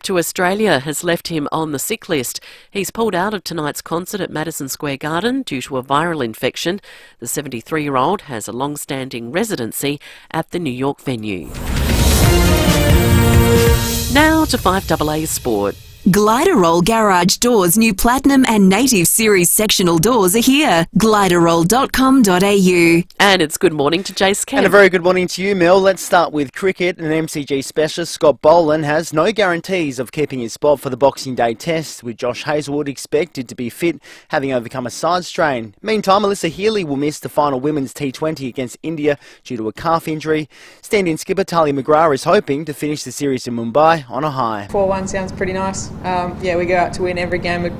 to Australia has left him on the sick list. He's pulled out of tonight's concert at Madison Square Garden due to a viral infection. The 73-year-old has a long-standing residency at the New York venue. Now to 5AA Sport. Gliderroll Garage Doors' new Platinum and Native Series sectional doors are here. Gliderroll.com.au. And it's good morning to Jace Kemp. And a very good morning to you, Mel. Let's start with cricket. An MCG specialist, Scott Boland, has no guarantees of keeping his spot for the Boxing Day Test, with Josh Hazlewood expected to be fit, having overcome a side strain. Meantime, Alyssa Healy will miss the final women's T20 against India due to a calf injury. Stand-in skipper Tali McGrath is hoping to finish the series in Mumbai on a high. 4-1 sounds pretty nice. We go out to win every game of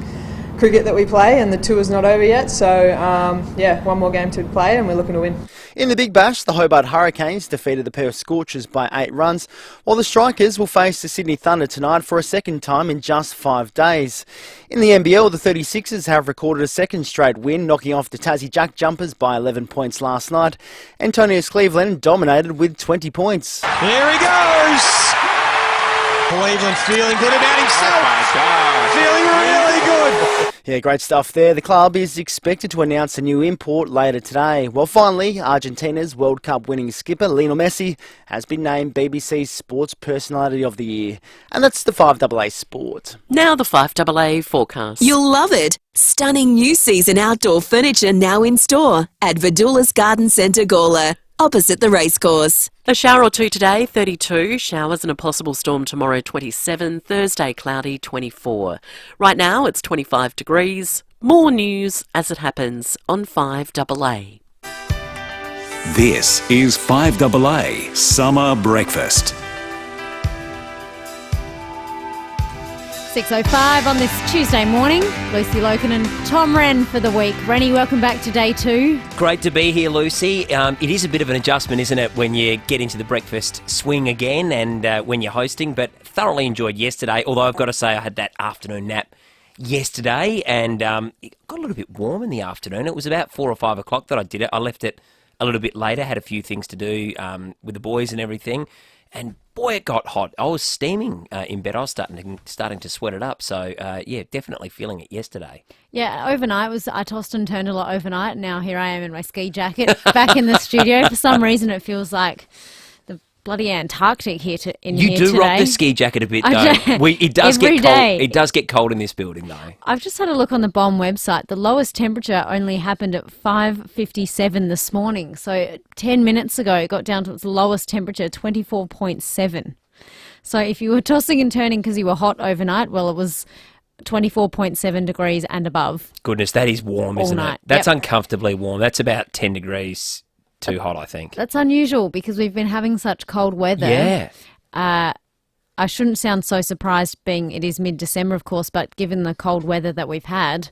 cricket that we play, and the tour's not over yet, so one more game to play and we're looking to win. In the Big Bash, the Hobart Hurricanes defeated the Perth Scorchers by 8 runs, while the Strikers will face the Sydney Thunder tonight for a second time in just 5 days. In the NBL, the 36ers have recorded a second straight win, knocking off the Tassie Jack Jumpers by 11 points last night. Antonius Cleveland dominated with 20 points. There he goes! Cleveland feeling good about himself. Oh my God. Feeling really good. Yeah, great stuff there. The club is expected to announce a new import later today. Well, finally, Argentina's World Cup winning skipper Lionel Messi has been named BBC's Sports Personality of the Year. And that's the 5AA Sport. Now the 5AA forecast. You'll love it. Stunning new season outdoor furniture now in store at Vidula's Garden Centre, Gawler, opposite the racecourse. A shower or two today, 32. Showers and a possible storm tomorrow, 27. Thursday, cloudy, 24. Right now, it's 25 degrees. More news as it happens on 5AA. This is 5AA Summer Breakfast. 6:05 on this Tuesday morning. Lucy Lokan and Tom Rehn for the week. Rennie, welcome back to day 2. Great to be here, Lucy. It is a bit of an adjustment, isn't it, when you get into the breakfast swing again and when you're hosting, but thoroughly enjoyed yesterday, although I've got to say I had that afternoon nap yesterday and it got a little bit warm in the afternoon. It was about 4 or 5 o'clock that I did it. I left it a little bit later, had a few things to do with the boys and everything. And boy, it got hot. I was steaming in bed. I was starting to sweat it up. So, definitely feeling it yesterday. Yeah, overnight I tossed and turned a lot overnight. And now here I am in my ski jacket back in the studio. For some reason, it feels like the bloody Antarctic here today. You do rock the ski jacket a bit, though. It does get cold. Day. It does get cold in this building, though. I've just had a look on the BOM website. The lowest temperature only happened at 5:57 this morning. So 10 minutes ago, it got down to its lowest temperature, 24.7. So if you were tossing and turning because you were hot overnight, well, it was 24.7 degrees and above. Goodness, that is warm, isn't night. it? That's Yep. uncomfortably warm. That's about 10 degrees too hot, I think. That's unusual because we've been having such cold weather. Yeah. I shouldn't sound so surprised being it is mid-December, of course, but given the cold weather that we've had,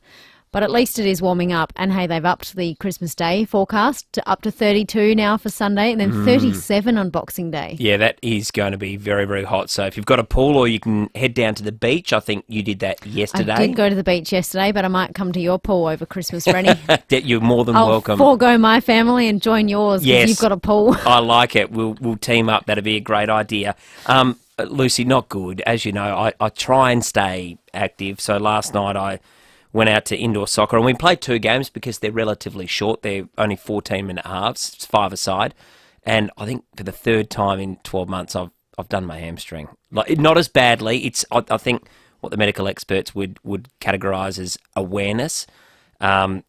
but at least it is warming up. And hey, they've upped the Christmas Day forecast to up to 32 now for Sunday and then 37 on Boxing Day. Yeah, that is going to be very, very hot. So if you've got a pool or you can head down to the beach, I think you did that yesterday. I did go to the beach yesterday, but I might come to your pool over Christmas, Rennie. You're more than I'll welcome. forego my family and join yours because you've got a pool. I like it. We'll team up. That'd be a great idea. Lucy, not good. As you know, I try and stay active. So last night I went out to indoor soccer and we played 2 games because they're relatively short. They're only 14-minute halves, it's 5 aside. And I think for the 3rd time in 12 months, I've done my hamstring. Like, not as badly. It's I think what the medical experts would categorise as awareness. But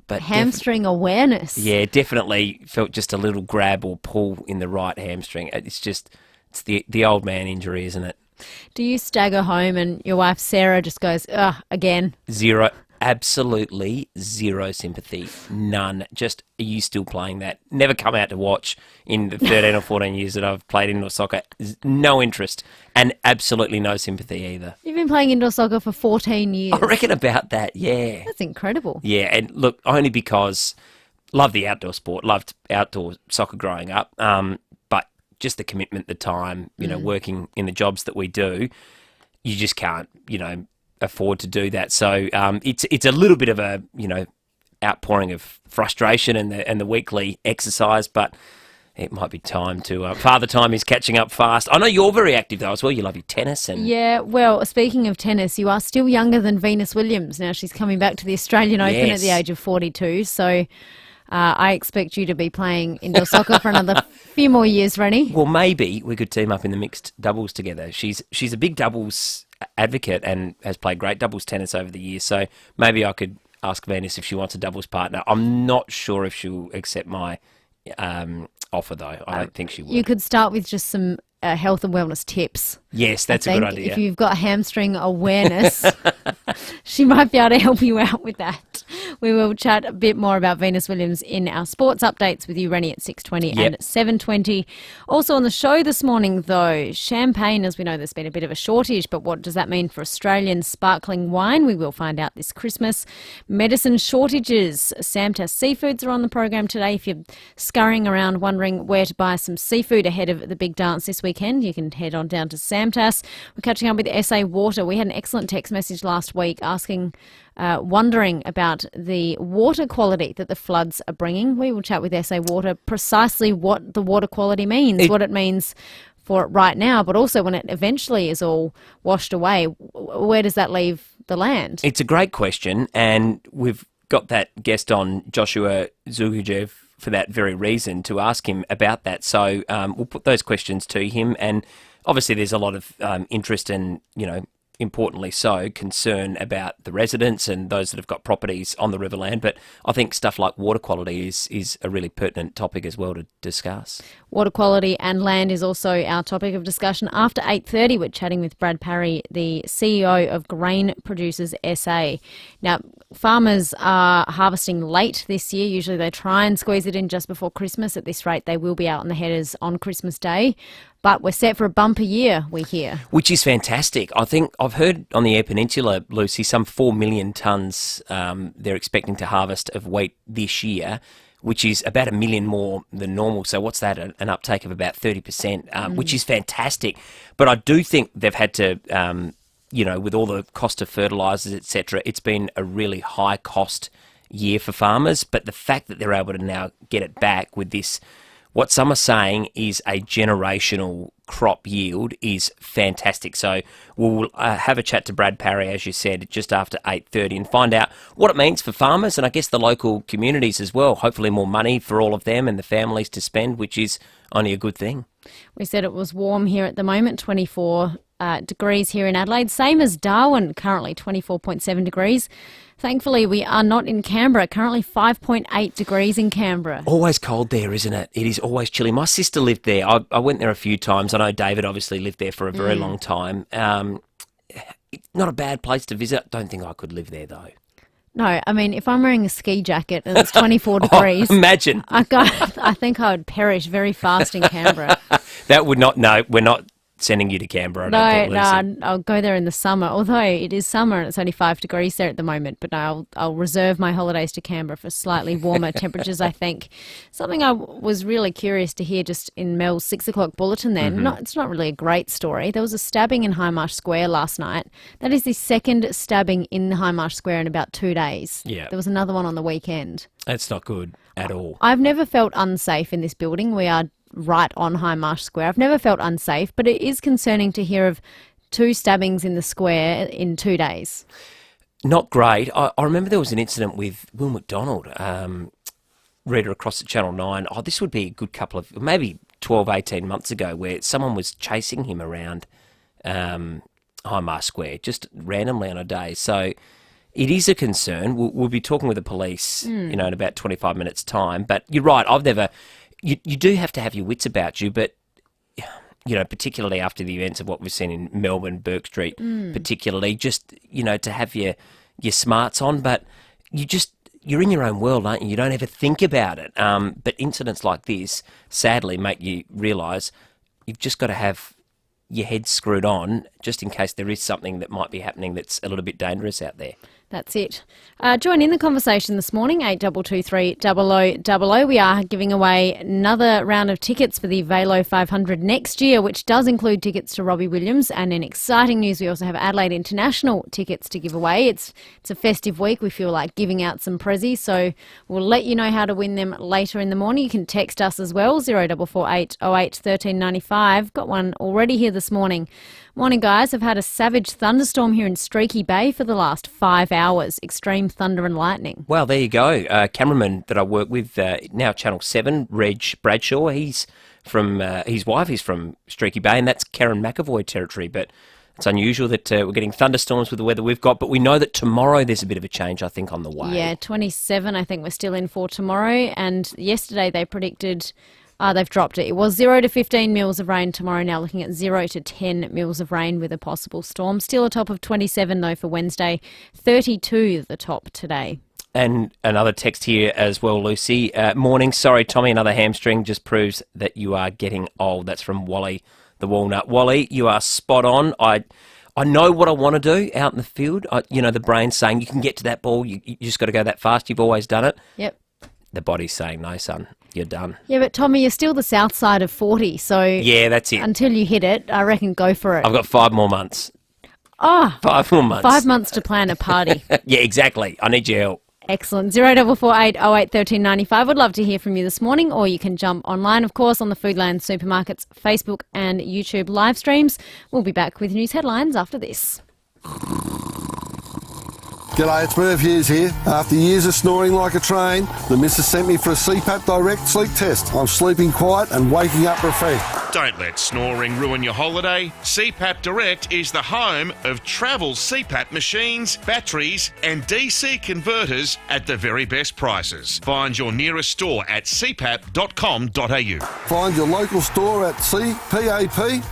hamstring awareness. Yeah, definitely felt just a little grab or pull in the right hamstring. It's the old man injury, isn't it? Do you stagger home and your wife Sarah just goes, ugh, again? Zero. Absolutely zero sympathy. None. Just, are you still playing that? Never come out to watch in the 13 or 14 years that I've played indoor soccer. No interest and absolutely no sympathy either. You've been playing indoor soccer for 14 years. I reckon about that, yeah. That's incredible. Yeah, and look, only because loved the outdoor sport, loved outdoor soccer growing up, but just the commitment, the time, working in the jobs that we do, you just can't, afford to do that. So it's a little bit of a outpouring of frustration and the weekly exercise, but it might be time to... Father Time is catching up fast. I know you're very active, though, as well. You love your tennis. And Yeah, well, speaking of tennis, you are still younger than Venus Williams. Now she's coming back to the Australian Open at the age of 42, so I expect you to be playing indoor soccer for another few more years, Rennie. Well, maybe we could team up in the mixed doubles together. She's a big doubles advocate and has played great doubles tennis over the years, so maybe I could ask Venus if she wants a doubles partner. I'm not sure if she'll accept my offer, though. I don't think she would. You could start with just some health and wellness tips. Yes, that's a good idea. If you've got hamstring awareness, she might be able to help you out with that. We will chat a bit more about Venus Williams in our sports updates with you, Rennie, at 6:20 and 7:20. Also on the show this morning, though, champagne, as we know, there's been a bit of a shortage, but what does that mean for Australian sparkling wine? We will find out this Christmas. Medicine shortages. Samtas Seafoods are on the program today. If you're scurrying around wondering where to buy some seafood ahead of the big dance this weekend, you can head on down to Samtas. We're catching up with SA Water. We had an excellent text message last week asking, wondering about the water quality that the floods are bringing. We will chat with SA Water precisely what the water quality means, what it means for it right now, but also when it eventually is all washed away, where does that leave the land? It's a great question, and we've got that guest on, Joshua Zugujev, for that very reason, to ask him about that. So we'll put those questions to him, and obviously there's a lot of interest and, importantly so, concern about the residents and those that have got properties on the Riverland. But I think stuff like water quality is a really pertinent topic as well to discuss. Water quality and land is also our topic of discussion. After 8:30, we're chatting with Brad Parry, the CEO of Grain Producers SA. Now, farmers are harvesting late this year. Usually they try and squeeze it in just before Christmas. At this rate, they will be out on the headers on Christmas Day. But we're set for a bumper year, we hear. Which is fantastic. I think I've heard on the Eyre Peninsula, Lucy, some 4 million tonnes they're expecting to harvest of wheat this year, which is about 1 million more than normal. So what's that? An uptake of about 30%, which is fantastic. But I do think they've had to, with all the cost of fertilisers, etc., it's been a really high cost year for farmers. But the fact that they're able to now get it back with this, what some are saying is a generational crop yield, is fantastic. So we'll have a chat to Brad Parry, as you said, just after 8:30 and find out what it means for farmers and I guess the local communities as well. Hopefully more money for all of them and the families to spend, which is only a good thing. We said it was warm here at the moment, 24 degrees here in Adelaide, same as Darwin, currently 24.7 degrees. Thankfully, we are not in Canberra, currently 5.8 degrees in Canberra. Always cold there, isn't it? It is always chilly. My sister lived there. I went there a few times. I know David obviously lived there for a very long time. Not a bad place to visit. Don't think I could live there, though. No, I mean, if I'm wearing a ski jacket and it's 24 degrees... Imagine. I think I would perish very fast in Canberra. That would not... No, we're not sending you to Canberra. No, I'll go there in the summer, although it is summer and it's only 5 degrees there at the moment. But no, I'll reserve my holidays to Canberra for slightly warmer temperatures, I think. Something I was really curious to hear just in Mel's 6 o'clock bulletin then. It's not really a great story. There was a stabbing in Hindmarsh Square last night. That is the second stabbing in Hindmarsh Square in about 2 days. Yeah. There was another one on the weekend. That's not good at all. I've never felt unsafe in this building. We are right on Hindmarsh Square. I've never felt unsafe, but it is concerning to hear of 2 stabbings in the square in 2 days. Not great. I remember there was an incident with Will McDonald, reader across at Channel 9. This would be a good couple of, maybe 12, 18 months ago, where someone was chasing him around Hindmarsh Square, just randomly on a day. So it is a concern. We'll be talking with the police, in about 25 minutes' time. But you're right, You do have to have your wits about you, but, particularly after the events of what we've seen in Melbourne, Burke Street, particularly, just, to have your smarts on, but you're in your own world, aren't you? You don't ever think about it. But incidents like this, sadly, make you realise you've just got to have your head screwed on just in case there is something that might be happening that's a little bit dangerous out there. That's it. Join in the conversation this morning, 8223 0000. We are giving away another round of tickets for the FIVEAA 500 next year, which does include tickets to Robbie Williams. And in exciting news, we also have Adelaide International tickets to give away. It's a festive week. We feel like giving out some prezzies, so we'll let you know how to win them later in the morning. You can text us as well, 0448 08 1395. Got one already here this morning. Morning, guys. I've had a savage thunderstorm here in Streaky Bay for the last 5 hours. Extreme thunder and lightning. Well, there you go. Cameraman that I work with now, Channel 7, Reg Bradshaw, he's from his wife is from Streaky Bay, and that's Karen McAvoy territory. But it's unusual that we're getting thunderstorms with the weather we've got. But we know that tomorrow there's a bit of a change, I think, on the way. Yeah, 27 I think we're still in for tomorrow. And yesterday they predicted... they've dropped it. It was 0 to 15 mils of rain tomorrow, now looking at 0 to 10 mils of rain with a possible storm. Still a top of 27 though for Wednesday, 32 the top today. And another text here as well, Lucy. Morning, sorry Tommy, another hamstring just proves that you are getting old. That's from Wally the Walnut. Wally, you are spot on. I know what I want to do out in the field. The brain's saying you can get to that ball, you just got to go that fast. You've always done it. Yep. The body's saying, no, son, you're done. Yeah, but Tommy, you're still the south side of 40, so... Yeah, that's it. Until you hit it, I reckon go for it. I've got 5 more months. Oh! 5 more months. 5 months to plan a party. Yeah, exactly. I need your help. Excellent. 0448 08 1395. Would love to hear from you this morning, or you can jump online, of course, on the Foodland Supermarkets Facebook and YouTube live streams. We'll be back with news headlines after this. G'day, it's Merv Hughes here. After years of snoring like a train, the missus sent me for a CPAP Direct sleep test. I'm sleeping quiet and waking up refreshed. Don't let snoring ruin your holiday. CPAP Direct is the home of travel CPAP machines, batteries and DC converters at the very best prices. Find your nearest store at cpap.com.au. Find your local store at cpap.com.au.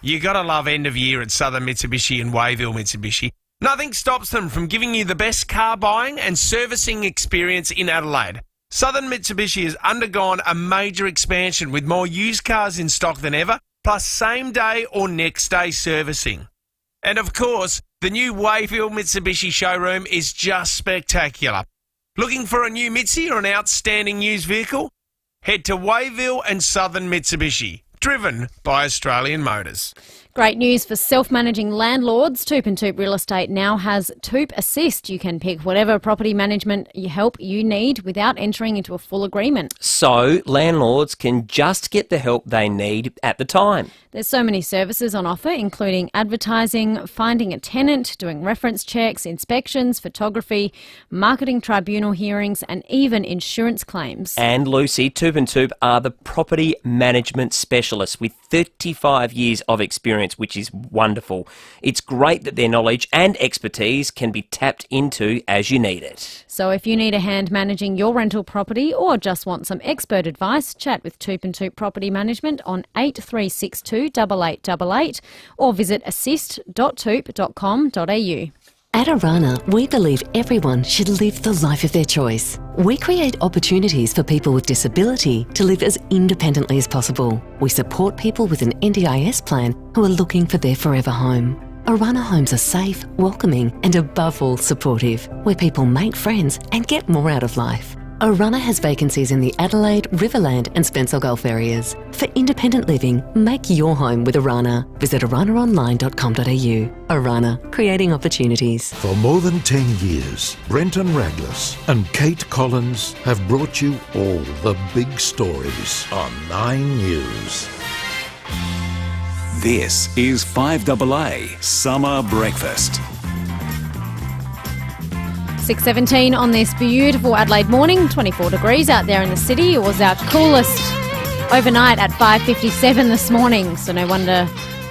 You gotta love end of year at Southern Mitsubishi and Wayville Mitsubishi. Nothing stops them from giving you the best car buying and servicing experience in Adelaide. Southern Mitsubishi has undergone a major expansion with more used cars in stock than ever, plus same day or next day servicing. And of course, the new Wayville Mitsubishi showroom is just spectacular. Looking for a new Mitsi or an outstanding used vehicle? Head to Wayville and Southern Mitsubishi. Driven by Australian Motors. Great news for self-managing landlords. Toop and Toop Real Estate now has Toop Assist. You can pick whatever property management help you need without entering into a full agreement. So landlords can just get the help they need at the time. There's so many services on offer, including advertising, finding a tenant, doing reference checks, inspections, photography, marketing tribunal hearings, and even insurance claims. And Lucy, Toop and Toop are the property management specialists with 35 years of experience, which is wonderful. It's great that their knowledge and expertise can be tapped into as you need it. So if you need a hand managing your rental property or just want some expert advice, chat with Toop and Toop Property Management on 8362 8888 or visit assist.toop.com.au. At Arana, we believe everyone should live the life of their choice. We create opportunities for people with disability to live as independently as possible. We support people with an NDIS plan who are looking for their forever home. Arana homes are safe, welcoming and above all supportive, where people make friends and get more out of life. Arana has vacancies in the Adelaide, Riverland and Spencer Gulf areas. For independent living, make your home with Arana. Visit aranaonline.com.au. Arana, creating opportunities. For more than 10 years, Brenton Raglas and Kate Collins have brought you all the big stories on 9 News. This is FIVEAA Summer Breakfast. 6:17 on this beautiful Adelaide morning, 24 degrees out there in the city. It was our coolest overnight at 5:57 this morning, so no wonder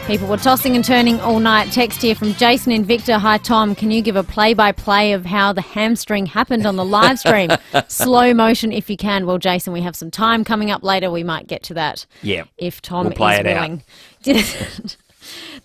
people were tossing and turning all night. Text here from Jason in Victor. Hi Tom, can you give a play-by-play of how the hamstring happened on the live stream? Slow motion if you can. Well, Jason, we have some time coming up later. We might get to that. Yeah, if Tom we'll play is it willing.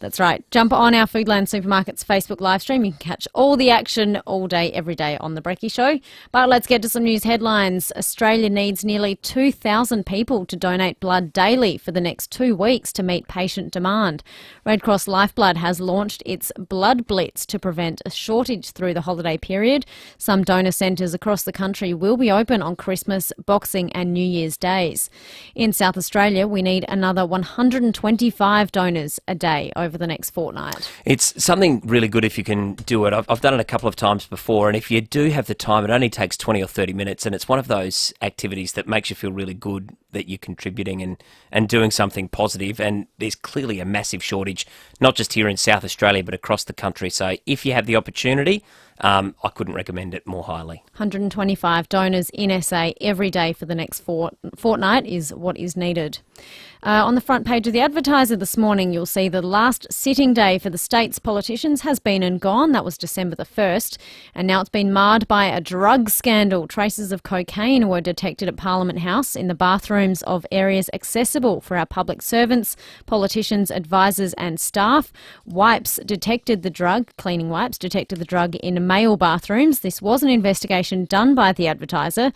That's right. Jump on our Foodland Supermarkets Facebook live stream. You can catch all the action all day, every day on The Brekkie Show. But let's get to some news headlines. Australia needs nearly 2,000 people to donate blood daily for the next 2 weeks to meet patient demand. Red Cross Lifeblood has launched its Blood Blitz to prevent a shortage through the holiday period. Some donor centres across the country will be open on Christmas, Boxing and New Year's days. In South Australia, we need another 125 donors a day over the next fortnight. It's something really good if you can do it. I've done it a couple of times before, and if you do have the time, it only takes 20 or 30 minutes, and it's one of those activities that makes you feel really good that you're contributing and doing something positive. And there's clearly a massive shortage, not just here in South Australia, but across the country. So if you have the opportunity, I couldn't recommend it more highly. 125 donors in SA every day for the next fortnight is what is needed. On the front page of the Advertiser this morning, you'll see the last sitting day for the state's politicians has been and gone. That was December the 1st. And now it's been marred by a drug scandal. Traces of cocaine were detected at Parliament House in the bathrooms of areas accessible for our public servants, politicians, advisors and staff. Cleaning wipes detected the drug in male bathrooms. This was an investigation done by the Advertiser,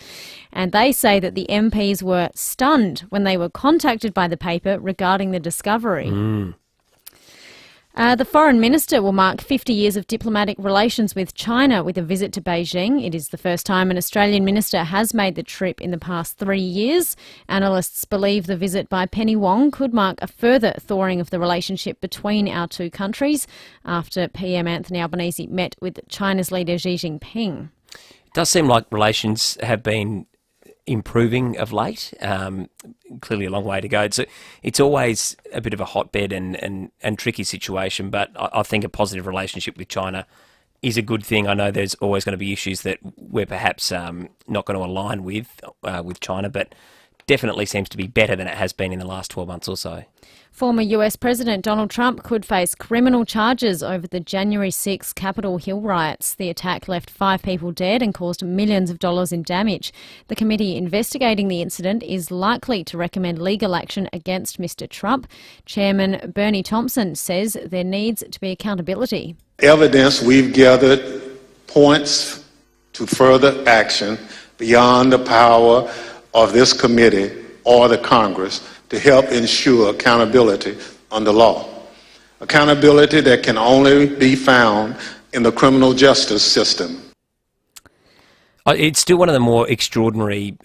and they say that the MPs were stunned when they were contacted by the paper regarding the discovery. The Foreign Minister will mark 50 years of diplomatic relations with China with a visit to Beijing. It is the first time an Australian minister has made the trip in the past 3 years. Analysts believe the visit by Penny Wong could mark a further thawing of the relationship between our two countries after PM Anthony Albanese met with China's leader Xi Jinping. It does seem like relations have been improving of late. Clearly a long way to go. It's always a bit of a hotbed and tricky situation, but I think a positive relationship with China is a good thing. I know there's always going to be issues that we're perhaps not going to align with China, but definitely seems to be better than it has been in the last 12 months or so. Former US President Donald Trump could face criminal charges over the January 6 Capitol Hill riots. The attack left 5 people dead and caused millions of dollars in damage. The committee investigating the incident is likely to recommend legal action against Mr. Trump. Chairman Bernie Thompson says there needs to be accountability. Evidence we've gathered points to further action beyond the power of this committee or the Congress to help ensure accountability under law. Accountability that can only be found in the criminal justice system. It's still one of the more extraordinary,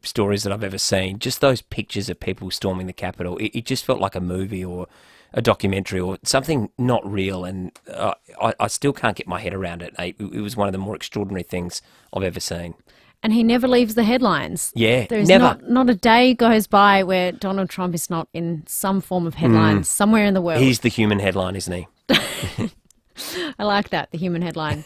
stories that I've ever seen. Just those pictures of people storming the Capitol. It just felt like a movie or a documentary or something not real, and I still can't get my head around it. It was one of the more extraordinary things I've ever seen. And he never leaves the headlines. Yeah, There's never. Not a day goes by where Donald Trump is not in some form of headlines somewhere in the world. He's the human headline, isn't he? I like that, the human headline.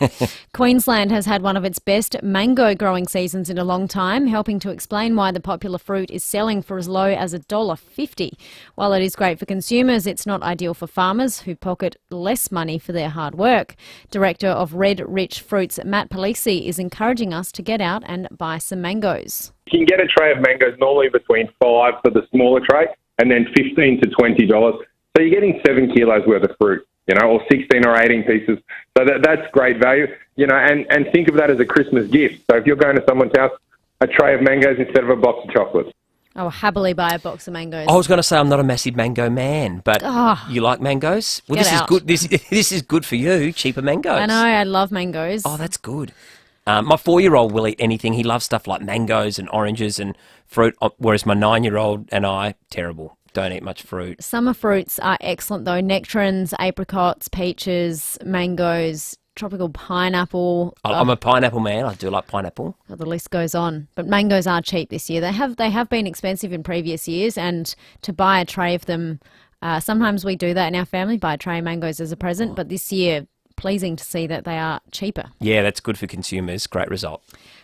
Queensland has had one of its best mango growing seasons in a long time, helping to explain why the popular fruit is selling for as low as $1.50. While it is great for consumers, it's not ideal for farmers who pocket less money for their hard work. Director of Red Rich Fruits, Matt Palisi, is encouraging us to get out and buy some mangoes. You can get a tray of mangoes normally between $5 for the smaller tray and then $15 to $20. So you're getting 7 kilos worth of fruit, or 16 or 18 pieces. So that's great value, and think of that as a Christmas gift. So if you're going to someone's house, a tray of mangoes instead of a box of chocolates. I will happily buy a box of mangoes. I was going to say I'm not a massive mango man, but you like mangoes? Well, Get this out. is good. This is good for you, cheaper mangoes. I know, I love mangoes. Oh, that's good. My 4-year-old will eat anything. He loves stuff like mangoes and oranges and fruit, whereas my 9-year-old and I, terrible. Don't eat much fruit. Summer fruits are excellent though. Nectarines, apricots, peaches, mangoes, tropical pineapple. I'm a pineapple man. I do like pineapple. Well, the list goes on. But mangoes are cheap this year. They have been expensive in previous years, and to buy a tray of them, sometimes we do that in our family, buy a tray of mangoes as a present, but this year, pleasing to see that they are cheaper. Yeah, that's good for consumers. Great result.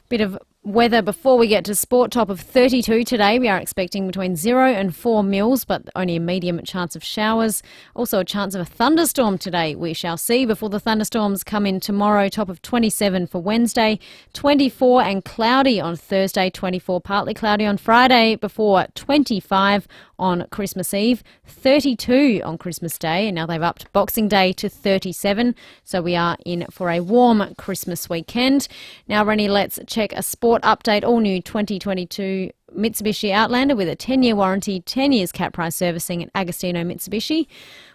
Bit of Weather before we get to sport, top of 32 today. We are expecting between 0 and 4 mils, but only a medium chance of showers. Also a chance of a thunderstorm today. We shall see before the thunderstorms come in tomorrow. Top of 27 for Wednesday, 24 and cloudy on Thursday, 24 partly cloudy on Friday, before 25 on Christmas Eve, 32 on Christmas Day, and now they've upped Boxing Day to 37, so we are in for a warm Christmas weekend. Now, Rennie, let's check a sport update. All new 2022 Mitsubishi Outlander with a 10-year warranty, 10 years cap price servicing at Agostino Mitsubishi.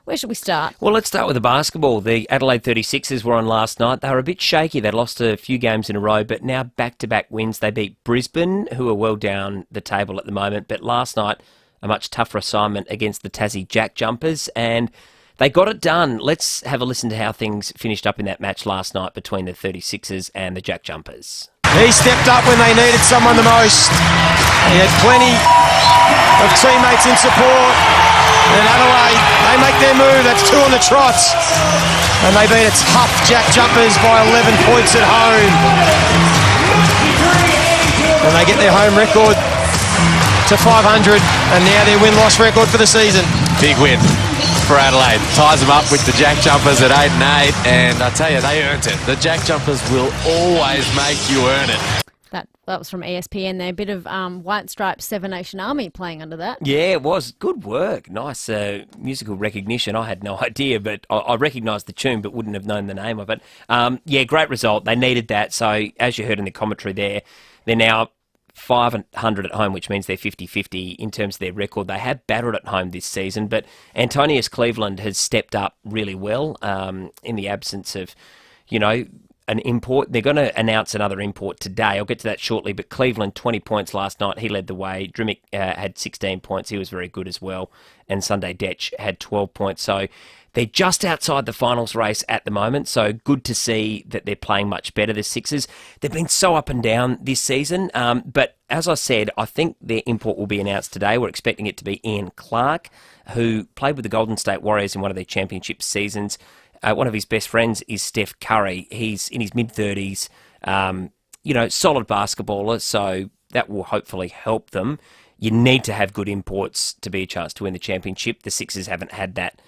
Where should we start? Well, let's start with the basketball. The Adelaide 36ers were on last night. They were a bit shaky. They'd lost a few games in a row, but now back-to-back wins. They beat Brisbane, who are well down the table at the moment, but last night a much tougher assignment against the Tassie Jack Jumpers, and they got it done. Let's have a listen to how things finished up in that match last night between the 36ers and the Jack Jumpers. He stepped up when they needed someone the most. He had plenty of teammates in support. And Adelaide, they make their move. That's 2 on the trot. And they beat a tough Jack Jumpers by 11 points at home. And they get their home record to 500, and now their win-loss record for the season. Big win for Adelaide. Ties them up with the Jack Jumpers at 8-8, and I tell you, they earned it. The Jack Jumpers will always make you earn it. That was from ESPN there. A bit of White Stripes Seven Nation Army playing under that. Yeah, it was. Good work. Nice musical recognition. I had no idea, but I recognised the tune but wouldn't have known the name of it. Yeah, great result. They needed that. So, as you heard in the commentary there, they're now 500 at home, which means they're 50-50 in terms of their record. They have battled at home this season, but Antonius Cleveland has stepped up really well in the absence of, an import. They're going to announce another import today. I'll get to that shortly, but Cleveland, 20 points last night. He led the way. Drimmick had 16 points. He was very good as well. And Sunday Detch had 12 points. So they're just outside the finals race at the moment, so good to see that they're playing much better, the Sixers. They've been so up and down this season, but as I said, I think their import will be announced today. We're expecting it to be Ian Clark, who played with the Golden State Warriors in one of their championship seasons. One of his best friends is Steph Curry. He's in his mid-30s, solid basketballer, so that will hopefully help them. You need to have good imports to be a chance to win the championship. The Sixers haven't had that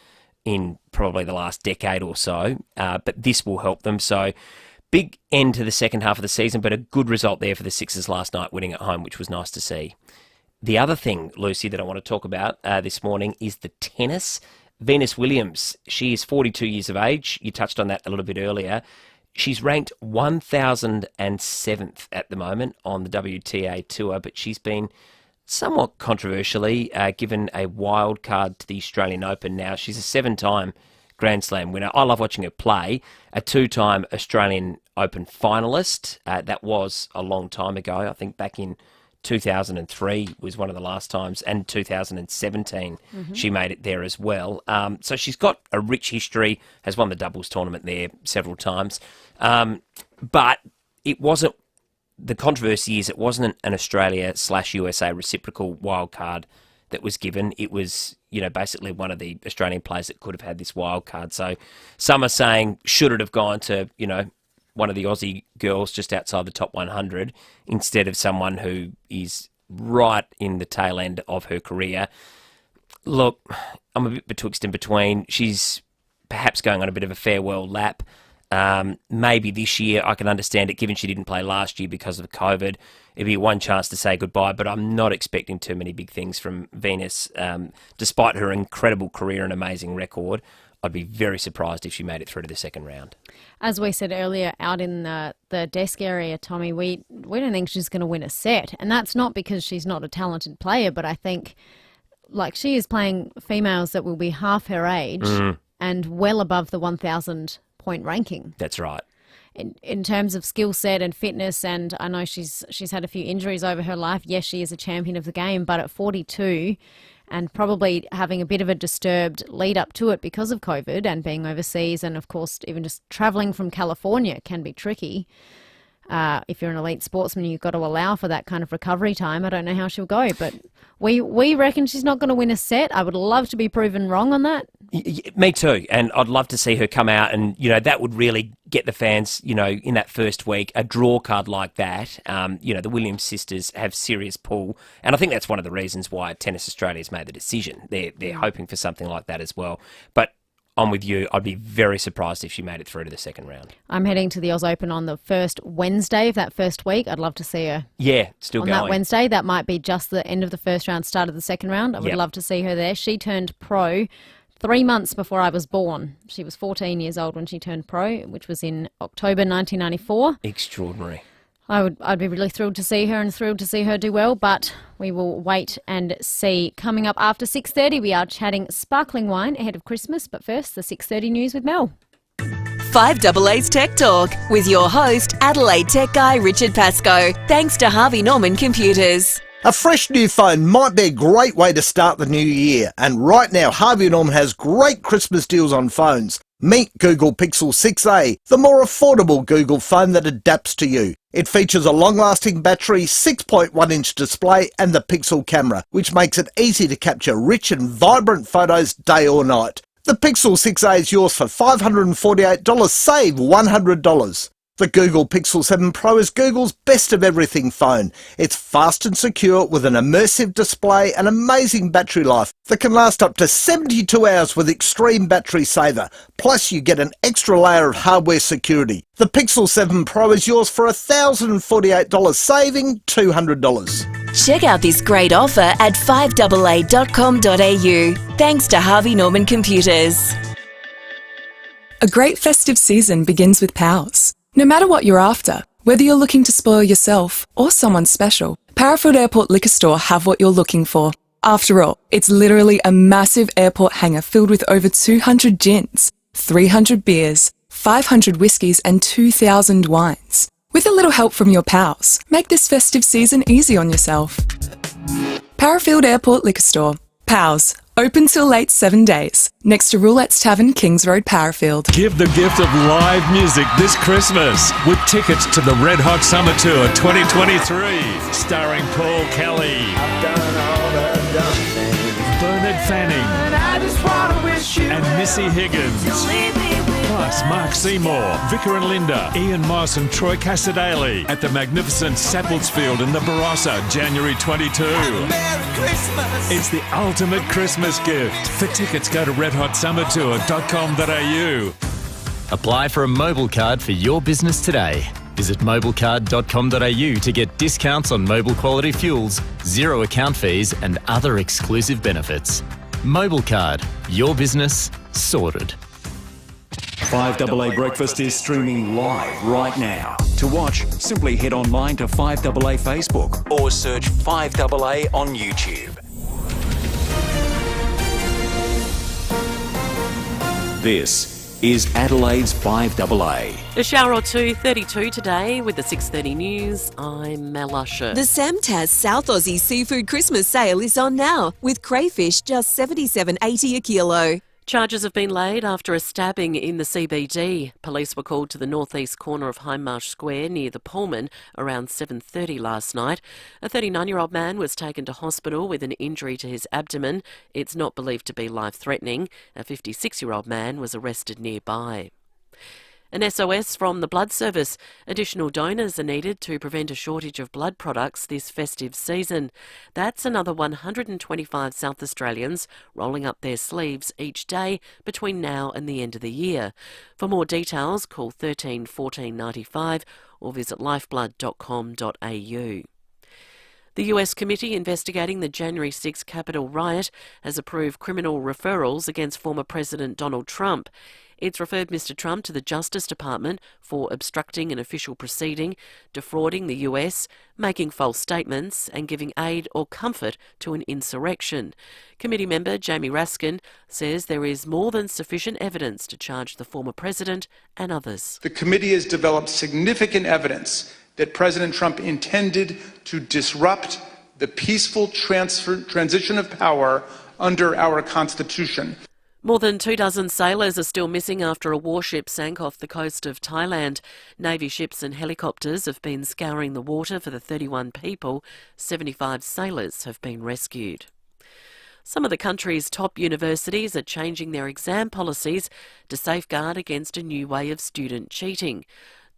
in probably the last decade or so, but this will help them. So big end to the second half of the season, but a good result there for the Sixers last night, winning at home, which was nice to see. The other thing, Lucy, that I want to talk about this morning is the tennis. Venus Williams, she is 42 years of age. You touched on that a little bit earlier. She's ranked 1,007th at the moment on the WTA Tour, but she's been somewhat controversially given a wild card to the Australian Open now. She's a 7-time Grand Slam winner. I love watching her play. A 2-time Australian Open finalist. That was a long time ago. I think back in 2003 was one of the last times, and 2017 she made it there as well. So she's got a rich history, has won the doubles tournament there several times. But it wasn't, the controversy is it wasn't an Australia/USA reciprocal wild card that was given. It was, basically one of the Australian players that could have had this wild card. So some are saying, should it have gone to, one of the Aussie girls just outside the top 100 instead of someone who is right in the tail end of her career? Look, I'm a bit betwixt and between. She's perhaps going on a bit of a farewell lap. Maybe this year I can understand it, given she didn't play last year because of COVID. It'd be one chance to say goodbye, but I'm not expecting too many big things from Venus. Despite her incredible career and amazing record, I'd be very surprised if she made it through to the second round. As we said earlier, out in the desk area, Tommy, we don't think she's going to win a set. And that's not because she's not a talented player, but I think she is playing females that will be half her age and well above the 1,000 point ranking. That's right. In terms of skill set and fitness, and I know she's had a few injuries over her life. Yes, she is a champion of the game, but at 42 and probably having a bit of a disturbed lead up to it because of COVID and being overseas, and of course even just travelling from California can be tricky. if you're an elite sportsman, you've got to allow for that kind of recovery time. I don't know how she'll go, but we reckon she's not going to win a set. I would love to be proven wrong on that. Me too, and I'd love to see her come out, and that would really get the fans, in that first week, a draw card like that. The Williams sisters have serious pull, and I think that's one of the reasons why Tennis Australia's made the decision. They're hoping for something like that as well. But I'm with you. I'd be very surprised if she made it through to the second round. I'm heading to the Oz Open on the first Wednesday of that first week. I'd love to see her. Yeah, still on going. that Wednesday. That might be just the end of the first round, start of the second round. I would love to see her there. She turned pro 3 months before I was born. She was 14 years old when she turned pro, which was in October 1994. Extraordinary. I'd be really thrilled to see her and thrilled to see her do well, but we will wait and see. Coming up after 6:30, we are chatting sparkling wine ahead of Christmas, but first, the 6:30 news with Mel. 5AA's Tech Talk with your host, Adelaide Tech Guy Richard Pascoe. Thanks to Harvey Norman Computers. A fresh new phone might be a great way to start the new year, and right now Harvey Norman has great Christmas deals on phones. Meet Google Pixel 6a, the more affordable Google phone that adapts to you. It features a long-lasting battery, 6.1-inch display and the Pixel camera, which makes it easy to capture rich and vibrant photos day or night. The Pixel 6a is yours for $548, save $100. The Google Pixel 7 Pro is Google's best of everything phone. It's fast and secure with an immersive display and amazing battery life that can last up to 72 hours with extreme battery saver. Plus you get an extra layer of hardware security. The Pixel 7 Pro is yours for $1,048, saving $200. Check out this great offer at 5AA.com.au. Thanks to Harvey Norman Computers. A great festive season begins with Pals. No matter what you're after, whether you're looking to spoil yourself or someone special, Parafield Airport Liquor Store have what you're looking for. After all, it's literally a massive airport hangar filled with over 200 gins, 300 beers, 500 whiskies and 2,000 wines. With a little help from your pals, make this festive season easy on yourself. Parafield Airport Liquor Store. Pals. Open till late 7 days. Next to Roulette's Tavern, Kings Road, Parafield. Give the gift of live music this Christmas with tickets to the Red Hot Summer Tour 2023, starring Paul Kelly, Bernard Fanning, and Missy Higgins. Plus Mark Seymour, Vicar and Linda, Ian Moss and Troy Casadale at the magnificent Sappelsfield in the Barossa, January 22. It's the ultimate Christmas gift. For tickets, go to redhotsummertour.com.au. Apply for a mobile card for your business today. Visit mobilecard.com.au to get discounts on mobile quality fuels, zero account fees and other exclusive benefits. Mobile Card, your business sorted. 5AA Breakfast is streaming live right now. To watch, simply head online to 5AA Facebook or search 5AA on YouTube. This is Adelaide's 5AA. A shower or two, 32 today with the 6:30 news. I'm Mel Usher. The Samtaz South Aussie Seafood Christmas Sale is on now, with crayfish just $77.80 a kilo. Charges have been laid after a stabbing in the CBD. Police were called to the northeast corner of Hindmarsh Square near the Pullman around 7:30 last night. A 39-year-old man was taken to hospital with an injury to his abdomen. It's not believed to be life-threatening. A 56-year-old man was arrested nearby. An SOS from the Blood Service. Additional donors are needed to prevent a shortage of blood products this festive season. That's another 125 South Australians rolling up their sleeves each day between now and the end of the year. For more details, call 13 14 95 or visit lifeblood.com.au. The US committee investigating the January 6 Capitol riot has approved criminal referrals against former President Donald Trump. It's referred Mr Trump to the Justice Department for obstructing an official proceeding, defrauding the US, making false statements and giving aid or comfort to an insurrection. Committee member Jamie Raskin says there is more than sufficient evidence to charge the former president and others. The committee has developed significant evidence that President Trump intended to disrupt the peaceful transition of power under our Constitution. More than 24 sailors are still missing after a warship sank off the coast of Thailand. Navy ships and helicopters have been scouring the water for the 31 people. 75 sailors have been rescued. Some of the country's top universities are changing their exam policies to safeguard against a new way of student cheating.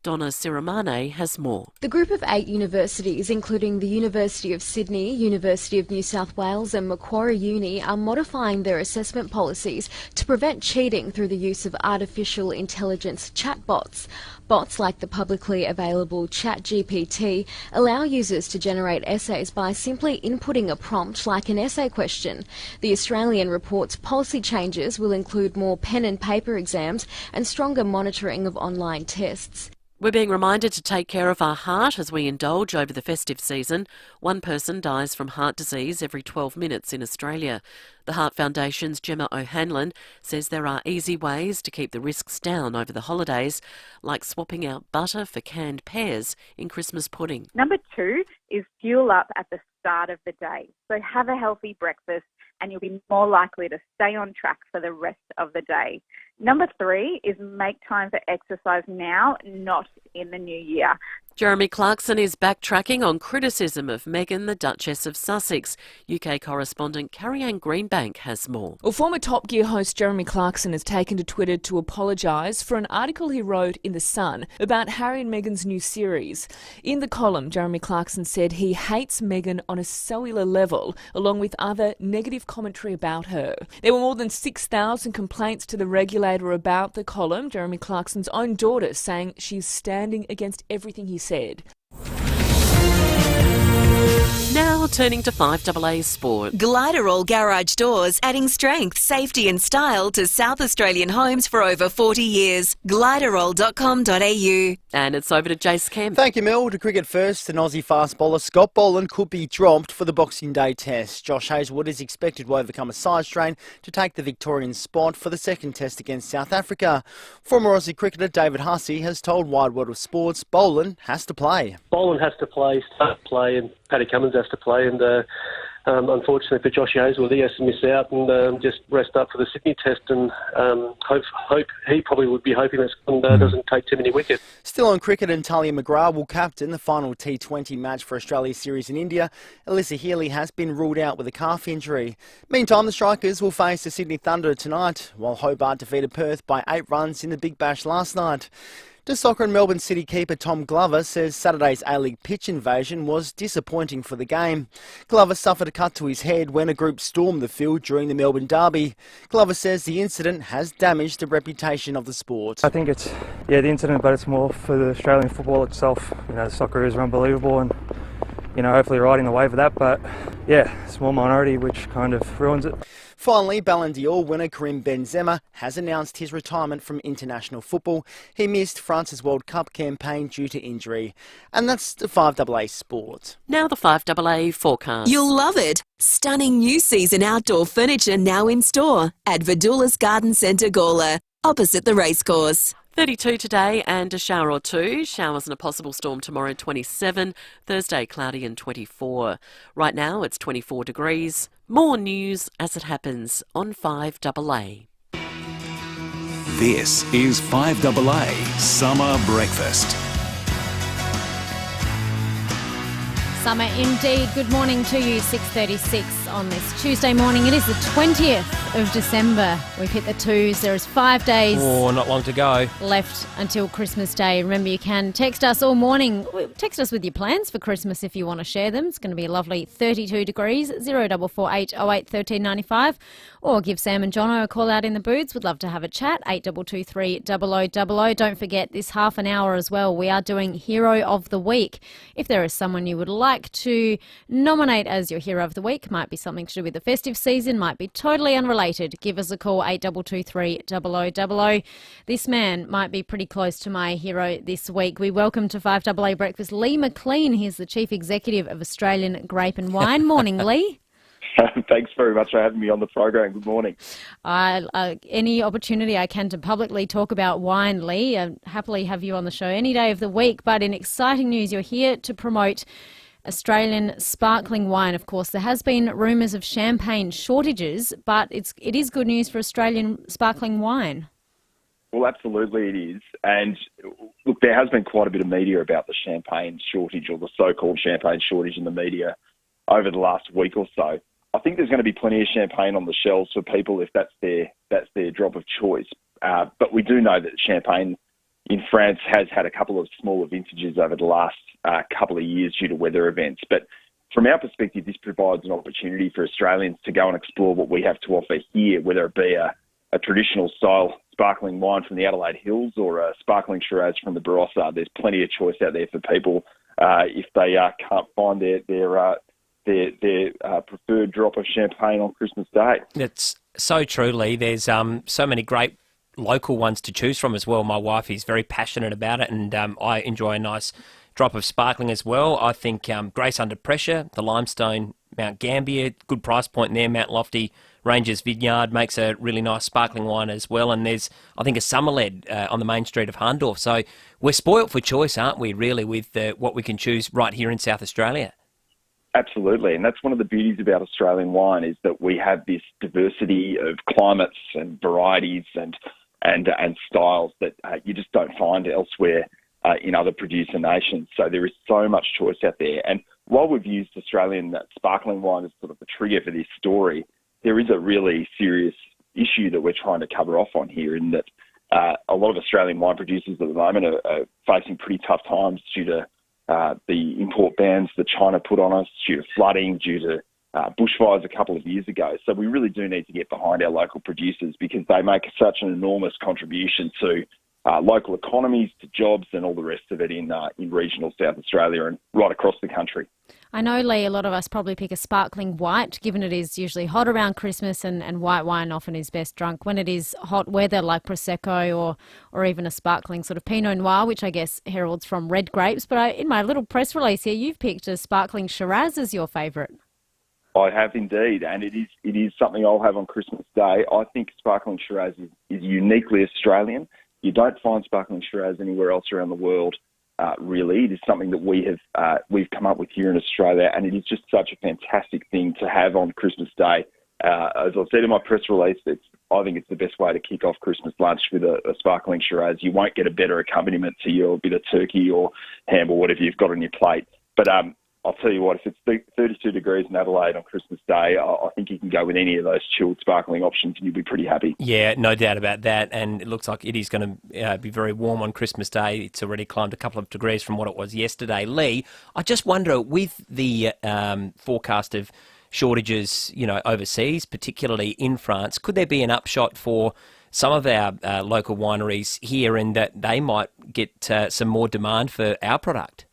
Donna Siramane has more. The group of 8 universities, including the University of Sydney, University of New South Wales and Macquarie Uni, are modifying their assessment policies to prevent cheating through the use of artificial intelligence chatbots. Bots like the publicly available ChatGPT allow users to generate essays by simply inputting a prompt like an essay question. The Australian reports policy changes will include more pen and paper exams and stronger monitoring of online tests. We're being reminded to take care of our heart as we indulge over the festive season. One person dies from heart disease every 12 minutes in Australia. The Heart Foundation's Gemma O'Hanlon says there are easy ways to keep the risks down over the holidays, like swapping out butter for canned pears in Christmas pudding. Number 2 is fuel up at the start of the day. So have a healthy breakfast and you'll be more likely to stay on track for the rest of the day. Number 3 is make time for exercise now, not in the new year. Jeremy Clarkson is backtracking on criticism of Meghan, the Duchess of Sussex. UK correspondent Carrie-Anne Greenbank has more. Well, former Top Gear host Jeremy Clarkson has taken to Twitter to apologise for an article he wrote in The Sun about Harry and Meghan's new series. In the column, Jeremy Clarkson said he hates Meghan on a cellular level, along with other negative commentary about her. There were more than 6,000 complaints to the regulator about the column, Jeremy Clarkson's own daughter saying she's standing against everything he said. Now turning to 5AA Sport. Gliderall Garage Doors, adding strength, safety and style to South Australian homes for over 40 years. Gliderall.com.au. And it's over to Jace Kemp. Thank you, Mel. To cricket first, an Aussie fast bowler, Scott Boland, could be dropped for the Boxing Day test. Josh Hazlewood is expected to overcome a side strain to take the Victorian spot for the second test against South Africa. Former Aussie cricketer David Hussey has told Wide World of Sports Boland has to play. Boland has to play, start to play, and Paddy Cummins has to play, and unfortunately for Josh Hazlewood, he has to miss out and just rest up for the Sydney test, and hope he probably would be hoping that Scotland doesn't take too many wickets. Still on cricket, and Talia McGrath will captain the final T20 match for Australia's series in India. Alyssa Healy has been ruled out with a calf injury. Meantime, the Strikers will face the Sydney Thunder tonight, while Hobart defeated Perth by 8 runs in the Big Bash last night. To soccer, and Melbourne City keeper Tom Glover says Saturday's A-League pitch invasion was disappointing for the game. Glover suffered a cut to his head when a group stormed the field during the Melbourne derby. Glover says the incident has damaged the reputation of the sport. I think it's, the incident, but it's more for the Australian football itself. You know, the Socceroos are unbelievable and, you know, hopefully riding the wave of that, but yeah, small minority which kind of ruins it. Finally, Ballon d'Or winner Karim Benzema has announced his retirement from international football. He missed France's World Cup campaign due to injury. And that's the 5AA Sport. Now the 5AA forecast. You'll love it. Stunning new season outdoor furniture now in store at Vidula's Garden Centre, Gawler, opposite the racecourse. 32 today and a shower or two. Showers and a possible storm tomorrow, 27. Thursday, cloudy and 24. Right now, it's 24 degrees. More news as it happens on 5AA. This is 5AA Summer Breakfast. Summer indeed. Good morning to you, 6:36 on this Tuesday morning. It is the 20th of December. We've hit the twos. There is 5 days not long to go left until Christmas Day. Remember, you can text us all morning. Text us with your plans for Christmas if you want to share them. It's going to be a lovely 32 degrees, 0448 08 1395. Or give Sam and Jono a call out in the booths. We'd love to have a chat, 8223 0000. Don't forget, this half an hour as well, we are doing Hero of the Week. If there is someone you would like to nominate as your Hero of the Week, might be something to do with the festive season, might be totally unrelated, give us a call, 8223 0000. This man might be pretty close to my hero this week. We welcome to 5AA Breakfast Lee McLean. He's the Chief Executive of Australian Grape and Wine. Morning, Lee. Thanks very much for having me on the program. Good morning. Any opportunity I can to publicly talk about wine, Lee, I happily have you on the show any day of the week. But in exciting news, you're here to promote Australian sparkling wine. Of course, there has been rumours of champagne shortages, but it is good news for Australian sparkling wine. Well, absolutely it is. And look, there has been quite a bit of media about the champagne shortage, or the so-called champagne shortage in the media over the last week or so. I think there's going to be plenty of champagne on the shelves for people if that's their drop of choice. But we do know that champagne in France has had a couple of smaller vintages over the last couple of years due to weather events. But from our perspective, this provides an opportunity for Australians to go and explore what we have to offer here, whether it be a traditional style sparkling wine from the Adelaide Hills or a sparkling Shiraz from the Barossa. There's plenty of choice out there for people if they can't find their preferred drop of champagne on Christmas Day. That's so true, Lee. There's so many great local ones to choose from as well. My wife is very passionate about it, and I enjoy a nice drop of sparkling as well. I think Grace Under Pressure, the Limestone Mount Gambier, good price point there. Mount Lofty Rangers Vineyard makes a really nice sparkling wine as well. And there's, I think, a Summerled on the main street of Hahndorf. So we're spoilt for choice, aren't we, really, with what we can choose right here in South Australia? Absolutely, and that's one of the beauties about Australian wine, is that we have this diversity of climates and varieties and styles that you just don't find elsewhere in other producer nations. So there is so much choice out there. And while we've used Australian sparkling wine as sort of the trigger for this story, there is a really serious issue that we're trying to cover off on here, in that a lot of Australian wine producers at the moment are facing pretty tough times due to the import bans that China put on us, due to flooding, due to bushfires a couple of years ago. So we really do need to get behind our local producers, because they make such an enormous contribution to local economies, to jobs and all the rest of it in regional South Australia and right across the country. I know, Lee, a lot of us probably pick a sparkling white, given it is usually hot around Christmas, and white wine often is best drunk when it is hot weather, like Prosecco or even a sparkling sort of Pinot Noir, which I guess heralds from red grapes. But in my little press release here, you've picked a sparkling Shiraz as your favourite. I have indeed, and it is something I'll have on Christmas Day. I think sparkling Shiraz is uniquely Australian. You don't find sparkling Shiraz anywhere else around the world, really. It is something that we've come up with here in Australia, and it is just such a fantastic thing to have on Christmas Day. As I said in my press release, I think it's the best way to kick off Christmas lunch with a sparkling Shiraz. You won't get a better accompaniment to your bit of turkey or ham or whatever you've got on your plate. But I'll tell you what, if it's 32 degrees in Adelaide on Christmas Day, I think you can go with any of those chilled sparkling options and you'll be pretty happy. Yeah, no doubt about that. And it looks like it is going to be very warm on Christmas Day. It's already climbed a couple of degrees from what it was yesterday. Lee, I just wonder, with the forecast of shortages, overseas, particularly in France, could there be an upshot for some of our local wineries here, in that they might get some more demand for our product?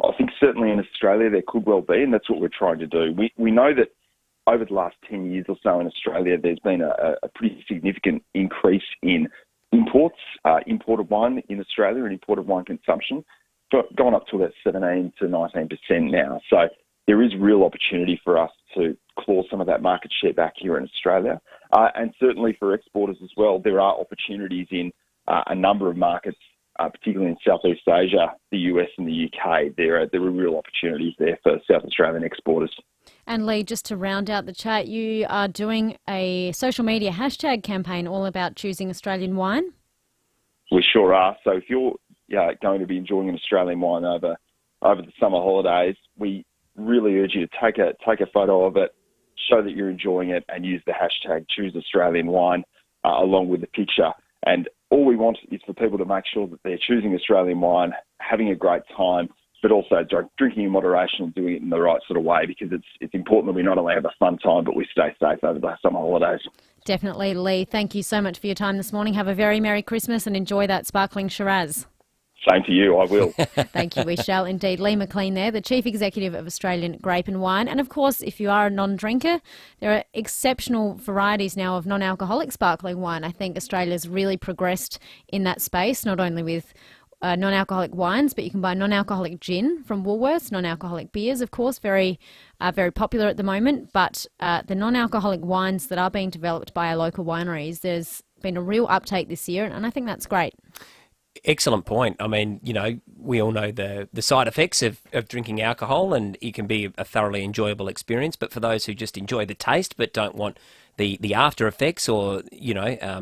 I think certainly in Australia there could well be, and that's what we're trying to do. We know that over the last 10 years or so in Australia, there's been a pretty significant increase in imports, imported wine in Australia, and imported wine consumption, gone up to about 17 to 19% now. So there is real opportunity for us to claw some of that market share back here in Australia. And certainly for exporters as well, there are opportunities in a number of markets, particularly in Southeast Asia, the US and the UK. There are real opportunities there for South Australian exporters. And Lee, just to round out the chat, you are doing a social media hashtag campaign all about choosing Australian wine? We sure are. So if you're going to be enjoying an Australian wine over the summer holidays, we really urge you to take a photo of it, show that you're enjoying it, and use the hashtag Choose Australian Wine along with the picture. And all we want is for people to make sure that they're choosing Australian wine, having a great time, but also drinking in moderation and doing it in the right sort of way, because it's important that we not only have a fun time, but we stay safe over the summer holidays. Definitely, Lee. Thank you so much for your time this morning. Have a very Merry Christmas and enjoy that sparkling Shiraz. Same to you, I will. Thank you, we shall indeed. Lee McLean there, the Chief Executive of Australian Grape and Wine. And of course, if you are a non-drinker, there are exceptional varieties now of non-alcoholic sparkling wine. I think Australia's really progressed in that space, not only with non-alcoholic wines, but you can buy non-alcoholic gin from Woolworths, non-alcoholic beers, of course, very popular at the moment. But the non-alcoholic wines that are being developed by our local wineries, there's been a real uptake this year, and I think that's great. excellent point. I mean, we all know the side effects of drinking alcohol, and it can be a thoroughly enjoyable experience. But for those who just enjoy the taste but don't want the after effects or,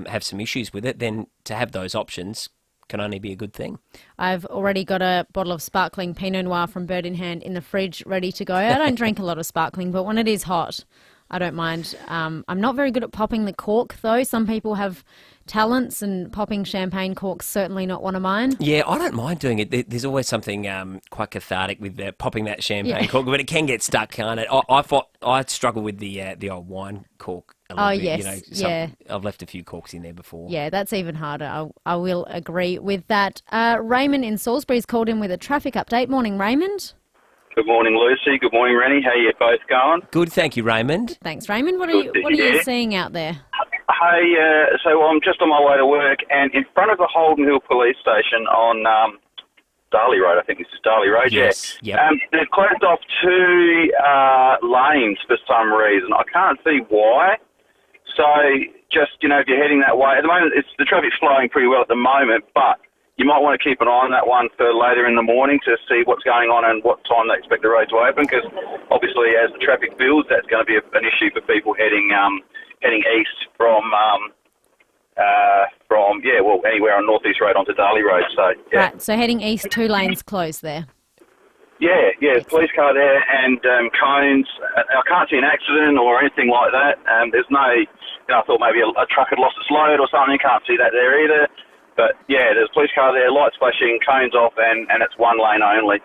have some issues with it, then to have those options can only be a good thing. I've already got a bottle of sparkling Pinot Noir from Bird in Hand in the fridge ready to go. I don't drink a lot of sparkling, but when it is hot, I don't mind. I'm not very good at popping the cork, though. Some people have talents, and popping champagne cork's certainly not one of mine. Yeah, I don't mind doing it. There's always something quite cathartic with popping that champagne cork, but it can get stuck, can't it? I struggle with the old wine cork a little bit. Yes, I've left a few corks in there before. Yeah, that's even harder. I will agree with that. Raymond in Salisbury's called in with a traffic update. Morning, Raymond. Good morning, Lucy. Good morning, Rennie. How you both going? Good, thank you, Raymond. Thanks, Raymond. What are you seeing out there? Hey, so I'm just on my way to work, and in front of the Holden Hill Police Station on Darley Road, I think this is Darley Road, yes. Yep. They've closed off 2 lanes for some reason. I can't see why. So just, if you're heading that way, at the moment the traffic's flowing pretty well at the moment, but you might want to keep an eye on that one for later in the morning to see what's going on and what time they expect the road to open, because obviously as the traffic builds, that's going to be an issue for people heading east from anywhere on North East Road onto Darley Road. So yeah. Right, so heading east, 2 lanes closed there. Yeah, police car there and cones. I can't see an accident or anything like that. There's no, I thought maybe a truck had lost its load or something. Can't see that there either. But yeah, there's a police car there, lights flashing, cones off, and it's 1 lane only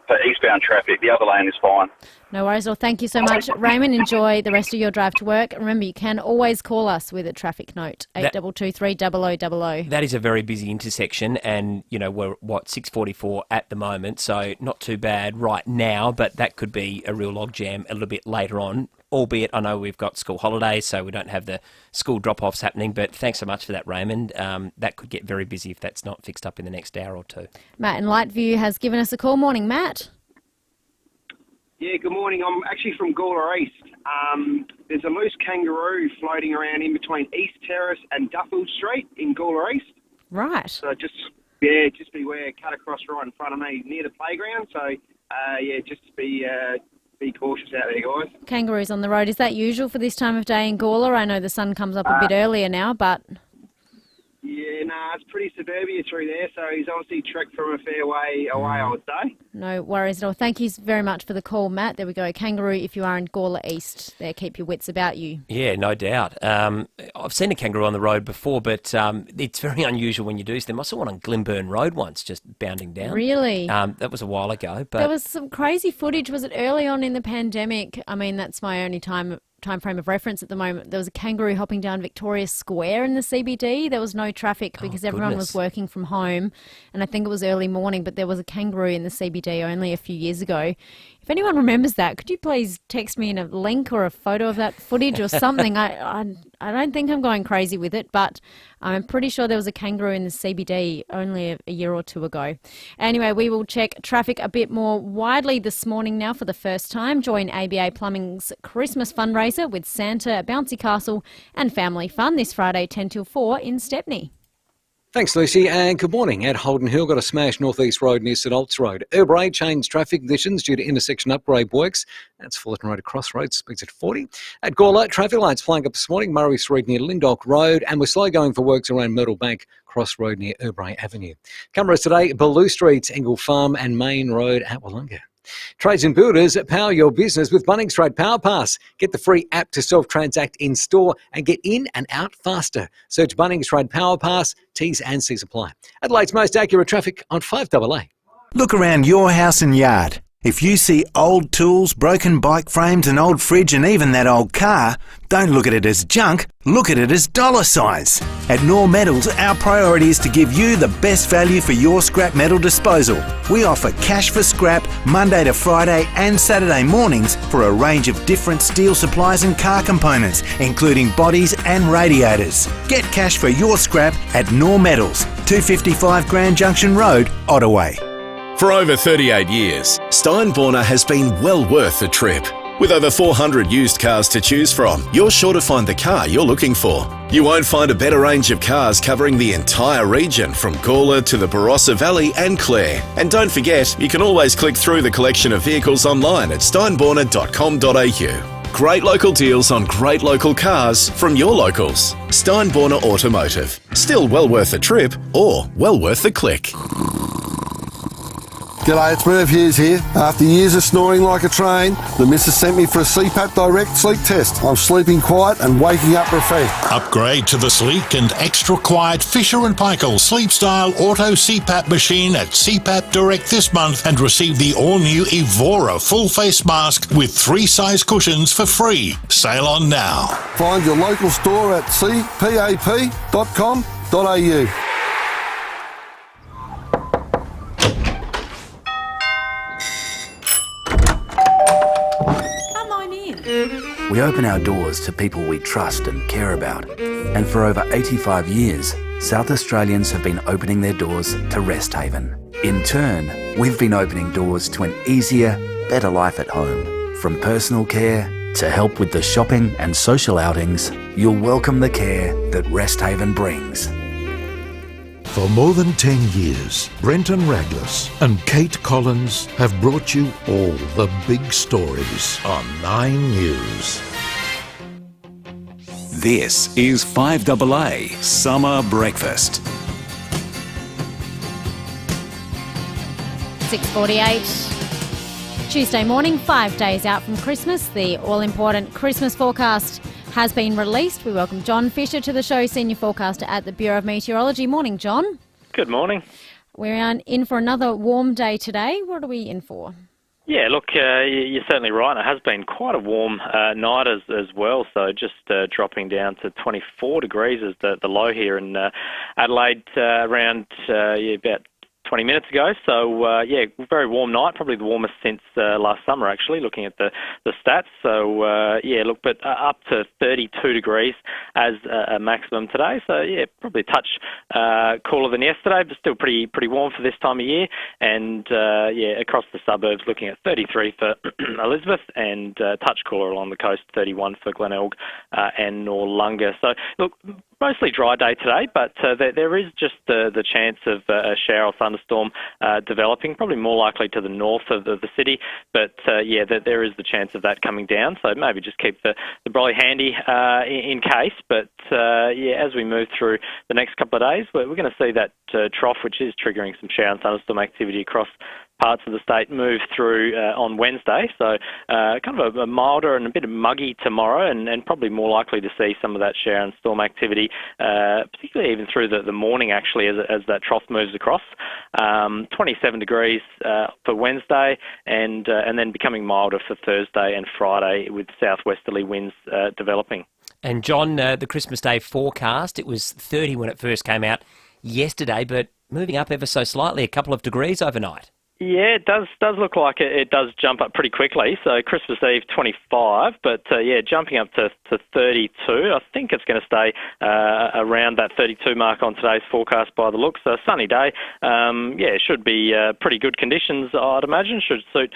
for eastbound traffic. The other lane is fine. No worries. Well, thank you so much, Raymond. Enjoy the rest of your drive to work. Remember, you can always call us with a traffic note, 8223 0000. That is a very busy intersection, and, we're, 6:44 at the moment, so not too bad right now, but that could be a real logjam a little bit later on, albeit I know we've got school holidays, so we don't have the school drop-offs happening, but thanks so much for that, Raymond. That could get very busy if that's not fixed up in the next hour or two. Matt in Lightview has given us a call. Morning, Matt. Yeah, good morning. I'm actually from Gawler East. There's a loose kangaroo floating around in between East Terrace and Duffield Street in Gawler East. Right. So just beware, cut across right in front of me near the playground. So, just be cautious out there, guys. Kangaroos on the road. Is that usual for this time of day in Gawler? I know the sun comes up a bit earlier now, but... Yeah, it's pretty suburbia through there, so he's obviously trekked from a fair way away, I would say. No worries at all. Thank you very much for the call, Matt. There we go. Kangaroo, if you are in Gawler East, there, keep your wits about you. Yeah, no doubt. I've seen a kangaroo on the road before, but it's very unusual when you do. So there must have one on Glenburn Road once, just bounding down. Really? That was a while ago. But there was some crazy footage. Was it early on in the pandemic? I mean, that's my only time frame of reference at the moment. There was a kangaroo hopping down Victoria Square in the CBD. There was no traffic because everyone was working from home, and I think it was early morning, but there was a kangaroo in the CBD only a few years ago. If anyone remembers that, could you please text me in a link or a photo of that footage or something? I don't think I'm going crazy with it, but I'm pretty sure there was a kangaroo in the CBD only a year or two ago. Anyway, we will check traffic a bit more widely this morning now for the first time. Join ABA Plumbing's Christmas fundraiser with Santa, Bouncy Castle and Family Fun this Friday 10 till 4 in Stepney. Thanks, Lucy, and good morning. At Holden Hill, got a smashed North East Road near St Olds Road. Urbray changed traffic conditions due to intersection upgrade works. That's Fullerton Road to Crossroads, speeds at 40. At Gawler, traffic lights flying up this morning, Murray Street near Lindock Road, and we're slow going for works around Myrtle Bank, Cross Road near Urbray Avenue. Cameras today, Ballou Street, Engle Farm and Main Road at Wollonga. Trades and builders, power your business with Bunnings Trade Power Pass. Get the free app to self-transact in-store and get in and out faster. Search Bunnings Trade Power Pass, T's and C's apply. Adelaide's most accurate traffic on 5AA. Look around your house and yard. If you see old tools, broken bike frames, an old fridge and even that old car, don't look at it as junk, look at it as dollar signs. At Nor Metals, our priority is to give you the best value for your scrap metal disposal. We offer cash for scrap Monday to Friday and Saturday mornings for a range of different steel supplies and car components, including bodies and radiators. Get cash for your scrap at Nor Metals, 255 Grand Junction Road, Ottaway. For over 38 years, Steinborner has been well worth the trip. With over 400 used cars to choose from, you're sure to find the car you're looking for. You won't find a better range of cars covering the entire region from Gawler to the Barossa Valley and Clare. And don't forget, you can always click through the collection of vehicles online at steinborner.com.au. Great local deals on great local cars from your locals. Steinborner Automotive. Still well worth the trip or well worth the click. G'day, it's Merv Hughes here. After years of snoring like a train, the missus sent me for a CPAP Direct sleep test. I'm sleeping quiet and waking up refreshed. Upgrade to the sleek and extra quiet Fisher & Paykel Sleep Style Auto CPAP machine at CPAP Direct this month and receive the all-new Evora full face mask with 3 size cushions for free. Sail on now. Find your local store at cpap.com.au. We open our doors to people we trust and care about. And for over 85 years, South Australians have been opening their doors to Rest Haven. In turn, we've been opening doors to an easier, better life at home. From personal care to help with the shopping and social outings, you'll welcome the care that Rest Haven brings. For more than 10 years, Brenton Raglas and Kate Collins have brought you all the big stories on 9 News. This is FIVEAA Summer Breakfast. 6:48. Tuesday morning, 5 days out from Christmas. The all-important Christmas forecast has been released. We welcome John Fisher to the show, Senior Forecaster at the Bureau of Meteorology. Morning, John. Good morning. We're in for another warm day today. What are we in for? Yeah, look, you're certainly right. It has been quite a warm night as well, so just dropping down to 24 degrees is the low here in Adelaide around about 20 minutes ago. So, very warm night, probably the warmest since last summer, actually, looking at the stats. So, but up to 32 degrees as a maximum today. So, probably a touch cooler than yesterday, but still pretty warm for this time of year. And, across the suburbs, looking at 33 for Elizabeth and touch cooler along the coast, 31 for Glenelg and Noarlunga. So, look, mostly dry day today, but there is just the chance of a shower or thunderstorm developing, probably more likely to the north of the city, but there is the chance of that coming down, so maybe just keep the brolly handy in case, but as we move through the next couple of days, we're going to see that trough, which is triggering some shower and thunderstorm activity across parts of the state, move through on Wednesday. So kind of a milder and a bit muggy tomorrow, and probably more likely to see some of that shower and storm activity, particularly even through the morning, actually, as that trough moves across. 27 degrees for Wednesday, and then becoming milder for Thursday and Friday with southwesterly winds developing. And John, the Christmas Day forecast, it was 30 when it first came out yesterday, but moving up ever so slightly, a couple of degrees overnight. Yeah, it does look like it does jump up pretty quickly. So Christmas Eve 25, but jumping up to 32. I think it's going to stay around that 32 mark on today's forecast by the looks. So a sunny day. Should be pretty good conditions, I'd imagine. Should suit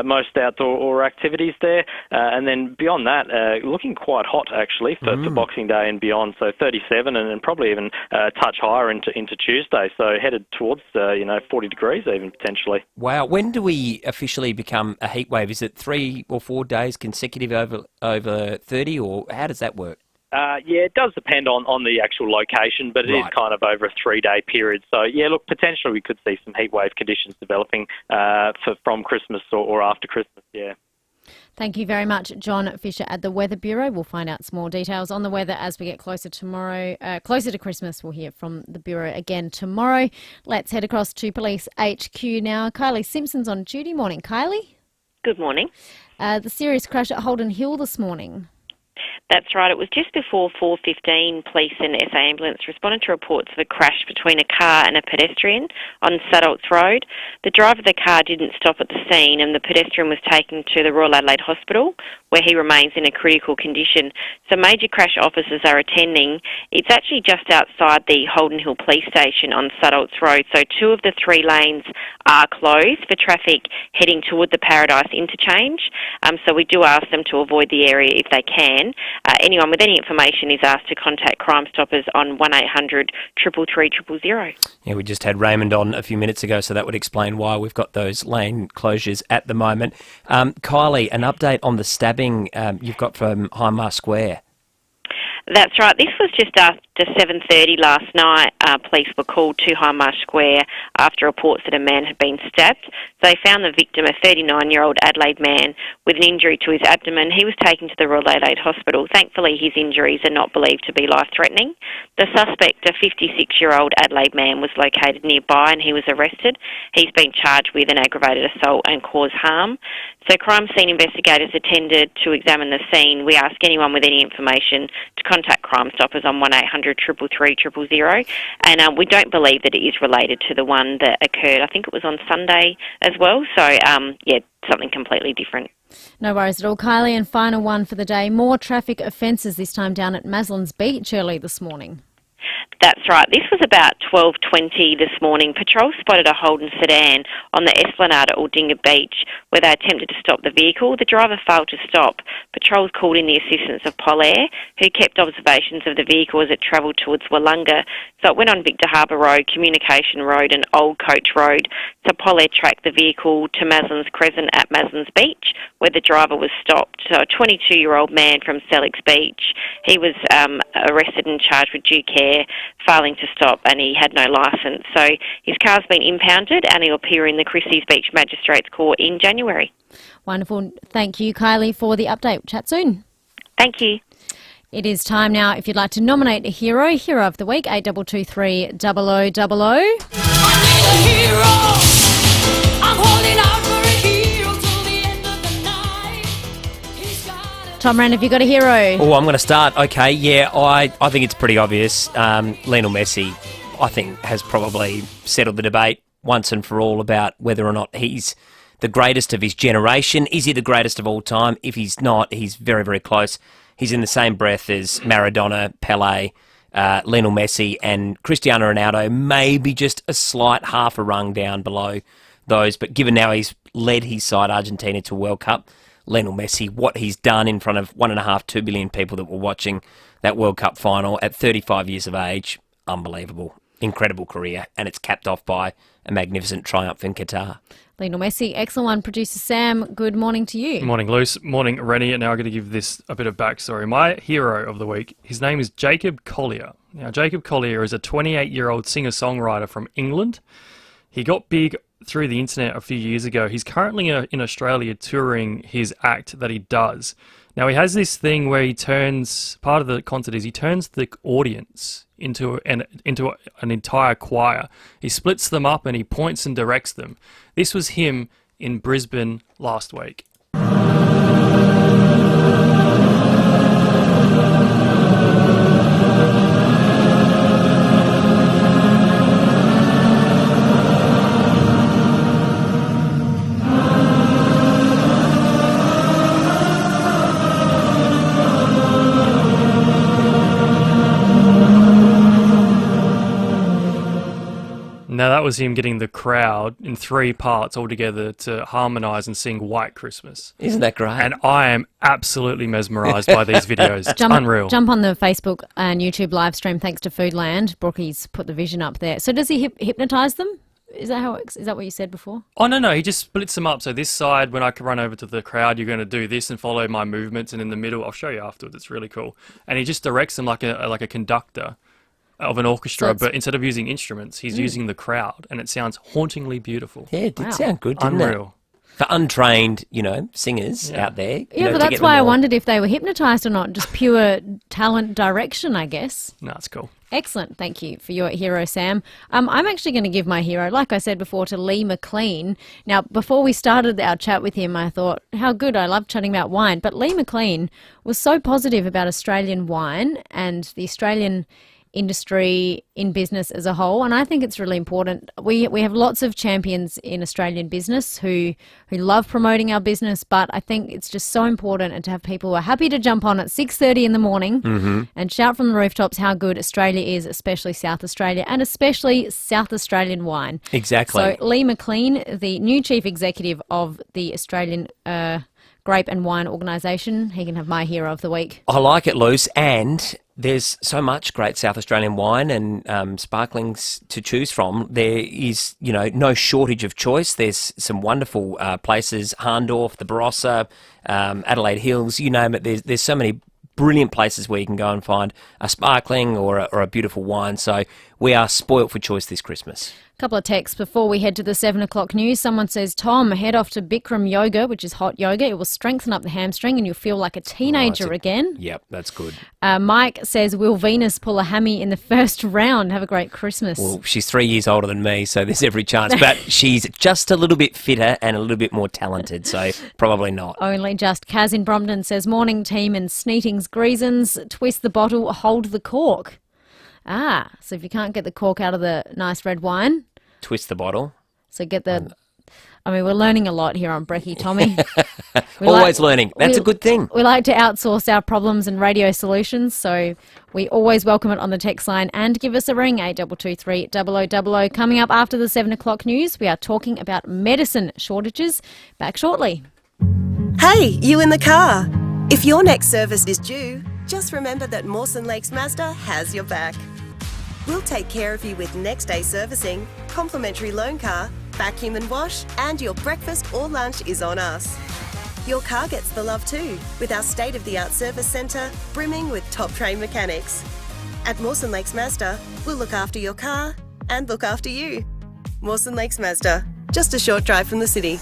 most outdoor activities there. And then beyond that, looking quite hot actually for Boxing Day and beyond. So 37 and probably even a touch higher into Tuesday. So headed towards 40 degrees even potentially. Wow. When do we officially become a heat wave? Is it 3 or 4 days consecutive over 30, or how does that work? It does depend on the actual location, but it is kind of over a 3-day period. So, potentially we could see some heat wave conditions developing from Christmas or after Christmas, Thank you very much, John Fisher at the Weather Bureau. We'll find out some more details on the weather as we get closer tomorrow. Closer to Christmas, we'll hear from the Bureau again tomorrow. Let's head across to Police HQ now. Kylie Simpson's on duty. Morning, Kylie. Good morning. The serious crash at Holden Hill this morning. That's right. It was just before 4:15. Police and SA Ambulance responded to reports of a crash between a car and a pedestrian on Sudolts Road. The driver of the car didn't stop at the scene, and the pedestrian was taken to the Royal Adelaide Hospital, where he remains in a critical condition. So major crash officers are attending. It's actually just outside the Holden Hill Police Station on Sudolts Road. So 2 of the 3 lanes are closed for traffic heading toward the Paradise interchange. So we do ask them to avoid the area if they can. Anyone with any information is asked to contact Crime Stoppers on 1800 333 000. Yeah, we just had Raymond on a few minutes ago, so that would explain why we've got those lane closures at the moment. Kylie, an update on the stabbing you've got from Hindmarsh Square. That's right. This was just after 7:30 last night. Police were called to Hindmarsh Square after reports that a man had been stabbed. They found the victim, a 39-year-old Adelaide man, with an injury to his abdomen. He was taken to the Royal Adelaide Hospital. Thankfully, his injuries are not believed to be life-threatening. The suspect, a 56-year-old Adelaide man, was located nearby and he was arrested. He's been charged with an aggravated assault and cause harm. So crime scene investigators attended to examine the scene. We ask anyone with any information to contact Crime Stoppers on 1800 333 000. And we don't believe that it is related to the one that occurred, I think it was on Sunday as well. So, yeah, something completely different. No worries at all. Kylie, and final one for the day. More traffic offences, this time down at Maslin's Beach early this morning. That's right. This was about 12:20 this morning. Patrol spotted a Holden sedan on the Esplanade at Aldinga Beach where they attempted to stop the vehicle. The driver failed to stop. Patrols called in the assistance of Polair, who kept observations of the vehicle as it travelled towards Wollonga. So it went on Victor Harbour Road, Communication Road and Old Coach Road. So Polair tracked the vehicle to Maslin's Crescent at Maslin's Beach where the driver was stopped. So a 22-year-old man from Sellex Beach. He was arrested and charged with due care, failing to stop, and he had no licence. So his car's been impounded and he'll appear in the Christie's Beach Magistrates Court in January. Wonderful. Thank you, Kylie, for the update. Chat soon. Thank you. It is time now, if you'd like to nominate a hero of the week, 8223 0000. I need a hero. I'm holding out for a hero till the end of the night. Tom Rand, have you got a hero? Oh, I'm going to start. Okay, yeah, I think it's pretty obvious. Lionel Messi, I think, has probably settled the debate once and for all about whether or not he's the greatest of his generation. Is he the greatest of all time? If he's not, he's very, very close. He's in the same breath as Maradona, Pelé, Lionel Messi and Cristiano Ronaldo, maybe just a slight half a rung down below those. But given now he's led his side, Argentina, to a World Cup, Lionel Messi, what he's done in front of 1.5, 2 billion people that were watching that World Cup final at 35 years of age, unbelievable. Incredible career, and it's capped off by a magnificent triumph in Qatar. Lionel Messi, excellent one. Producer Sam, good morning to you. Morning, Luce. Morning, Rennie. And now I'm going to give this a bit of backstory. My hero of the week, his name is Jacob Collier. Now, Jacob Collier is a 28-year-old singer-songwriter from England. He got big through the internet a few years ago. He's currently in Australia touring his act that he does. Now, he has this thing where he turns, part of the concert is he turns the audience into an entire choir. He splits them up and he points and directs them. This was him in Brisbane last week. Now that was him getting the crowd in 3 parts all together to harmonise and sing White Christmas. Isn't that great? And I am absolutely mesmerised by these videos. It's unreal. Jump on the Facebook and YouTube live stream thanks to Foodland. Brookie's put the vision up there. So does he hypnotise them? Is that what you said before? Oh, no, he just splits them up. So this side, when I run over to the crowd, you're going to do this and follow my movements. And in the middle, I'll show you afterwards. It's really cool. And he just directs them like a conductor of an orchestra, but instead of using instruments, he's using the crowd, and it sounds hauntingly beautiful. Yeah, it did sound good, didn't Unreal. For untrained, singers out there. Yeah, but that's why I wondered if they were hypnotised or not. Just pure talent direction, I guess. No, that's cool. Excellent. Thank you for your hero, Sam. I'm actually going to give my hero, like I said before, to Lee McLean. Now, before we started our chat with him, I thought, how good. I love chatting about wine. But Lee McLean was so positive about Australian wine and the Australian industry in business as a whole, and I think it's really important. We have lots of champions in Australian business who love promoting our business, but I think it's just so important to have people who are happy to jump on at 6:30 in the morning and shout from the rooftops how good Australia is, especially South Australia, and especially South Australian wine. Exactly. So Lee McLean, the new chief executive of the Australian Grape and Wine Organisation, he can have my hero of the week. I like it, Luce, and there's so much great South Australian wine and sparklings to choose from. There is, no shortage of choice. There's some wonderful places, Harndorf, the Barossa, Adelaide Hills, you name it. There's so many brilliant places where you can go and find a sparkling or a beautiful wine. So we are spoilt for choice this Christmas. Couple of texts before we head to the 7 o'clock news. Someone says, Tom, head off to Bikram yoga, which is hot yoga. It will strengthen up the hamstring and you'll feel like a teenager again. Yep, that's good. Mike says, will Venus pull a hammy in the first round? Have a great Christmas. Well, she's 3 years older than me, so there's every chance. But she's just a little bit fitter and a little bit more talented, so probably not. Only just. Kaz in Brompton says, morning team and Sneetings Greasons, twist the bottle, hold the cork. So if you can't get the cork out of the nice red wine... Twist the bottle. So get the... we're learning a lot here on Brekkie, Tommy. Always learning. That's a good thing. We like to outsource our problems and radio solutions, so we always welcome it on the text line and give us a ring, 8223 0000. Coming up after the 7 o'clock news, we are talking about medicine shortages. Back shortly. Hey, you in the car. If your next service is due, just remember that Mawson Lakes Mazda has your back. We'll take care of you with next day servicing, complimentary loan car, vacuum and wash, and your breakfast or lunch is on us. Your car gets the love too, with our state-of-the-art service centre brimming with top-trained mechanics. At Mawson Lakes Mazda, we'll look after your car and look after you. Mawson Lakes Mazda, just a short drive from the city.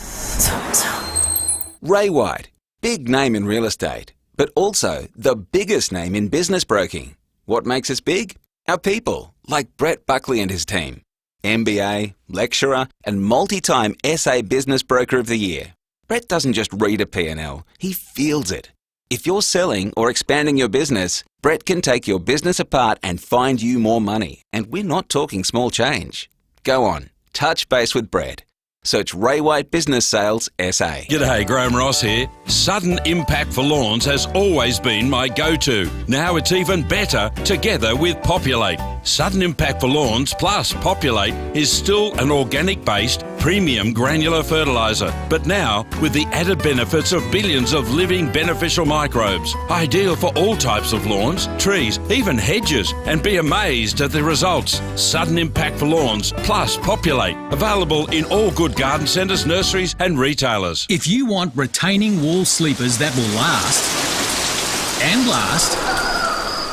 Ray White, big name in real estate, but also the biggest name in business broking. What makes us big? Our people, like Brett Buckley and his team. MBA, lecturer, and multi-time SA Business Broker of the Year. Brett doesn't just read a P&L, he feels it. If you're selling or expanding your business, Brett can take your business apart and find you more money. And we're not talking small change. Go on, touch base with Brett. Search Ray White Business Sales SA. G'day, Graham Ross here. Sudden Impact for Lawns has always been my go-to. Now it's even better together with Populate. Sudden Impact for Lawns plus Populate is still an organic-based premium granular fertiliser, but now with the added benefits of billions of living beneficial microbes. Ideal for all types of lawns, trees, even hedges, and be amazed at the results. Sudden Impact for Lawns plus Populate. Available in all good garden centres, nurseries and retailers. If you want retaining wall sleepers that will last and last,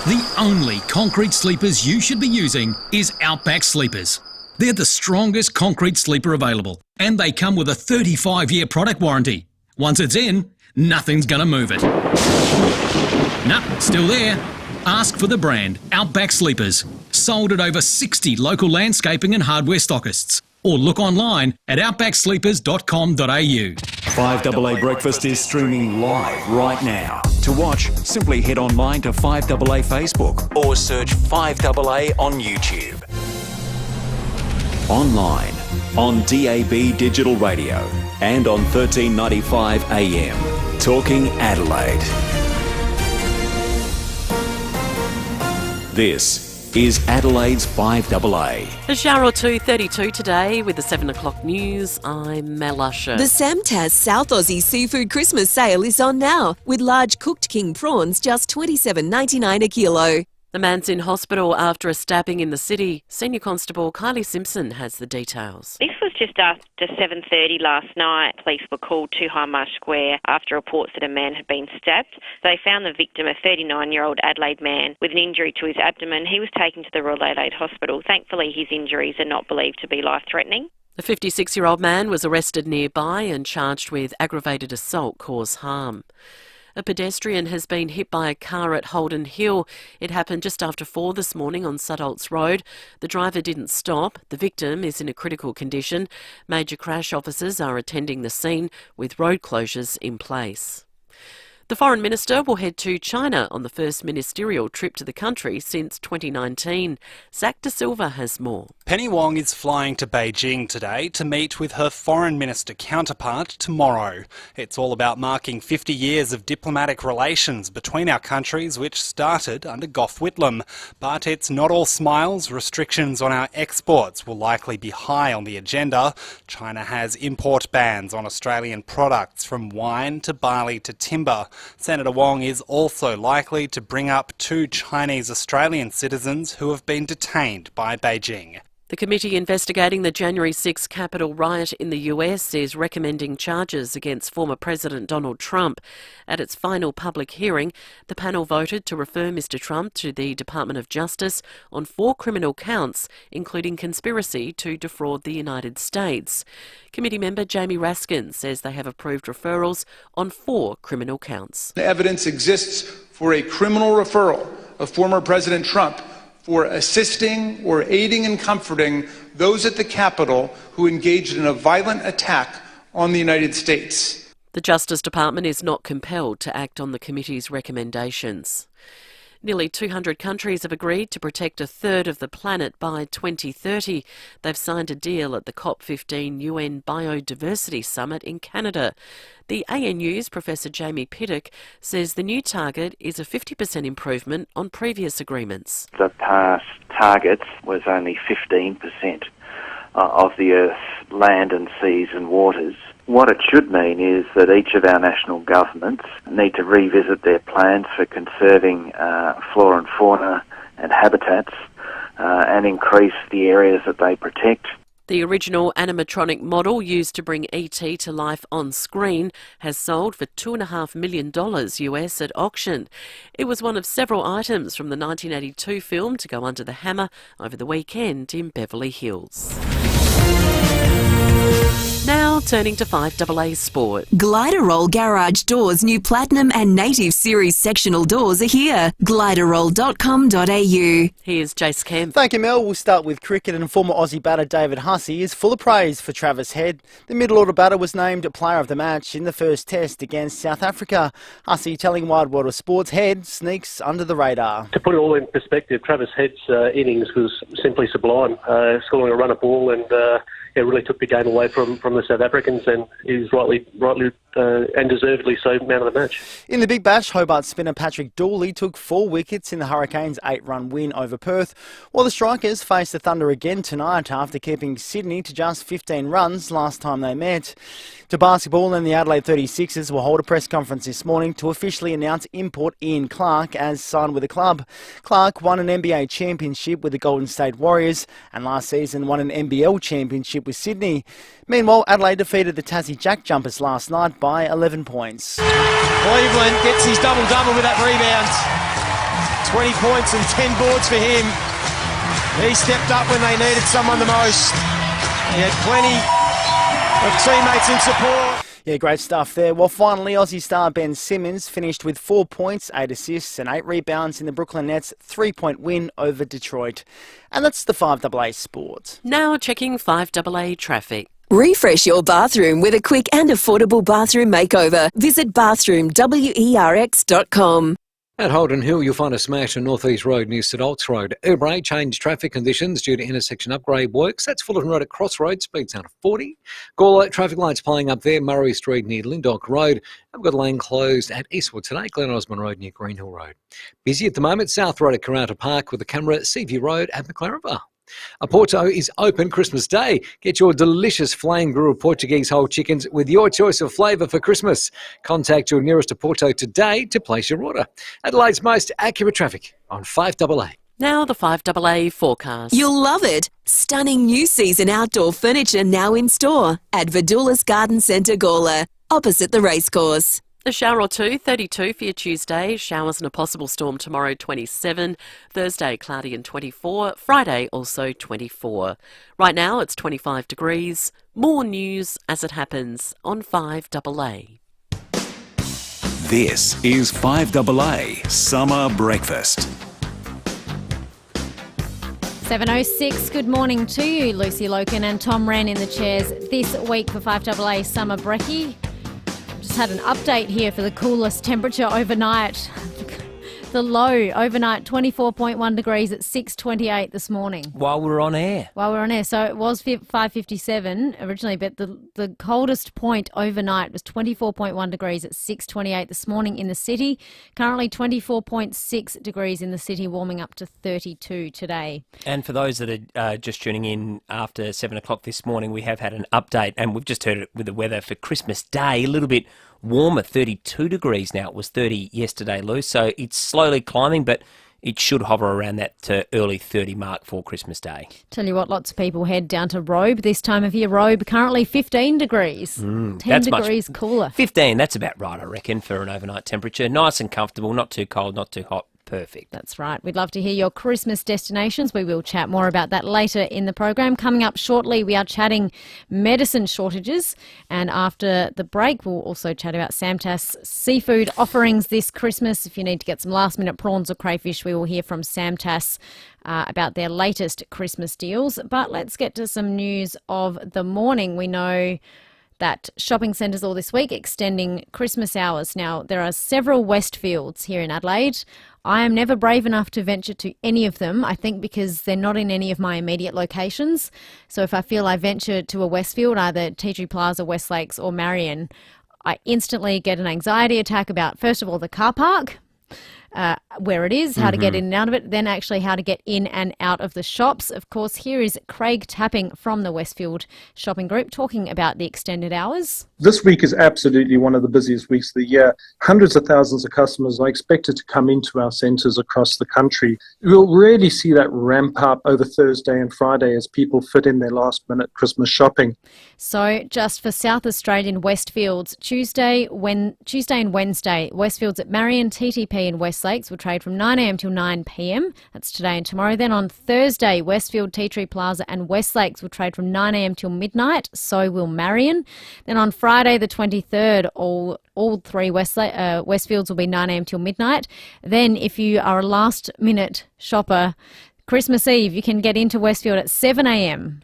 the only concrete sleepers you should be using is Outback Sleepers. They're the strongest concrete sleeper available, and they come with a 35-year product warranty. Once it's in, nothing's going to move it. Nah, still there. Ask for the brand Outback Sleepers, sold at over 60 local landscaping and hardware stockists. Or look online at outbacksleepers.com.au. 5AA Breakfast is streaming live right now. To watch, simply head online to 5AA Facebook or search 5AA on YouTube. Online, on DAB Digital Radio and on 1395 AM. Talking Adelaide. This is Adelaide's 5AA. A shower or two, 32 today with the 7 o'clock news. I'm Mel Usher. The Samtaz South Aussie Seafood Christmas sale is on now, with large cooked king prawns just $27.99 a kilo. The man's in hospital after a stabbing in the city. Senior Constable Kylie Simpson has the details. This was just after 7:30 last night. Police were called to High Marsh Square after reports that a man had been stabbed. They found the victim, a 39-year-old Adelaide man, with an injury to his abdomen. He was taken to the Royal Adelaide Hospital. Thankfully, his injuries are not believed to be life-threatening. A 56-year-old man was arrested nearby and charged with aggravated assault cause harm. A pedestrian has been hit by a car at Holden Hill. It happened just after 4 this morning on Sudolt's Road. The driver didn't stop. The victim is in a critical condition. Major crash officers are attending the scene with road closures in place. The Foreign Minister will head to China on the first ministerial trip to the country since 2019. Zach De Silva has more. Penny Wong is flying to Beijing today to meet with her Foreign Minister counterpart tomorrow. It's all about marking 50 years of diplomatic relations between our countries, which started under Gough Whitlam. But it's not all smiles. Restrictions on our exports will likely be high on the agenda. China has import bans on Australian products, from wine to barley to timber. Senator Wong is also likely to bring up 2 Chinese Australian citizens who have been detained by Beijing. The committee investigating the January 6 Capitol riot in the US is recommending charges against former President Donald Trump. At its final public hearing, the panel voted to refer Mr Trump to the Department of Justice on 4 criminal counts, including conspiracy to defraud the United States. Committee member Jamie Raskin says they have approved referrals on 4 criminal counts. The evidence exists for a criminal referral of former President Trump for assisting or aiding and comforting those at the Capitol who engaged in a violent attack on the United States. The Justice Department is not compelled to act on the committee's recommendations. Nearly 200 countries have agreed to protect a third of the planet by 2030. They've signed a deal at the COP15 UN Biodiversity Summit in Canada. The ANU's Professor Jamie Pittock says the new target is a 50% improvement on previous agreements. The past target was only 15% of the Earth's land and seas and waters. What it should mean is that each of our national governments need to revisit their plans for conserving flora and fauna and habitats and increase the areas that they protect. The original animatronic model used to bring E.T. to life on screen has sold for $2.5 million US at auction. It was one of several items from the 1982 film to go under the hammer over the weekend in Beverly Hills. Now turning to 5AA Sport. Gliderroll Garage Doors' new Platinum and Native Series sectional doors are here. Gliderroll.com.au. Here's Jace Kemp. Thank you, Mel. We'll start with cricket, and former Aussie batter David Hussey is full of praise for Travis Head. The middle order batter was named Player of the Match in the first test against South Africa. Hussey telling Wide World of Sports Head sneaks under the radar. To put it all in perspective, Travis Head's innings was simply sublime, scoring a run of ball and it really took the game away from the South Africans, and is rightly and deservedly so man of the match. In the Big Bash, Hobart spinner Patrick Dooley took 4 wickets in the Hurricanes' 8-run win over Perth, while the Strikers face the Thunder again tonight after keeping Sydney to just 15 runs last time they met. To basketball, and the Adelaide 36ers will hold a press conference this morning to officially announce import Ian Clark as signed with the club. Clark won an NBA championship with the Golden State Warriors and last season won an NBL championship with Sydney. Meanwhile, Adelaide defeated the Tassie Jack Jumpers last night by 11 points. Cleveland gets his double-double with that rebound. 20 points and 10 boards for him. He stepped up when they needed someone the most. He had plenty of teammates in support. Yeah, great stuff there. Well, finally, Aussie star Ben Simmons finished with 4 points, 8 assists and 8 rebounds in the Brooklyn Nets' 3-point win over Detroit. And that's the 5AA Sport. Now checking 5AA traffic. Refresh your bathroom with a quick and affordable bathroom makeover. Visit bathroomwerx.com. At Holden Hill, you'll find a smash on North East Road near St Alt's Road. Uber changed traffic conditions due to intersection upgrade works. That's Fullerton Road at Crossroads, speeds down to 40. Gawler traffic lights playing up there, Murray Street near Lindock Road. I've got a lane closed at Eastwood today, Glen Osmond Road near Greenhill Road. Busy at the moment, South Road at Karata Park with the camera at Seaview Road at McLaren Bar. A Porto is open Christmas Day. Get your delicious flame grilled Portuguese whole chickens with your choice of flavour for Christmas. Contact your nearest Porto today to place your order. Adelaide's most accurate traffic on 5AA. Now the 5AA forecast. You'll love it. Stunning new season outdoor furniture now in store at Vidula's Garden Centre, Gawler, opposite the racecourse. A shower or two, 32 for your Tuesday. Showers and a possible storm tomorrow, 27. Thursday, cloudy and 24. Friday, also 24. Right now, it's 25 degrees. More news as it happens on 5AA. This is 5AA Summer Breakfast. 7:06. Good morning to you, Lucy Lokan and Tom Rehn in the chairs this week for 5AA Summer Brekkie. Just had an update here for the coolest temperature overnight. The low overnight, 24.1 degrees at 6:28 this morning. While we're on air. So it was 5:57 originally, but the coldest point overnight was 24.1 degrees at 6:28 this morning in the city. Currently 24.6 degrees in the city, warming up to 32 today. And for those that are just tuning in after 7 o'clock this morning, we have had an update, and we've just heard it with the weather for Christmas Day, a little bit warmer, 32 degrees now. It was 30 yesterday, Lou, so it's slowly climbing, but it should hover around that early 30 mark for Christmas Day. Tell you what, lots of people head down to Robe this time of year. Robe, currently 15 degrees. 10 degrees cooler. 15, that's about right, I reckon, for an overnight temperature. Nice and comfortable, not too cold, not too hot. Perfect. That's right. We'd love to hear your Christmas destinations. We will chat more about that later in the program. Coming up shortly, we are chatting medicine shortages. And after the break, we'll also chat about Samtas seafood offerings this Christmas. If you need to get some last-minute prawns or crayfish, we will hear from Samtas about their latest Christmas deals. But let's get to some news of the morning. We know that shopping centres all this week extending Christmas hours. Now, there are several Westfields here in Adelaide. I am never brave enough to venture to any of them, I think because they're not in any of my immediate locations. So if I feel I venture to a Westfield, either Tea Tree Plaza, Westlakes or Marion, I instantly get an anxiety attack about, first of all, the car park, where it is, how to get in and out of it, then actually how to get in and out of the shops. Of course, here is Craig Tapping from the Westfield Shopping Group talking about the extended hours. This week is absolutely one of the busiest weeks of the year. Hundreds of thousands of customers are expected to come into our centres across the country. We'll really see that ramp up over Thursday and Friday as people fit in their last-minute Christmas shopping. So just for South Australian Westfields, Tuesday and Wednesday, Westfields at Marion, TTP and Westlakes will trade from 9am till 9pm. That's today and tomorrow. Then on Thursday, Westfield, Tea Tree Plaza and Westlakes will trade from 9am till midnight. So will Marion. Then on Friday the 23rd, all three Westfields will be 9am till midnight. Then if you are a last-minute shopper, Christmas Eve, you can get into Westfield at 7am.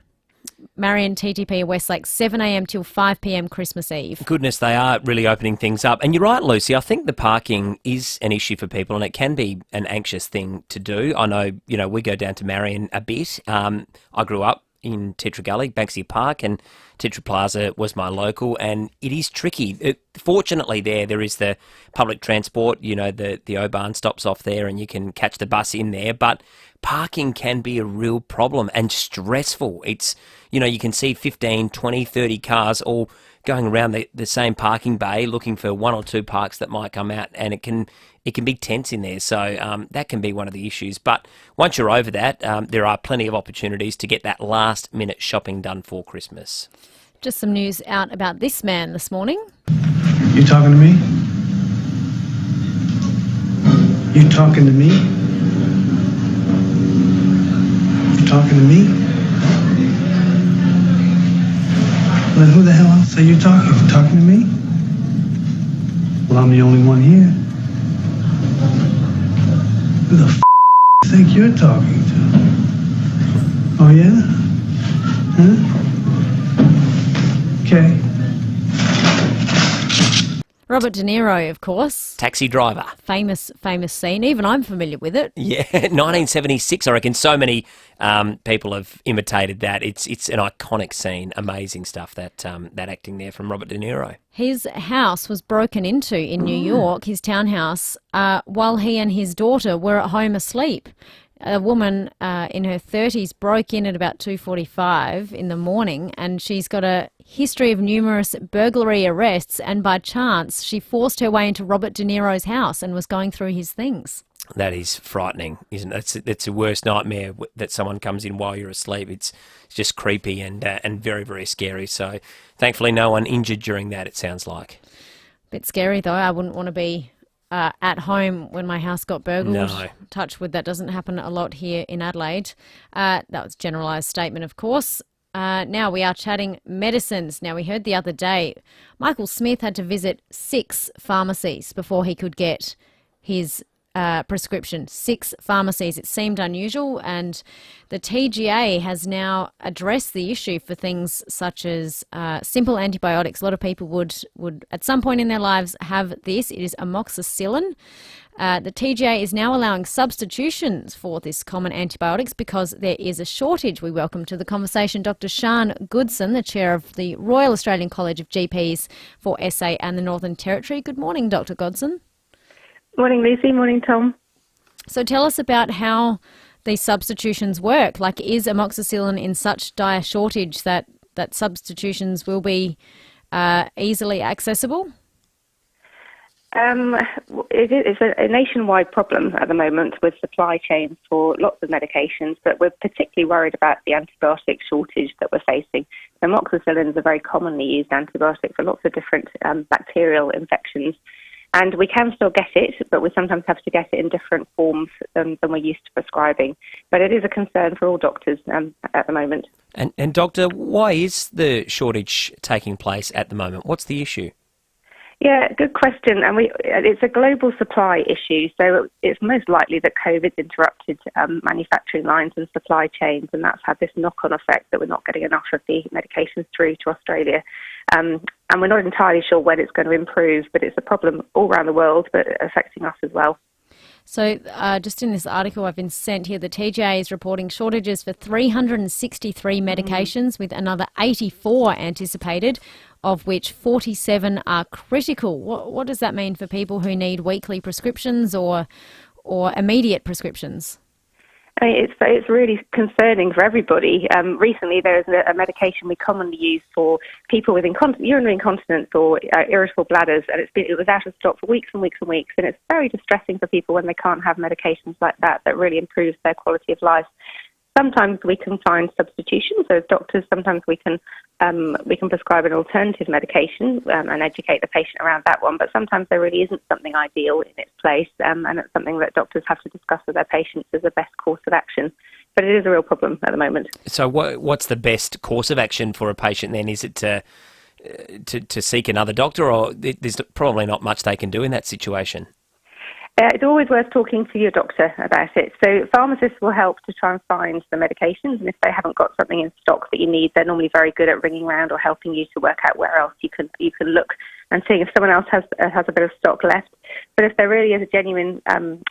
Marion, TTP, Westlake, 7am till 5pm Christmas Eve. Goodness, they are really opening things up. And you're right, Lucy, I think the parking is an issue for people and it can be an anxious thing to do. I know, we go down to Marion a bit. I grew up in Tetra Gully, Banksia Park, and Tetra Plaza was my local, and it is tricky. Fortunately, there is the public transport, the O-Bahn stops off there and you can catch the bus in there, but parking can be a real problem and stressful. It's, you can see 15, 20, 30 cars all going around the same parking bay looking for one or two parks that might come out, and it can be tense in there. So that can be one of the issues. But once you're over that, there are plenty of opportunities to get that last-minute shopping done for Christmas. Just some news out about this man this morning. You talking to me? You talking to me? You talking to me? Well, then who the hell else are you talking to? Talking to me? Well, I'm the only one here. Who the f*** you think you're talking to? Oh, yeah? Huh? Okay. Robert De Niro, of course. Taxi Driver. Famous scene. Even I'm familiar with it. Yeah, 1976, I reckon. So many people have imitated that. It's an iconic scene. Amazing stuff, that acting there from Robert De Niro. His house was broken into in New York, his townhouse, while he and his daughter were at home asleep. A woman in her 30s broke in at about 2:45 in the morning, and she's got a history of numerous burglary arrests, and by chance she forced her way into Robert De Niro's house and was going through his things. That is frightening, isn't it? It's the worst nightmare that someone comes in while you're asleep. It's just creepy and very, very scary. So thankfully no one injured during that, it sounds like. Bit scary though. I wouldn't want to be at home when my house got burgled. No. Touch wood, that doesn't happen a lot here in Adelaide. That was a generalised statement, of course. Now we are chatting medicines. Now we heard the other day Michael Smith had to visit 6 pharmacies before he could get his prescription. 6 pharmacies. It seemed unusual, and the TGA has now addressed the issue for things such as simple antibiotics. A lot of people would at some point in their lives have this. It is amoxicillin. The TGA is now allowing substitutions for this common antibiotics because there is a shortage. We welcome to the conversation Dr. Sian Goodson, the chair of the Royal Australian College of GPs for SA and the Northern Territory. Good morning, Dr. Goodson. Morning, Lucy. Morning, Tom. So tell us about how these substitutions work. Like, is amoxicillin in such dire shortage that substitutions will be easily accessible? It's a nationwide problem at the moment with supply chains for lots of medications, but we're particularly worried about the antibiotic shortage that we're facing. Amoxicillin is a very commonly used antibiotic for lots of different bacterial infections. And we can still get it, but we sometimes have to get it in different forms than we're used to prescribing. But it is a concern for all doctors at the moment. And Doctor, why is the shortage taking place at the moment? What's the issue? Yeah, good question. And it's a global supply issue, so it's most likely that COVID's interrupted manufacturing lines and supply chains, and that's had this knock-on effect that we're not getting enough of the medications through to Australia. And we're not entirely sure when it's going to improve, but it's a problem all around the world, but affecting us as well. So just in this article I've been sent here, the TGA is reporting shortages for 363 medications with another 84 anticipated, of which 47 are critical. What does that mean for people who need weekly prescriptions or immediate prescriptions? I mean, it's really concerning for everybody. Recently, there is a medication we commonly use for people with urinary incontinence or irritable bladders, and it was out of stock for weeks and weeks and weeks. And it's very distressing for people when they can't have medications like that really improves their quality of life. Sometimes we can find substitutions. So as doctors, sometimes we can prescribe an alternative medication and educate the patient around that one. But sometimes there really isn't something ideal in its place, and it's something that doctors have to discuss with their patients as the best course of action. But it is a real problem at the moment. So what's the best course of action for a patient then? Is it to seek another doctor, or there's probably not much they can do in that situation? It's always worth talking to your doctor about it. So pharmacists will help to try and find the medications, and if they haven't got something in stock that you need, they're normally very good at ringing around or helping you to work out where else you can look and seeing if someone else has a bit of stock left. But if there really is a genuine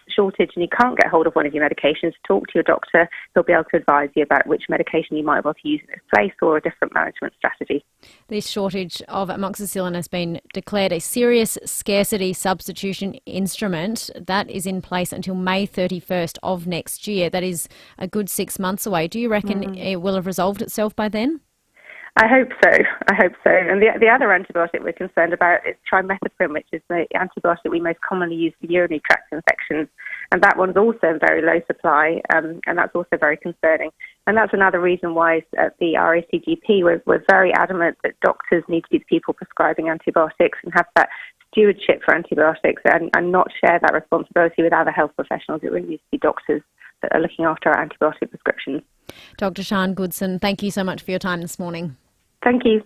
shortage and you can't get hold of one of your medications, talk to your doctor. He'll be able to advise you about which medication you might want to use in its place or a different management strategy. This shortage of amoxicillin has been declared a serious scarcity substitution instrument. That is in place until May 31st of next year. That is a good 6 months away. Do you reckon it will have resolved itself by then? I hope so. And the other antibiotic we're concerned about is trimethoprim, which is the antibiotic we most commonly use for urinary tract infections. And that one's also in very low supply, and that's also very concerning. And that's another reason why at the RACGP we're very adamant that doctors need to be the people prescribing antibiotics and have that stewardship for antibiotics and not share that responsibility with other health professionals. It really needs to be doctors that are looking after our antibiotic prescriptions. Dr. Sian Goodson, thank you so much for your time this morning. Thank you.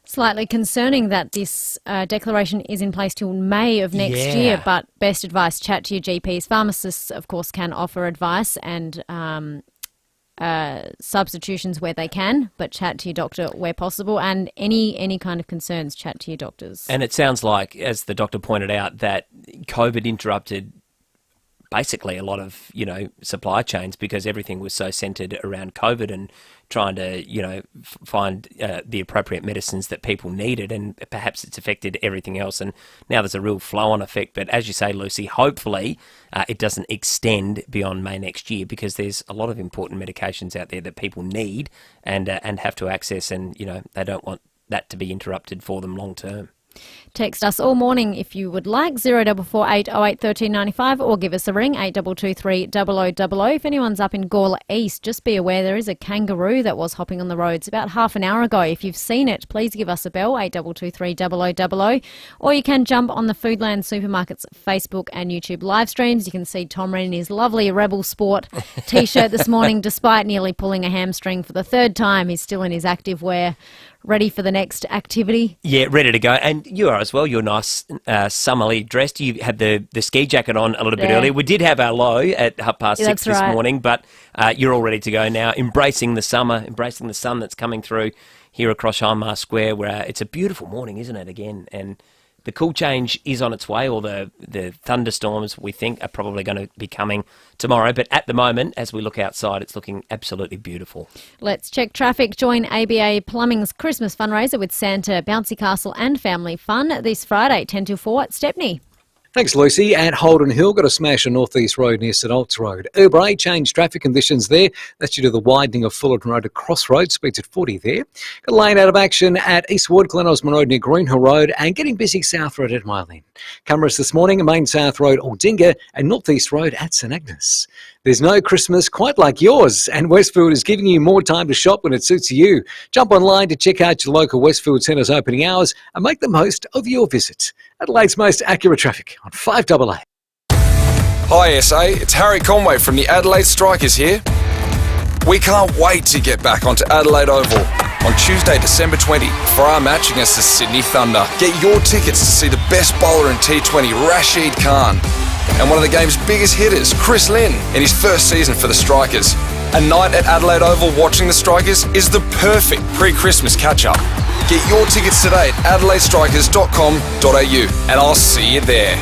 Slightly concerning that this declaration is in place till May of next year, but best advice, chat to your GPs. Pharmacists, of course, can offer advice and substitutions where they can, but chat to your doctor where possible, and any kind of concerns, chat to your doctors. And it sounds like, as the doctor pointed out, that COVID interrupted basically a lot of, supply chains because everything was so centred around COVID and trying to, find the appropriate medicines that people needed, and perhaps it's affected everything else. And now there's a real flow-on effect. But as you say, Lucy, hopefully it doesn't extend beyond May next year, because there's a lot of important medications out there that people need and have to access, and, they don't want that to be interrupted for them long term. Text us all morning if you would like, 0448 08 1395, or give us a ring, 8223 0000. If anyone's up in Gawler East, just be aware there is a kangaroo that was hopping on the roads about half an hour ago. If you've seen it, please give us a bell, 8223 0000, or you can jump on the Foodland Supermarkets Facebook and YouTube live streams. You can see Tom Rehn in his lovely Rebel Sport T-shirt this morning, despite nearly pulling a hamstring for the third time. He's still in his active wear, ready for the next activity. Yeah, ready to go. And you are as well. You're nice, summerly dressed. You had the ski jacket on a little bit earlier. We did have our low at 6:30 this morning, but you're all ready to go now, embracing the summer, embracing the sun that's coming through here across Hindmarsh Square, where it's a beautiful morning, isn't it, again? And the cool change is on its way, or the thunderstorms, we think, are probably going to be coming tomorrow. But at the moment, as we look outside, it's looking absolutely beautiful. Let's check traffic. Join ABA Plumbing's Christmas fundraiser with Santa, Bouncy Castle and Family Fun this Friday, 10 till 4 at Stepney. Thanks, Lucy. At Holden Hill, got a smash on North East Road near St Olts Road. Urbray, changed traffic conditions there. That's due to the widening of Fullerton Road at Crossroads. Speeds at 40 there. Got a lane out of action at Eastwood, Glen Osmond Road near Greenhill Road, and getting busy South Road at Mile End. Cameras this morning, Main South Road, Aldinga, and North East Road at St Agnes. There's no Christmas quite like yours, and Westfield is giving you more time to shop when it suits you. Jump online to check out your local Westfield Centre's opening hours and make the most of your visit. Adelaide's most accurate traffic on 5AA. Hi SA, it's Harry Conway from the Adelaide Strikers here. We can't wait to get back onto Adelaide Oval on Tuesday, December 20 for our match against the Sydney Thunder. Get your tickets to see the best bowler in T20, Rashid Khan, and one of the game's biggest hitters, Chris Lynn, in his first season for the Strikers. A night at Adelaide Oval watching the Strikers is the perfect pre-Christmas catch-up. Get your tickets today at adelaidestrikers.com.au and I'll see you there.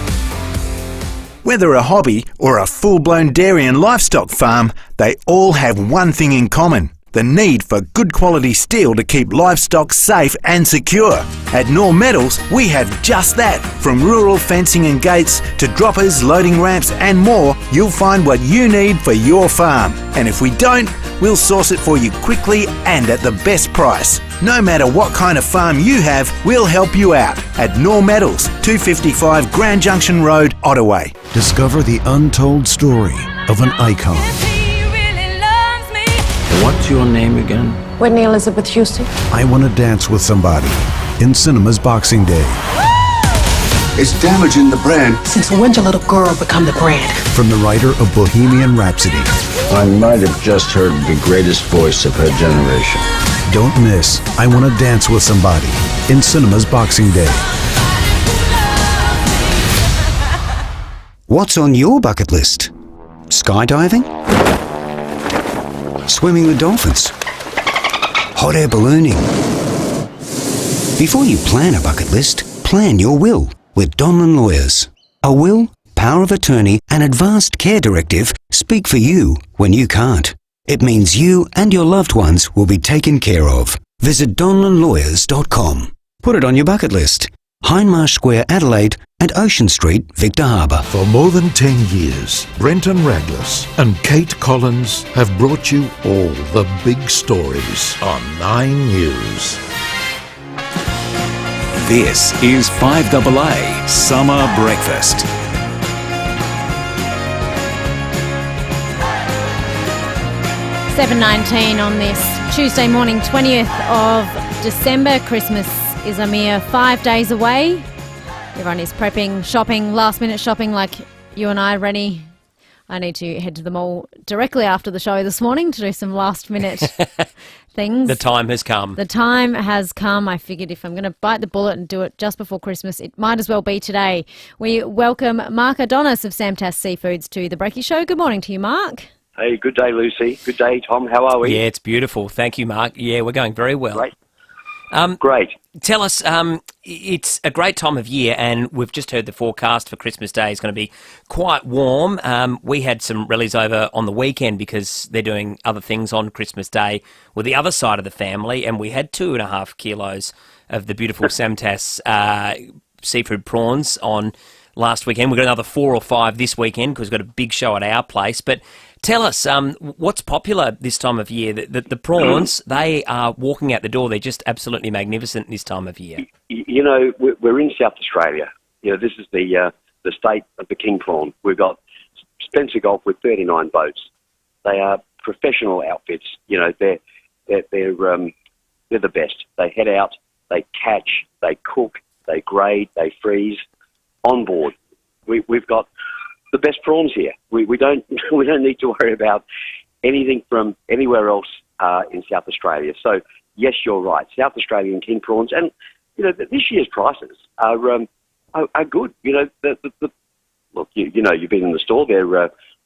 Whether a hobby or a full-blown dairy and livestock farm, they all have one thing in common: the need for good quality steel to keep livestock safe and secure. At Norm Metals, we have just that. From rural fencing and gates to droppers, loading ramps and more, you'll find what you need for your farm. And if we don't, we'll source it for you quickly and at the best price. No matter what kind of farm you have, we'll help you out. At Norm Metals, 255 Grand Junction Road, Ottawa. Discover the untold story of an icon. What's your name again? Whitney Elizabeth Houston. I Want to Dance with Somebody in cinemas Boxing Day. It's damaging the brand. Since when did a little girl become the brand? From the writer of Bohemian Rhapsody. I might have just heard the greatest voice of her generation. Don't miss I Want to Dance with Somebody in cinemas Boxing Day. What's on your bucket list? Skydiving? Swimming with dolphins? Hot air ballooning? Before you plan a bucket list, plan your will with Donlan Lawyers. A will, power of attorney and advanced care directive speak for you when you can't. It means you and your loved ones will be taken care of. Visit donlanlawyers.com. Put it on your bucket list. Hindmarsh Square, Adelaide, and Ocean Street, Victor Harbour. For more than 10 years, Brenton Raglas and Kate Collins have brought you all the big stories on 9 News. This is 5AA Summer Breakfast. $7.19 on this Tuesday morning, 20th of December. Christmas is a mere 5 days away. Everyone is prepping, shopping, last-minute shopping like you and I, Rennie. I need to head to the mall directly after the show this morning to do some last-minute things. The time has come. The time has come. I figured if I'm going to bite the bullet and do it just before Christmas, it might as well be today. We welcome Mark Adonis of Samtas Seafoods to the Breaky Show. Good morning to you, Mark. Hey, good day, Lucy. Good day, Tom. How are we? Yeah, it's beautiful. Thank you, Mark. Yeah, we're going very well. Great. Great. Tell us, it's a great time of year, and we've just heard the forecast for Christmas Day is going to be quite warm. We had some rallies over on the weekend because they're doing other things on Christmas Day with the other side of the family, and we had 2.5 kilos of the beautiful Samtas seafood prawns on last weekend. We've got another 4 or 5 this weekend because we've got a big show at our place. But tell us, what's popular this time of year? The prawns, they are walking out the door. They're just absolutely magnificent this time of year. You know, we're in South Australia. You know, this is the state of the king prawn. We've got Spencer Gulf with 39 boats. They are professional outfits. You know, they're the best. They head out, they catch, they cook, they grade, they freeze on board. We've got the best prawns here. We don't need to worry about anything from anywhere else in South Australia. So yes, you're right. South Australian king prawns, and you know this year's prices are good. You know, look, you know, you've been in the store. They're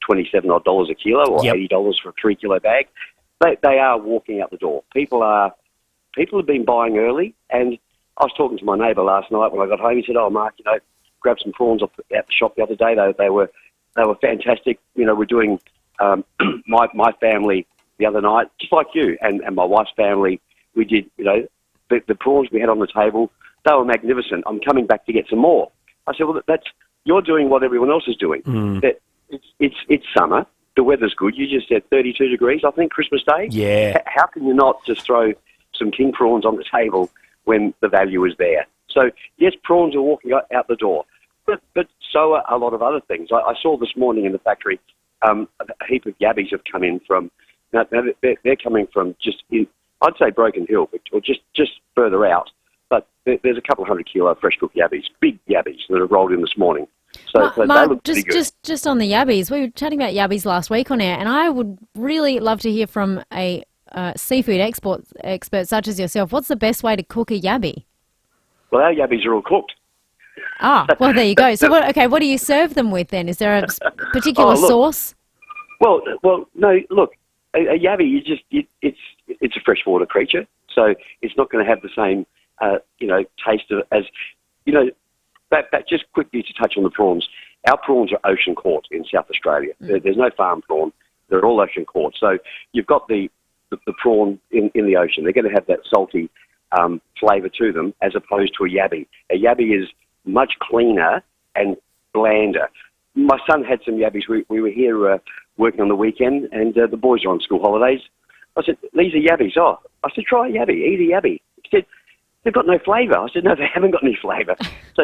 $27 odd a kilo, or $80 for a 3 kilo bag. They are walking out the door. People have been buying early, and I was talking to my neighbour last night when I got home. He said, "Oh, Mark, you know, grabbed some prawns at the shop the other day. They were fantastic. You know, we're doing my family the other night, just like you and my wife's family. We did, you know, the prawns we had on the table. They were magnificent. I'm coming back to get some more." I said, "Well, you're doing what everyone else is doing. It's summer. The weather's good. You just said 32 degrees, I think, Christmas Day. Yeah. How can you not just throw some king prawns on the table when the value is there?" So yes, prawns are walking out the door, but so are a lot of other things. I saw this morning in the factory a heap of yabbies have come in from. Now they're coming from just in, I'd say Broken Hill, or just further out. But there's a couple of 100 kilo fresh cooked yabbies, big yabbies that have rolled in this morning. So they look pretty good. Just on the yabbies, we were chatting about yabbies last week on air, and I would really love to hear from a seafood expert such as yourself. What's the best way to cook a yabby? Well, our yabbies are all cooked. Ah, well, there you go. So, what do you serve them with then? Is there a particular sauce? Well, no. Look, a yabby, it's a freshwater creature, so it's not going to have the same, taste as, But just quickly to touch on the prawns, our prawns are ocean caught in South Australia. There's no farm prawn; they're all ocean caught. So you've got the prawn in the ocean. They're going to have that salty flavour to them, as opposed to a yabby. A yabby is much cleaner and blander. My son had some yabbies. We were here working on the weekend, and the boys are on school holidays. I said, "These are yabbies." "Oh," I said, "Try a yabby, eat a yabby." He said, "They've got no flavour." I said, "No, they haven't got any flavour." So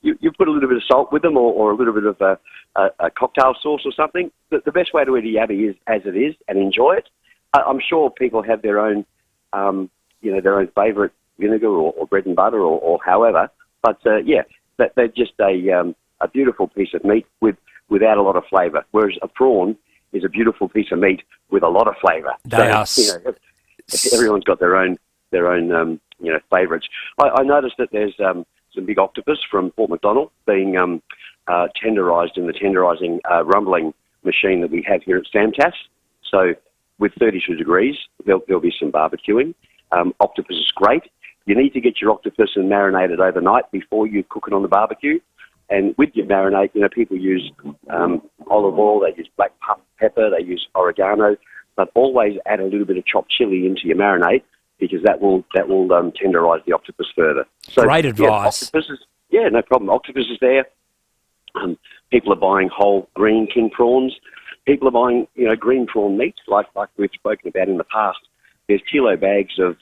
you put a little bit of salt with them, or a little bit of a cocktail sauce or something. The best way to eat a yabby is as it is and enjoy it. I'm sure people have their own, their own favourite vinegar or bread and butter or however. But they're just a beautiful piece of meat without a lot of flavour. Whereas a prawn is a beautiful piece of meat with a lot of flavour. Everyone's got their own favourites. I noticed that there's some big octopus from Port Macdonald being tenderised in the tenderising rumbling machine that we have here at Samtas. So with 32 degrees, there'll be some barbecuing. Octopus is great. You need to get your octopus and marinate it overnight before you cook it on the barbecue. And with your marinade, people use olive oil, they use black pepper, they use oregano, but always add a little bit of chopped chili into your marinade, because that will tenderise the octopus further. So, great advice. No problem. Octopus is there. People are buying whole green king prawns. People are buying green prawn meat, like we've spoken about in the past. There's kilo bags of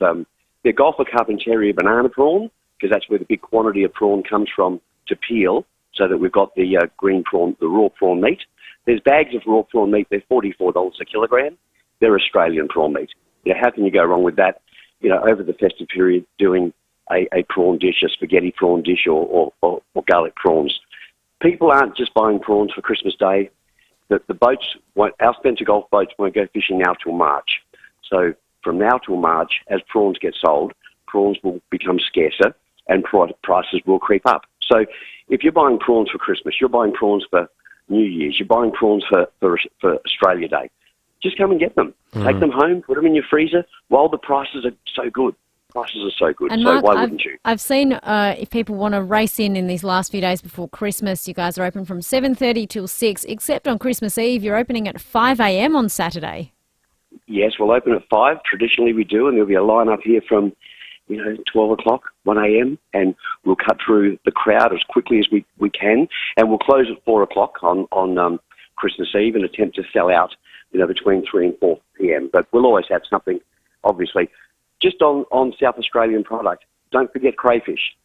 the Gulf of Carpentaria banana prawn, because that's where the big quantity of prawn comes from to peel, so that we've got the green prawn, the raw prawn meat. There's bags of raw prawn meat. They're $44 a kilogram. They're Australian prawn meat. How can you go wrong with that? Over the festive period, doing a prawn dish, a spaghetti prawn dish, or garlic prawns. People aren't just buying prawns for Christmas Day. The boats, our Spencer Gulf boats won't go fishing now till March. So from now till March, as prawns get sold, prawns will become scarcer and prices will creep up. So if you're buying prawns for Christmas, you're buying prawns for New Year's, you're buying prawns for Australia Day, just come and get them. Take them home, put them in your freezer while the prices are so good. And so Mark, why wouldn't you? I've seen if people want to race in these last few days before Christmas, you guys are open from 7:30 till 6, except on Christmas Eve, you're opening at 5 a.m. on Saturday. Yes, we'll open at 5. Traditionally we do, and there'll be a line up here from 12 o'clock, 1 a.m., and we'll cut through the crowd as quickly as we can, and we'll close at 4 o'clock on Christmas Eve and attempt to sell out between 3 and 4 p.m. But we'll always have something, obviously. Just on South Australian product, don't forget crayfish.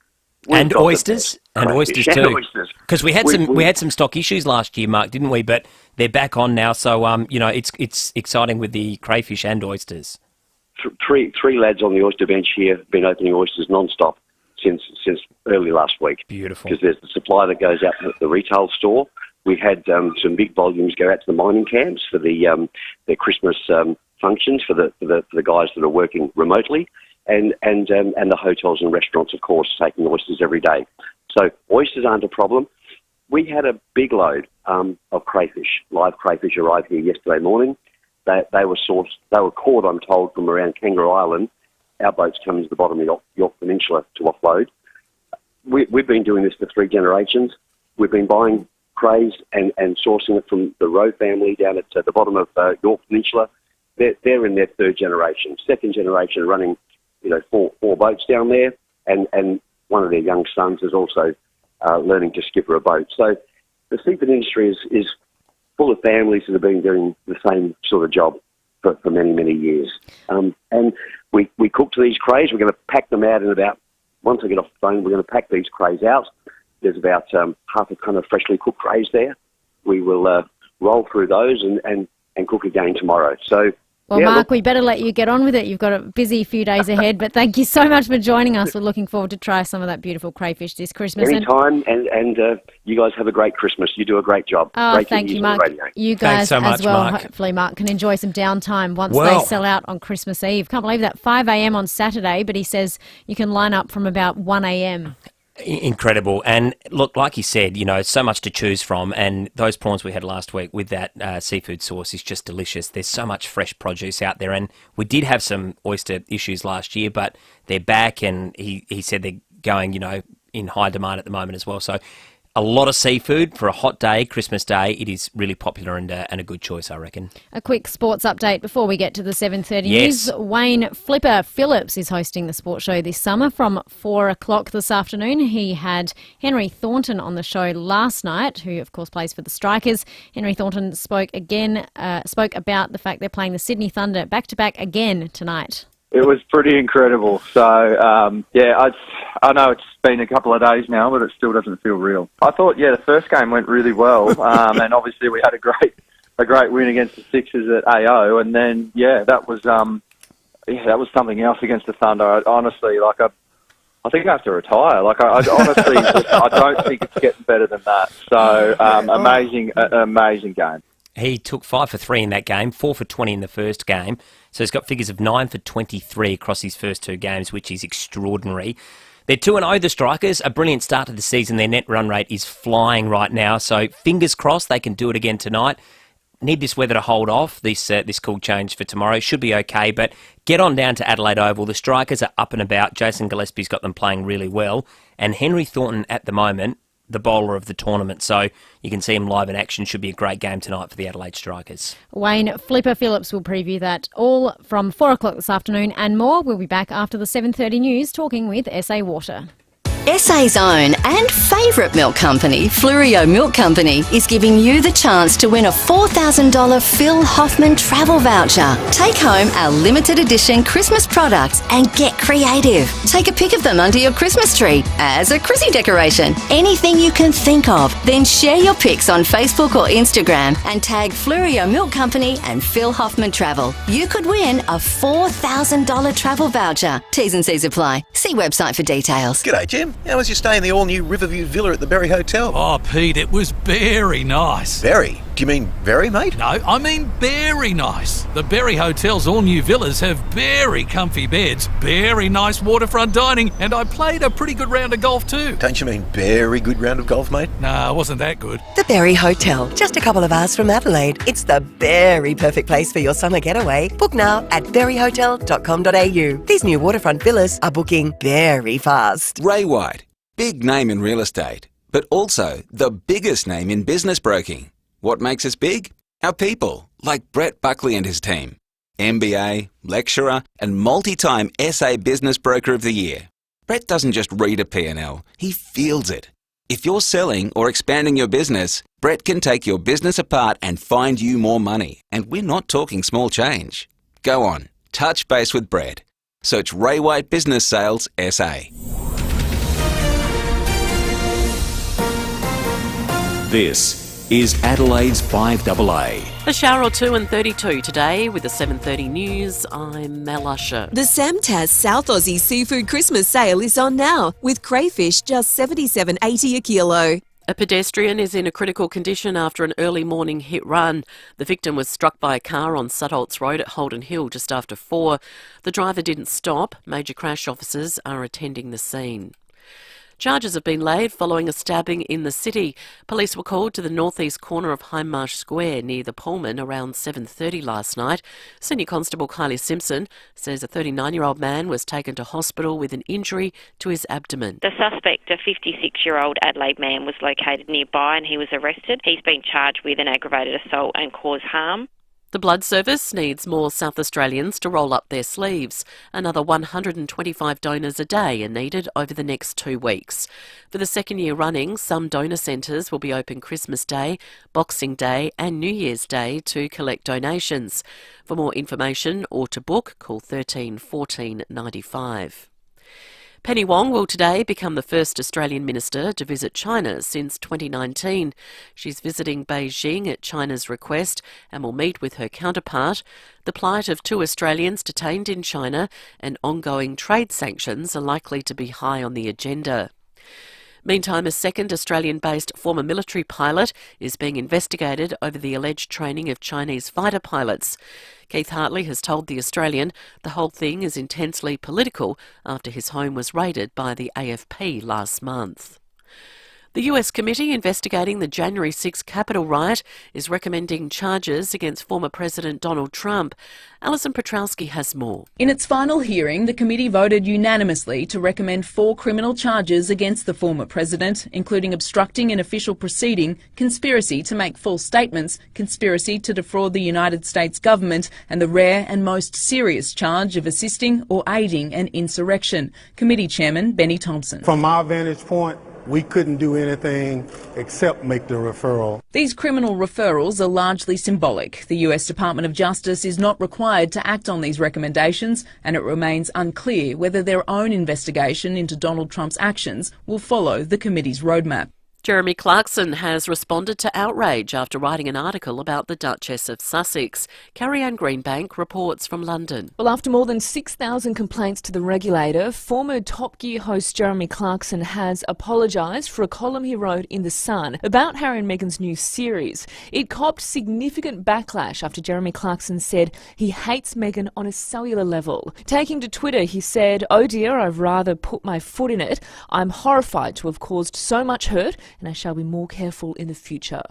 And oysters, and oysters And too. oysters. Because we had some stock issues last year, Mark, didn't we? But they're back on now, so it's exciting with the crayfish and oysters. Three lads on the oyster bench here have been opening oysters non-stop since early last week. Beautiful. Because there's the supply that goes out to the retail store. We had some big volumes go out to the mining camps for their Christmas functions for the guys that are working remotely, and the hotels and restaurants, of course, taking oysters every day. So oysters aren't a problem. We had a big load of crayfish, live crayfish, arrive here yesterday morning. They were sourced. They were caught, I'm told, from around Kangaroo Island. Our boats come into the bottom of York Peninsula to offload. We've been doing this for 3 generations. We've been buying crays and sourcing it from the Rowe family down at the bottom of York Peninsula. They're in their 3rd generation. 2nd generation running, 4 boats down there, and one of their young sons is also learning to skipper a boat. So the seafood industry is full of families that have been doing the same sort of job for many, many years. And we cooked these crays. We're going to pack them out in about, once I get off the phone, we're going to pack these crays out. There's about half a ton of freshly cooked crays there. We will roll through those and cook again tomorrow. So, well, Mark, we better let you get on with it. You've got a busy few days ahead, but thank you so much for joining us. We're looking forward to try some of that beautiful crayfish this Christmas. Anytime, and you guys have a great Christmas. You do a great job. Oh, great thank you, Mark. You guys so much, as well. Mark. Hopefully, Mark can enjoy some downtime once they sell out on Christmas Eve. Can't believe that, 5 a.m. on Saturday, but he says you can line up from about 1 a.m. Incredible. And look, like you said, so much to choose from, and those prawns we had last week with that seafood sauce is just delicious. There's so much fresh produce out there, and we did have some oyster issues last year, but they're back, and he said they're going, in high demand at the moment as well. So a lot of seafood for a hot day, Christmas Day. It is really popular and a good choice, I reckon. A quick sports update before we get to the 7:30 news. Wayne Flipper Phillips is hosting the sports show this summer from 4 o'clock this afternoon. He had Henry Thornton on the show last night, who of course plays for the Strikers. Henry Thornton spoke about the fact they're playing the Sydney Thunder back-to-back again tonight. It was pretty incredible. So, I know it's been a couple of days now, but it still doesn't feel real. I thought, the first game went really well, and obviously we had a great win against the Sixers at AO, and then that was something else against the Thunder. I think I have to retire. I honestly, I don't think it's getting better than that. So, amazing game. He took 5 for 3 in that game, 4 for 20 in the first game. So he's got figures of 9 for 23 across his first 2 games, which is extraordinary. They're 2-0, the Strikers. A brilliant start to the season. Their net run rate is flying right now. So fingers crossed they can do it again tonight. Need this weather to hold off, this cool change for tomorrow. Should be okay, but get on down to Adelaide Oval. The Strikers are up and about. Jason Gillespie's got them playing really well. And Henry Thornton at the moment, the bowler of the tournament. So you can see him live in action. Should be a great game tonight for the Adelaide Strikers. Wayne Flipper Phillips will preview that all from 4 o'clock this afternoon and more. We'll be back after the 7:30 news talking with SA Water. SA's own and favourite milk company, FIVEAA Milk Company, is giving you the chance to win a $4,000 Phil Hoffman travel voucher. Take home our limited edition Christmas products and get creative. Take a pic of them under your Christmas tree as a Chrissy decoration. Anything you can think of. Then share your pics on Facebook or Instagram and tag FIVEAA Milk Company and Phil Hoffman Travel. You could win a $4,000 travel voucher. T's and C's apply. See website for details. G'day, Jim. How was your stay in the all-new Riverview Villa at the Berry Hotel? Oh, Pete, it was very nice. Berry? Do you mean very, mate? No, I mean very nice. The Berry Hotel's all-new villas have very comfy beds, very nice waterfront dining, and I played a pretty good round of golf too. Don't you mean very good round of golf, mate? No, it wasn't that good. The Berry Hotel, just a couple of hours from Adelaide. It's the very perfect place for your summer getaway. Book now at berryhotel.com.au. These new waterfront villas are booking very fast. Ray White, big name in real estate, but also the biggest name in business broking. What makes us big? Our people, like Brett Buckley and his team. MBA, lecturer, and multi-time SA Business Broker of the Year. Brett doesn't just read a P&L, he feels it. If you're selling or expanding your business, Brett can take your business apart and find you more money. And we're not talking small change. Go on, touch base with Brett. Search Ray White Business Sales SA. This is Adelaide's 5AA. A shower or two and 32 today with the 7:30 news. I'm Mel Usher. The Samtaz South Aussie Seafood Christmas Sale is on now, with crayfish just $77.80 a kilo. A pedestrian is in a critical condition after an early morning hit run. The victim was struck by a car on Sutholtz Road at Holden Hill just after 4. The driver didn't stop. Major crash officers are attending the scene. Charges have been laid following a stabbing in the city. Police were called to the northeast corner of Hindmarsh Square near the Pullman around 7:30 last night. Senior Constable Kylie Simpson says a 39-year-old man was taken to hospital with an injury to his abdomen. The suspect, a 56-year-old Adelaide man, was located nearby and he was arrested. He's been charged with an aggravated assault and cause harm. The Blood Service needs more South Australians to roll up their sleeves. Another 125 donors a day are needed over the next 2 weeks. For the second year running, some donor centres will be open Christmas Day, Boxing Day and New Year's Day to collect donations. For more information or to book, call 13 14 95. Penny Wong will today become the first Australian minister to visit China since 2019. She's visiting Beijing at China's request and will meet with her counterpart. The plight of 2 Australians detained in China and ongoing trade sanctions are likely to be high on the agenda. Meantime, a second Australian-based former military pilot is being investigated over the alleged training of Chinese fighter pilots. Keith Hartley has told The Australian the whole thing is intensely political after his home was raided by the AFP last month. The US committee investigating the January 6 Capitol riot is recommending charges against former President Donald Trump. Alison Petrowski has more. In its final hearing, the committee voted unanimously to recommend 4 criminal charges against the former president, including obstructing an official proceeding, conspiracy to make false statements, conspiracy to defraud the United States government, and the rare and most serious charge of assisting or aiding an insurrection. Committee Chairman Benny Thompson. From our vantage point, we couldn't do anything except make the referral. These criminal referrals are largely symbolic. The US Department of Justice is not required to act on these recommendations, and it remains unclear whether their own investigation into Donald Trump's actions will follow the committee's roadmap. Jeremy Clarkson has responded to outrage after writing an article about the Duchess of Sussex. Carrie-Anne Greenbank reports from London. Well, after more than 6,000 complaints to the regulator, former Top Gear host Jeremy Clarkson has apologised for a column he wrote in The Sun about Harry and Meghan's new series. It copped significant backlash after Jeremy Clarkson said he hates Meghan on a cellular level. Taking to Twitter, he said, "Oh dear, I've rather put my foot in it. I'm horrified to have caused so much hurt, and I shall be more careful in the future."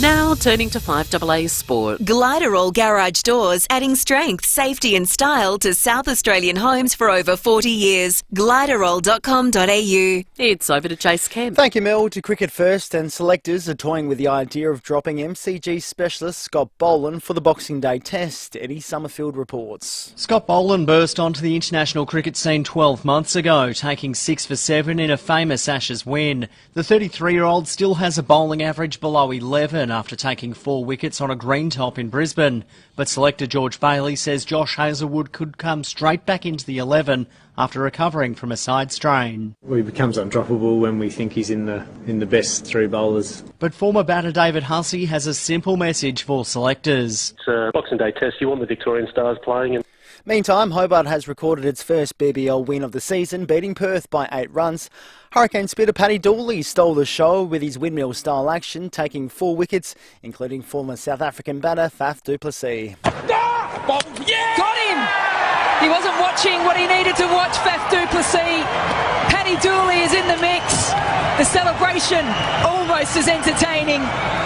Now turning to 5AA Sport. Gliderall Garage Doors, adding strength, safety and style to South Australian homes for over 40 years. Gliderall.com.au. It's over to Chase Kemp. Thank you, Mel. To cricket first, and selectors are toying with the idea of dropping MCG specialist Scott Boland for the Boxing Day test. Eddie Summerfield reports. Scott Boland burst onto the international cricket scene 12 months ago, taking 6 for 7 in a famous Ashes win. The 33-year-old still has a bowling average below 11 after taking 4 wickets on a green top in Brisbane. But selector George Bailey says Josh Hazlewood could come straight back into the 11 after recovering from a side strain. Well, he becomes undroppable when we think he's in the best 3 bowlers. But former batter David Hussey has a simple message for selectors. It's a Boxing Day test. You want the Victorian stars playing. And Meantime, Hobart has recorded its first BBL win of the season, beating Perth by 8 runs. Hurricane spitter Paddy Dooley stole the show with his windmill-style action, taking 4 wickets, including former South African batter Faf du Plessis. Got him! He wasn't watching what he needed to watch, Faf du Plessis. Paddy Dooley is in the mix. The celebration almost as entertaining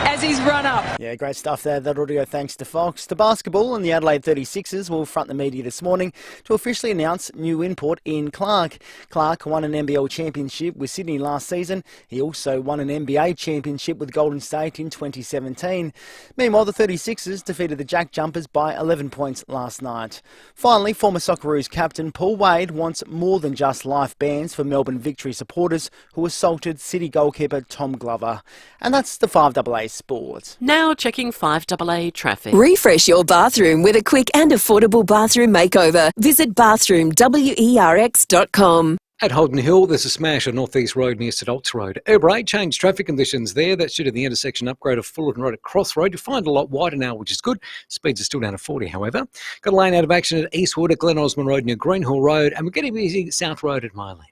as his run-up. Yeah, great stuff there. That'll go thanks to Fox. To basketball, and the Adelaide 36ers will front the media this morning to officially announce new import in Clark. Clark won an NBL championship with Sydney last season. He also won an NBA championship with Golden State in 2017. Meanwhile, the 36ers defeated the Jack Jumpers by 11 points last night. Finally, former Socceroos captain Paul Wade wants more than just life bans for Melbourne Victory supporters who assaulted City goalkeeper Tom Glover. And that's the 5AA Sport. Now checking 5AA traffic. Refresh your bathroom with a quick and affordable bathroom makeover. Visit bathroomwerx.com. At Holden Hill, there's a smash on North East Road near St Olts Road. Uber changed traffic conditions there. That's due to the intersection upgrade of Fullerton Road at Cross Road. You find a lot wider now, which is good. Speeds are still down to 40, however. Got a lane out of action at Eastwood at Glen Osmond Road near Greenhill Road, and we're getting busy South Road at Myland.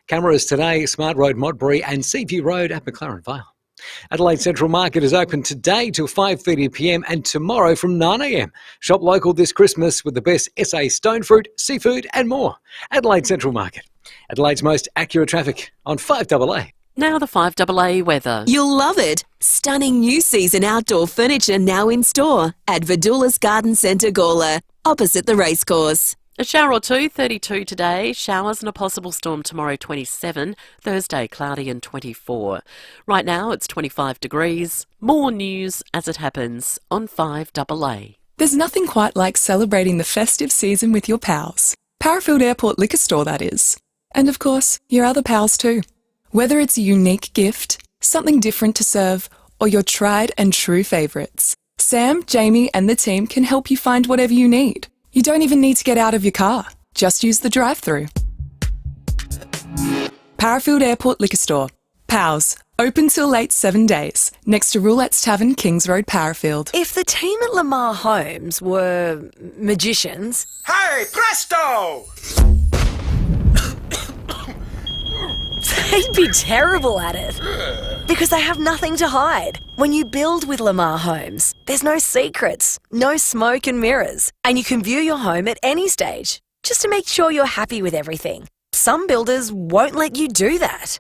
Cameras today, Smart Road, Modbury, and Seaview Road at McLaren Vale. Adelaide Central Market is open today till 5:30pm and tomorrow from 9am. Shop local this Christmas with the best SA stone fruit, seafood and more. Adelaide Central Market. Adelaide's most accurate traffic on 5AA. Now the 5AA weather. You'll love it. Stunning new season outdoor furniture now in store at Vidula's Garden Centre, Gawler, opposite the racecourse. A shower or two, 32 today. Showers and a possible storm tomorrow, 27. Thursday, cloudy and 24. Right now, it's 25 degrees. More news as it happens on 5AA. There's nothing quite like celebrating the festive season with your pals. Parafield Airport Liquor Store, that is. And of course, your other pals too. Whether it's a unique gift, something different to serve, or your tried and true favourites, Sam, Jamie and the team can help you find whatever you need. You don't even need to get out of your car. Just use the drive-through. Parafield Airport Liquor Store. Pals. Open till late 7 days. Next to Roulette's Tavern, Kings Road, Parafield. If the team at Lamar Homes were magicians... Hey, presto! They'd be terrible at it. Because they have nothing to hide. When you build with Lamar Homes, there's no secrets, no smoke and mirrors, and you can view your home at any stage, just to make sure you're happy with everything. Some builders won't let you do that.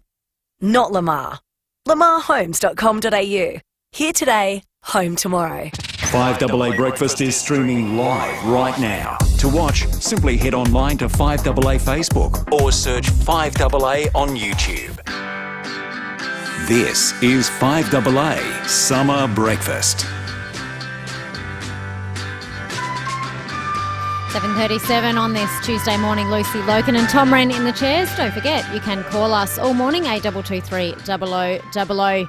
Not Lamar. lamarhomes.com.au. Here today, home tomorrow. 5AA Breakfast is streaming live right now. To watch, simply head online to 5AA Facebook or search 5AA on YouTube. This is 5AA Summer Breakfast. 7:37 on this Tuesday morning. Lucy Lokan and Tom Rehn in the chairs. Don't forget, you can call us all morning, 8223 0000.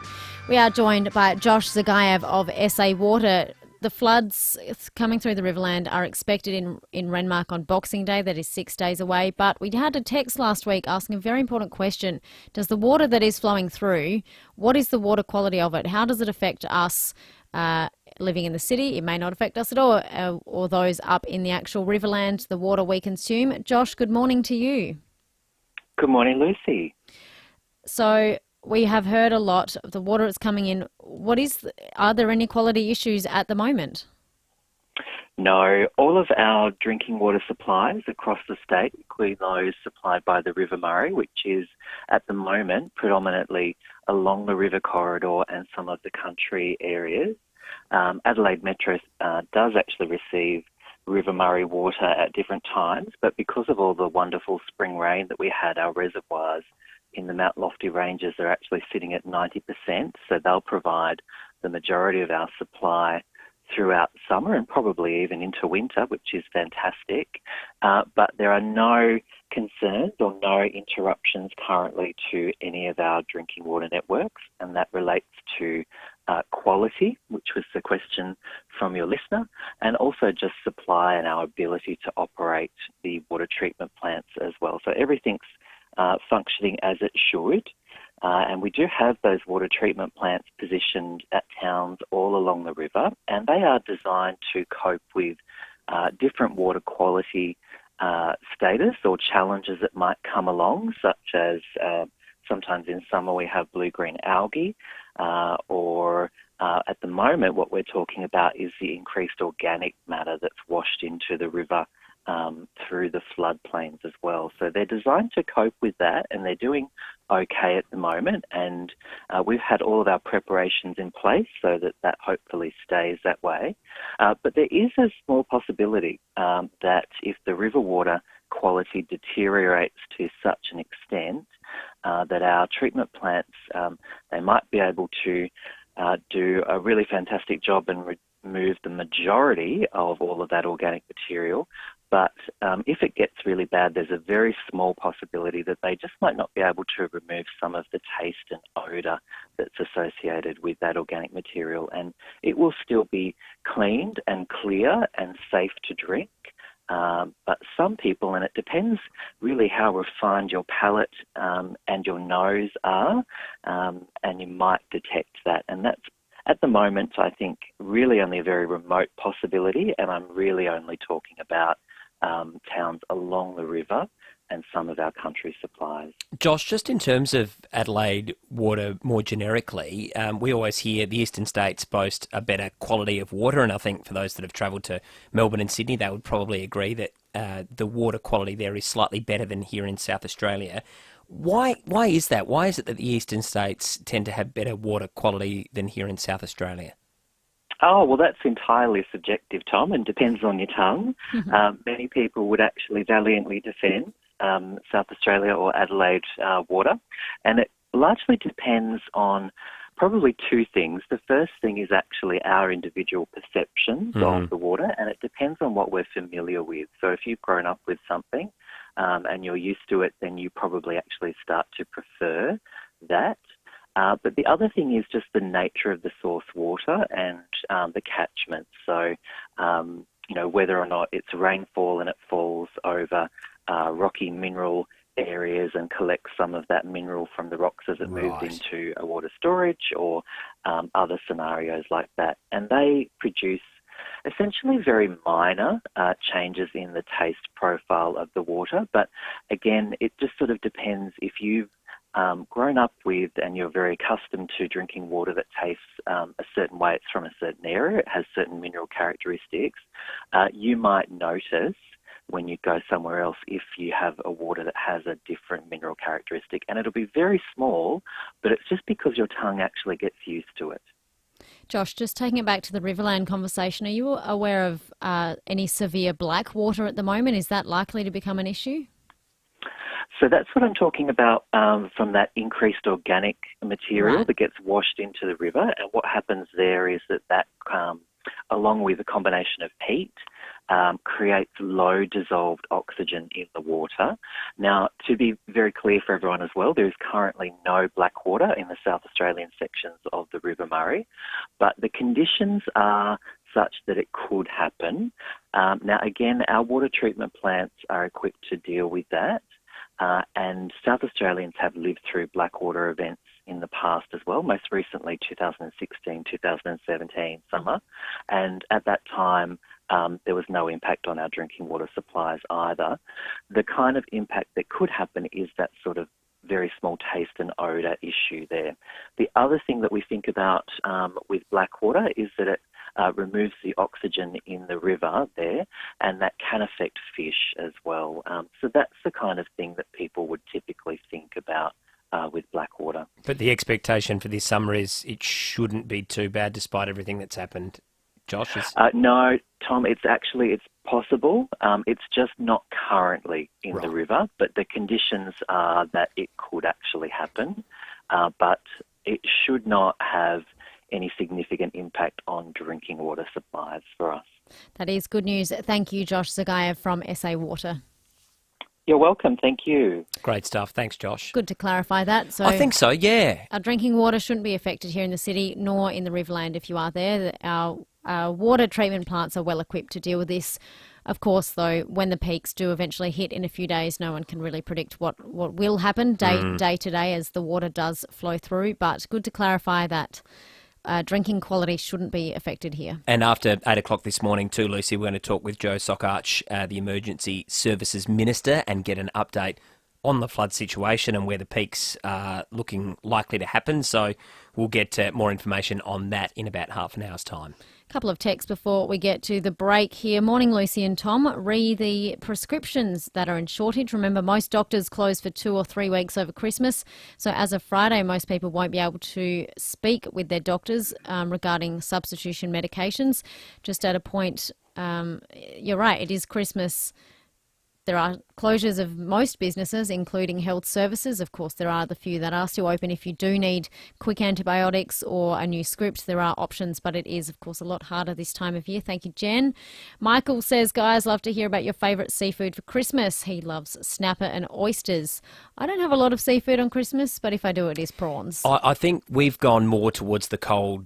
We are joined by Josh Zagayev of SA Water. The floods coming through the Riverland are expected in Renmark on Boxing Day. That is 6 days away. But we had a text last week asking a very important question. Does the water that is flowing through, what is the water quality of it? How does it affect us living in the city? It may not affect us at all, or those up in the actual Riverland, the water we consume. Josh, good morning to you. Good morning, Lucy. So we have heard a lot of the water that's coming in. Are there any quality issues at the moment? No, all of our drinking water supplies across the state, including those supplied by the River Murray, which is at the moment predominantly along the river corridor and some of the country areas. Adelaide Metro does actually receive River Murray water at different times, but because of all the wonderful spring rain that we had, our reservoirs in the Mount Lofty Ranges are actually sitting at 90%, so they'll provide the majority of our supply throughout summer and probably even into winter, which is fantastic. But there are no concerns or no interruptions currently to any of our drinking water networks, and that relates to quality, which was the question from your listener, and also just supply and our ability to operate the water treatment plants as well. So everything's functioning as it should. And we do have those water treatment plants positioned at towns all along the river, and they are designed to cope with different water quality status or challenges that might come along, such as sometimes in summer we have blue-green algae, or at the moment what we're talking about is the increased organic matter that's washed into the river through the floodplains as well. So they're designed to cope with that, and they're doing okay at the moment, and we've had all of our preparations in place so that that hopefully stays that way. But there is a small possibility that if the river water quality deteriorates to such an extent that our treatment plants, they might be able to do a really fantastic job and remove the majority of all of that organic material, But if it gets really bad, there's a very small possibility that they just might not be able to remove some of the taste and odour that's associated with that organic material. And it will still be cleaned and clear and safe to drink. But some people, and it depends really how refined your palate and your nose are, and you might detect that. And that's, at the moment, I think, really only a very remote possibility, and I'm really only talking about towns along the river and some of our country supplies. Josh, just in terms of Adelaide water more generically, we always hear the eastern states boast a better quality of water, and I think for those that have travelled to Melbourne and Sydney, they would probably agree that the water quality there is slightly better than here in South Australia. Why is that? Why is it that the eastern states tend to have better water quality than here in South Australia? Oh, well, that's entirely subjective, Tom, and depends on your tongue. Many people would actually valiantly defend South Australia or Adelaide water, and it largely depends on probably two things. The first thing is actually our individual perceptions of the water, and it depends on what we're familiar with. So if you've grown up with something and you're used to it, then you probably actually start to prefer that. But the other thing is just the nature of the source water and the catchment. So, whether or not it's rainfall and it falls over rocky mineral areas and collects some of that mineral from the rocks as it moves into a water storage, or other scenarios like that. And they produce essentially very minor changes in the taste profile of the water. But again, it just sort of depends if you've grown up with and you're very accustomed to drinking water that tastes a certain way, it's from a certain area, it has certain mineral characteristics, you might notice when you go somewhere else if you have a water that has a different mineral characteristic. And it'll be very small, but it's just because your tongue actually gets used to it. Josh, just taking it back to the Riverland conversation, are you aware of any severe black water at the moment? Is that likely to become an issue? So that's what I'm talking about from that increased organic material that gets washed into the river. And what happens there is that along with a combination of heat, creates low dissolved oxygen in the water. Now, to be very clear for everyone as well, there is currently no black water in the South Australian sections of the River Murray, but the conditions are such that it could happen. Now, again, our water treatment plants are equipped to deal with that. And South Australians have lived through blackwater events in the past as well, most recently 2016, 2017 summer. And at that time, there was no impact on our drinking water supplies either. The kind of impact that could happen is that sort of very small taste and odour issue there. The other thing that we think about with blackwater is that it removes the oxygen in the river there, and that can affect fish as well. So that's the kind of thing that people would typically think about with blackwater. But the expectation for this summer is it shouldn't be too bad despite everything that's happened. Josh? No, Tom, it's possible. It's just not currently in the river, but the conditions are that it could actually happen, but it should not have any significant impact on drinking water supplies for us. That is good news. Thank you, Josh Zagayev from SA Water. You're welcome. Thank you. Great stuff. Thanks, Josh. Good to clarify that. So I think so, yeah. Our drinking water shouldn't be affected here in the city, nor in the Riverland if you are there. Our water treatment plants are well equipped to deal with this. Of course, though, when the peaks do eventually hit in a few days, no one can really predict what will happen day to day as the water does flow through. But good to clarify that drinking quality shouldn't be affected here. And after 8 o'clock this morning too, Lucy, we're going to talk with Joe Sockarch, the Emergency Services Minister, and get an update on the flood situation and where the peaks are looking likely to happen. So we'll get more information on that in about half an hour's time. Couple of texts before we get to the break here. Morning, Lucy and Tom. The prescriptions that are in shortage. Remember, most doctors close for 2 or 3 weeks over Christmas. So as of Friday, most people won't be able to speak with their doctors regarding substitution medications. Just at a point, you're right, it is Christmas there are closures of most businesses, including health services. Of course, there are the few that are still open. If you do need quick antibiotics or a new script, there are options, but it is, of course, a lot harder this time of year. Thank you, Jen. Michael says, guys, love to hear about your favourite seafood for Christmas. He loves snapper and oysters. I don't have a lot of seafood on Christmas, but if I do, it is prawns. I think we've gone more towards the cold,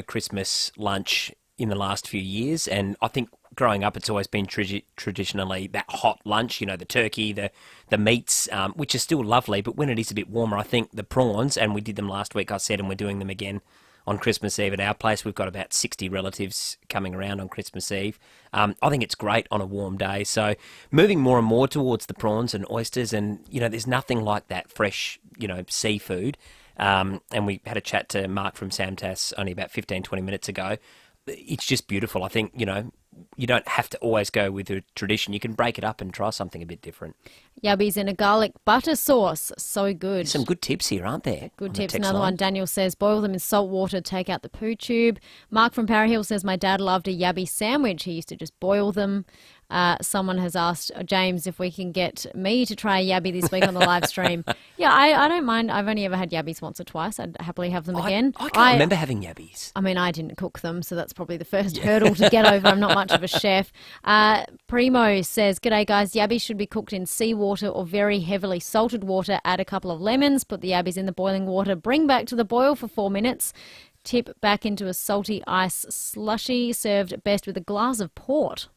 Christmas lunch in the last few years, and I think growing up it's always been traditionally that hot lunch, the turkey, the meats, which is still lovely, but when it is a bit warmer, I think the prawns, and we did them last week, I said, and we're doing them again on Christmas Eve at our place. We've got about 60 relatives coming around on Christmas Eve. I think it's great on a warm day, so moving more and more towards the prawns and oysters, and there's nothing like that fresh seafood. And we had a chat to Mark from Samtas only about 15-20 minutes ago. It's just beautiful. I think, you don't have to always go with the tradition. You can break it up and try something a bit different. Yubbies in a garlic butter sauce. So good. There's some good tips here, aren't there? Good tips. Another one, Daniel says, boil them in salt water, take out the poo tube. Mark from Para Hill says, my dad loved a yabby sandwich. He used to just boil them. Someone has asked James if we can get me to try a yabby this week on the live stream. Yeah, I don't mind. I've only ever had yabbies once or twice. I'd happily have them again. I can't remember having yabbies. I mean, I didn't cook them, so that's probably the first hurdle to get over. I'm not much of a chef. Primo says, g'day guys, yabbies should be cooked in seawater or very heavily salted water. Add a couple of lemons, put the yabbies in the boiling water, bring back to the boil for 4 minutes. Tip back into a salty ice slushy, served best with a glass of port.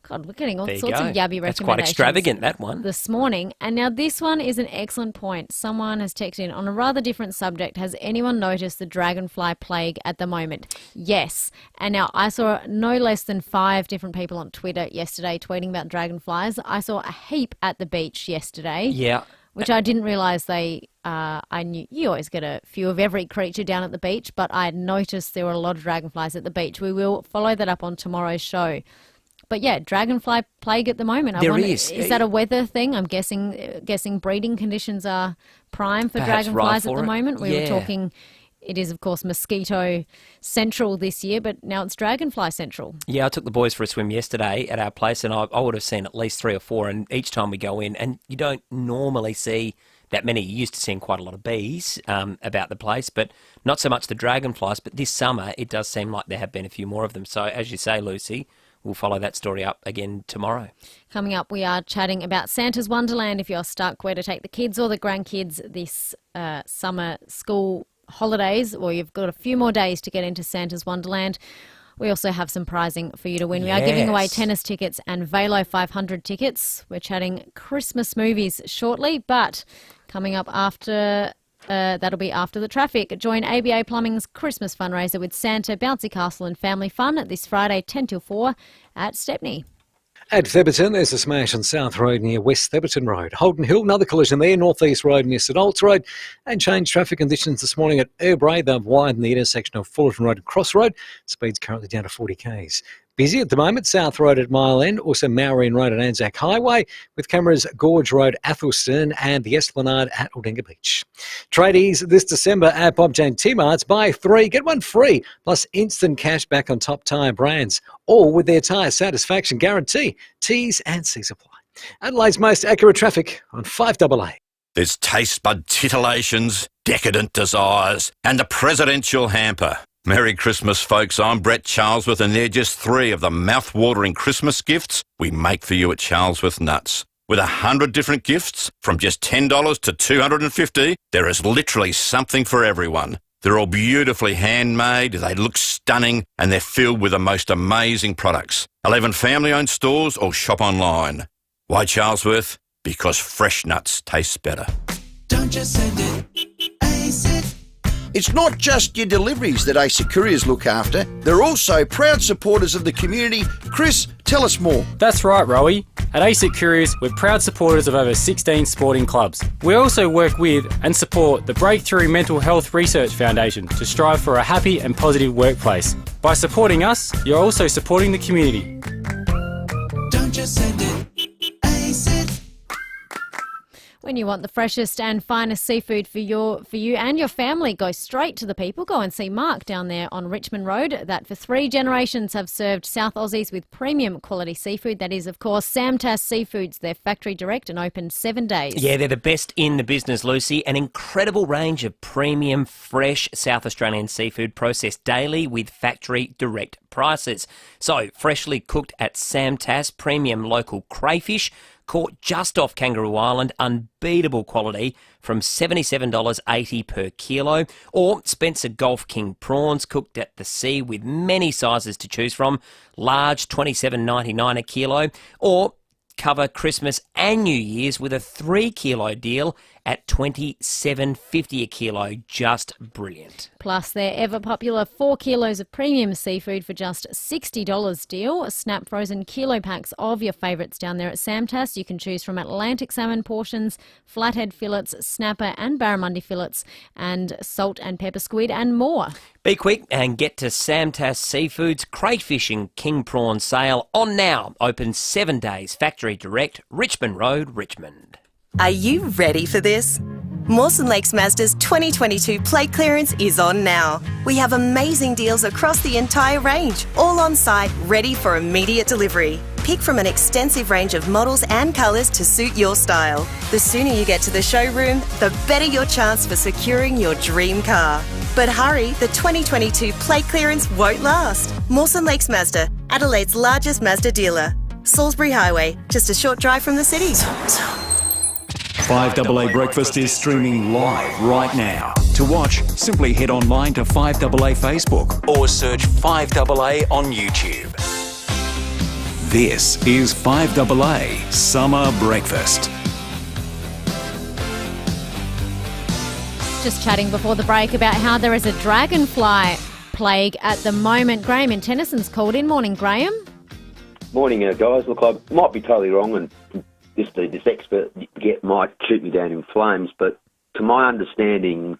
God, we're getting all sorts of yabby recommendations. That's quite extravagant, that one. This morning. And now this one is an excellent point. Someone has texted in on a rather different subject. Has anyone noticed the dragonfly plague at the moment? Yes. And now I saw no less than 5 different people on Twitter yesterday tweeting about dragonflies. I saw a heap at the beach yesterday. Yeah. Which I didn't realise I knew you always get a few of every creature down at the beach, but I noticed there were a lot of dragonflies at the beach. We will follow that up on tomorrow's show. But yeah, dragonfly plague at the moment. There is. Is that a weather thing? I'm guessing breeding conditions are prime for Perhaps dragonflies right at the for it. moment. We were talking, it is of course mosquito central this year, but now it's dragonfly central. Yeah, I took the boys for a swim yesterday at our place, and I would have seen at least 3 or 4, and each time we go in, and you don't normally see that many. You used to seeing quite a lot of bees about the place, but not so much the dragonflies. But this summer, it does seem like there have been a few more of them. So as you say, Lucy, we'll follow that story up again tomorrow. Coming up, we are chatting about Santa's Wonderland. If you're stuck where to take the kids or the grandkids this summer school holidays, or you've got a few more days to get into Santa's Wonderland, we also have some prizing for you to win. We are giving away tennis tickets and Velo 500 tickets. We're chatting Christmas movies shortly, but coming up after... that'll be after the traffic. Join ABA Plumbing's Christmas fundraiser with Santa, Bouncy Castle and Family Fun this Friday 10 till 4 at Stepney. At Theberton, there's a smash on South Road near West Theberton Road. Holden Hill, another collision there, North East Road near St Olds Road. And changed traffic conditions this morning at Erbray. They've widened the intersection of Fullerton Road and Cross Road. Speed's currently down to 40 k's. Busy at the moment, South Road at Mile End, also Maureen Road at Anzac Highway, with cameras Gorge Road, Athelston, and the Esplanade at Aldinga Beach. Tradies this December at Bob Jane T-Marts, buy 3, get 1 free, plus instant cash back on top tyre brands, all with their tyre satisfaction guarantee. T's and C's apply. Adelaide's most accurate traffic on 5AA. There's taste bud titillations, decadent desires, and the presidential hamper. Merry Christmas, folks. I'm Brett Charlesworth, and they're just 3 of the mouth-watering Christmas gifts we make for you at Charlesworth Nuts. With 100 different gifts, from just $10 to $250, there is literally something for everyone. They're all beautifully handmade, they look stunning, and they're filled with the most amazing products. 11 family-owned stores or shop online. Why Charlesworth? Because fresh nuts taste better. Don't just send it, ace it. It's not just your deliveries that ASIC Couriers look after. They're also proud supporters of the community. Chris, tell us more. That's right, Rowie. At ASIC Couriers, we're proud supporters of over 16 sporting clubs. We also work with and support the Breakthrough Mental Health Research Foundation to strive for a happy and positive workplace. By supporting us, you're also supporting the community. Don't just send it, ace it. When you want the freshest and finest seafood for you and your family, go straight to the people. Go and see Mark down there on Richmond Road, that for 3 generations have served South Aussies with premium quality seafood. That is, of course, Samtas Seafoods. They're factory direct and open 7 days. Yeah, they're the best in the business, Lucy. An incredible range of premium, fresh South Australian seafood processed daily with factory direct prices. So, freshly cooked at Samtas, premium local crayfish, caught just off Kangaroo Island, unbeatable quality from $77.80 per kilo. Or Spencer Gulf King prawns, cooked at the sea with many sizes to choose from, large $27.99 a kilo. Or cover Christmas and New Year's with a 3 kilo deal at $27.50 a kilo. Just brilliant. Plus their ever popular 4 kilos of premium seafood for just $60 deal. Snap frozen kilo packs of your favourites down there at Samtas. You can choose from Atlantic salmon portions, flathead fillets, snapper and barramundi fillets, and salt and pepper squid and more. Be quick and get to Samtas Seafoods crayfish and king prawn sale on now. Open 7 days, factory direct, Richmond Road, Richmond. Are you ready for this? Mawson Lakes Mazda's 2022 plate clearance is on now. We have amazing deals across the entire range, all on site, ready for immediate delivery. Pick from an extensive range of models and colours to suit your style. The sooner you get to the showroom, the better your chance for securing your dream car. But hurry, the 2022 plate clearance won't last. Mawson Lakes Mazda, Adelaide's largest Mazda dealer. Salisbury Highway, just a short drive from the city. 5AA Breakfast is streaming live right now. To watch, simply head online to 5AA Facebook or search 5AA on YouTube. This is 5AA Summer Breakfast. Just chatting before the break about how there is a dragonfly plague at the moment. Graham in Tennyson's called in. Morning, Graham. Morning, guys. Look, I might be totally wrong, and this expert might shoot me down in flames, but to my understanding,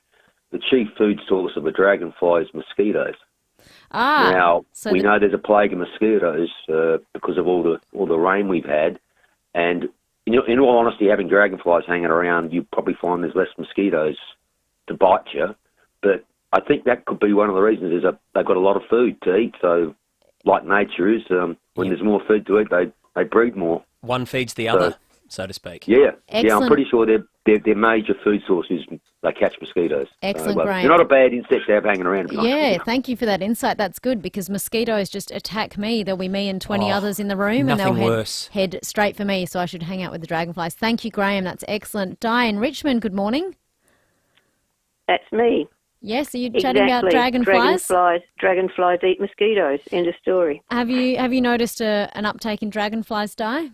the chief food source of a dragonfly is mosquitoes. Now, so we know there's a plague of mosquitoes because of all the rain we've had, and in all honesty, having dragonflies hanging around, you probably find there's less mosquitoes to bite you. But I think that could be one of the reasons is that they've got a lot of food to eat. So, like nature is, when there's more food to eat, they breed more. One feeds the other, so to speak. Yeah, Excellent. yeah, I'm pretty sure their major food source is they catch mosquitoes. Excellent, Graham. They're not a bad insect to have hanging around. Yeah, thank you for that insight. That's good because mosquitoes just attack me. There'll be me and 20 others in the room and they'll head straight for me, so I should hang out with the dragonflies. Thank you, Graham. That's excellent. Di in Richmond, good morning. That's me. Yes, are you chatting about dragonflies? Dragonflies eat mosquitoes. End of story. Have you noticed an uptake in dragonflies, Di?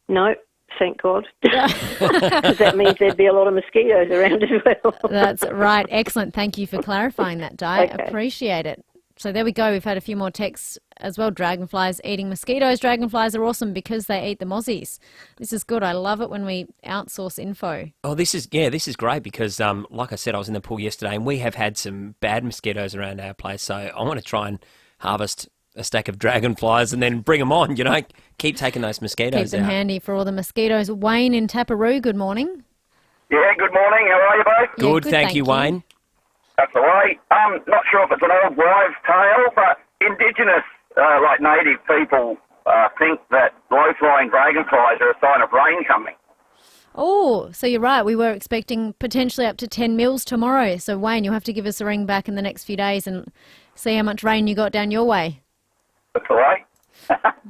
No, thank God. Because that means there'd be a lot of mosquitoes around as well. That's right. Excellent. Thank you for clarifying that, Di. Okay. Appreciate it. So there we go. We've had a few more texts as well. Dragonflies eating mosquitoes. Dragonflies are awesome because they eat the mozzies. This is good. I love it when we outsource info. Oh, this is great because, like I said, I was in the pool yesterday and we have had some bad mosquitoes around our place. So I want to try and harvest a stack of dragonflies and then bring them on. Keep taking those mosquitoes Keep them out. handy for all the mosquitoes. Wayne in Taparoo. Good morning. Yeah, good morning. How are you both? Good, thank you, Wayne. That's all right. I'm not sure if it's an old wives' tale, but Indigenous, like native people, think that low-flying dragonflies are a sign of rain coming. Oh, so you're right. We were expecting potentially up to 10 mils tomorrow. So, Wayne, you'll have to give us a ring back in the next few days and see how much rain you got down your way. That's all right.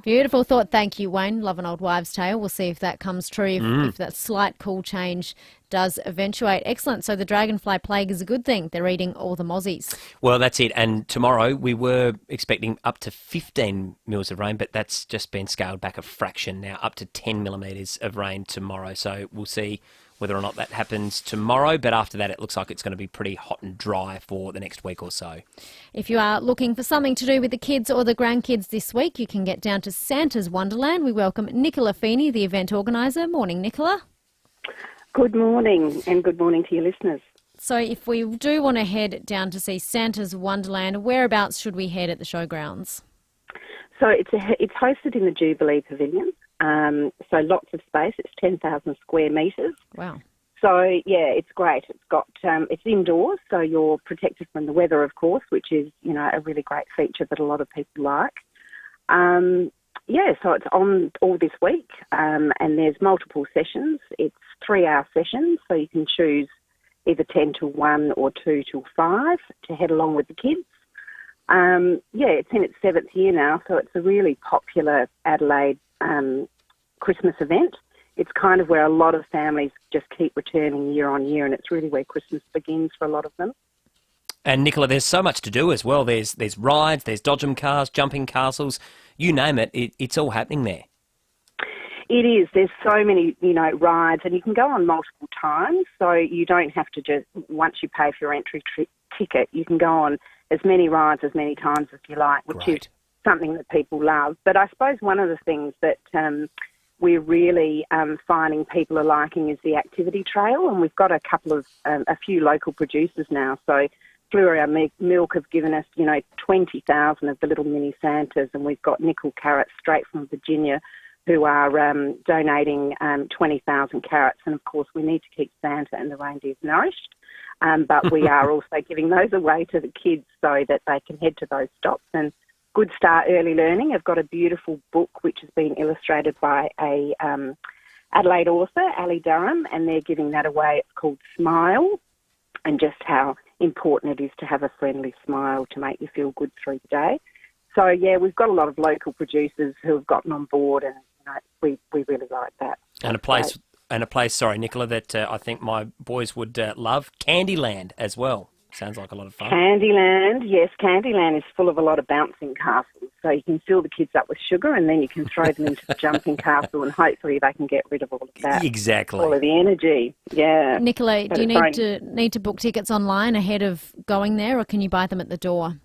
Beautiful thought. Thank you, Wayne. Love an old wives' tale. We'll see if that comes true, if that slight cool change does eventuate. Excellent. So the dragonfly plague is a good thing. They're eating all the mozzies. Well, that's it. And tomorrow we were expecting up to 15 mils of rain, but that's just been scaled back a fraction now, up to 10 millimetres of rain tomorrow. So we'll see whether or not that happens tomorrow, but after that it looks like it's going to be pretty hot and dry for the next week or so. If you are looking for something to do with the kids or the grandkids this week, you can get down to Santa's Wonderland. We welcome Nicola Feeney, the event organiser. Morning, Nicola. Good morning, and good morning to your listeners. So if we do want to head down to see Santa's Wonderland, whereabouts should we head at the showgrounds? So it's hosted in the Jubilee Pavilion. So lots of space. It's 10,000 square metres. Wow. So, yeah, it's great. It's got it's indoors, so you're protected from the weather, of course, which is, a really great feature that a lot of people like. So it's on all this week, and there's multiple sessions. It's 3-hour sessions, so you can choose either 10 till 1 or 2 till 5 to head along with the kids. It's in its 7th year now, so it's a really popular Adelaide Christmas event. It's kind of where a lot of families just keep returning year on year, and it's really where Christmas begins for a lot of them. And Nicola, there's so much to do as well. There's rides, there's dodgem cars, jumping castles, you name it, it's all happening there. It is. There's so many, rides, and you can go on multiple times, so you don't have to just, once you pay for your entry ticket, you can go on as many rides as many times as you like, which is something that people love. But I suppose one of the things that we're really finding people are liking is the activity trail, and we've got a few local producers now. So FIVEAA Milk have given us, 20,000 of the little mini Santas, and we've got nickel carrots straight from Virginia who are donating 20,000 carrots. And, of course, we need to keep Santa and the reindeers nourished, but we are also giving those away to the kids so that they can head to those stops. And Good Start Early Learning have got a beautiful book which has been illustrated by a Adelaide author, Ali Durham, and they're giving that away. It's called Smile, and just how important it is to have a friendly smile to make you feel good through the day. So, yeah, we've got a lot of local producers who have gotten on board, and we really like that. And a place, sorry, Nicola, that I think my boys would love, Candyland as well. Sounds like a lot of fun. Candyland, yes, Candyland is full of a lot of bouncing castles. So you can fill the kids up with sugar, and then you can throw them into the jumping castle, and hopefully they can get rid of all of that. Exactly. All of the energy, yeah. Nicola, do you need to book tickets online ahead of going there, or can you buy them at the door?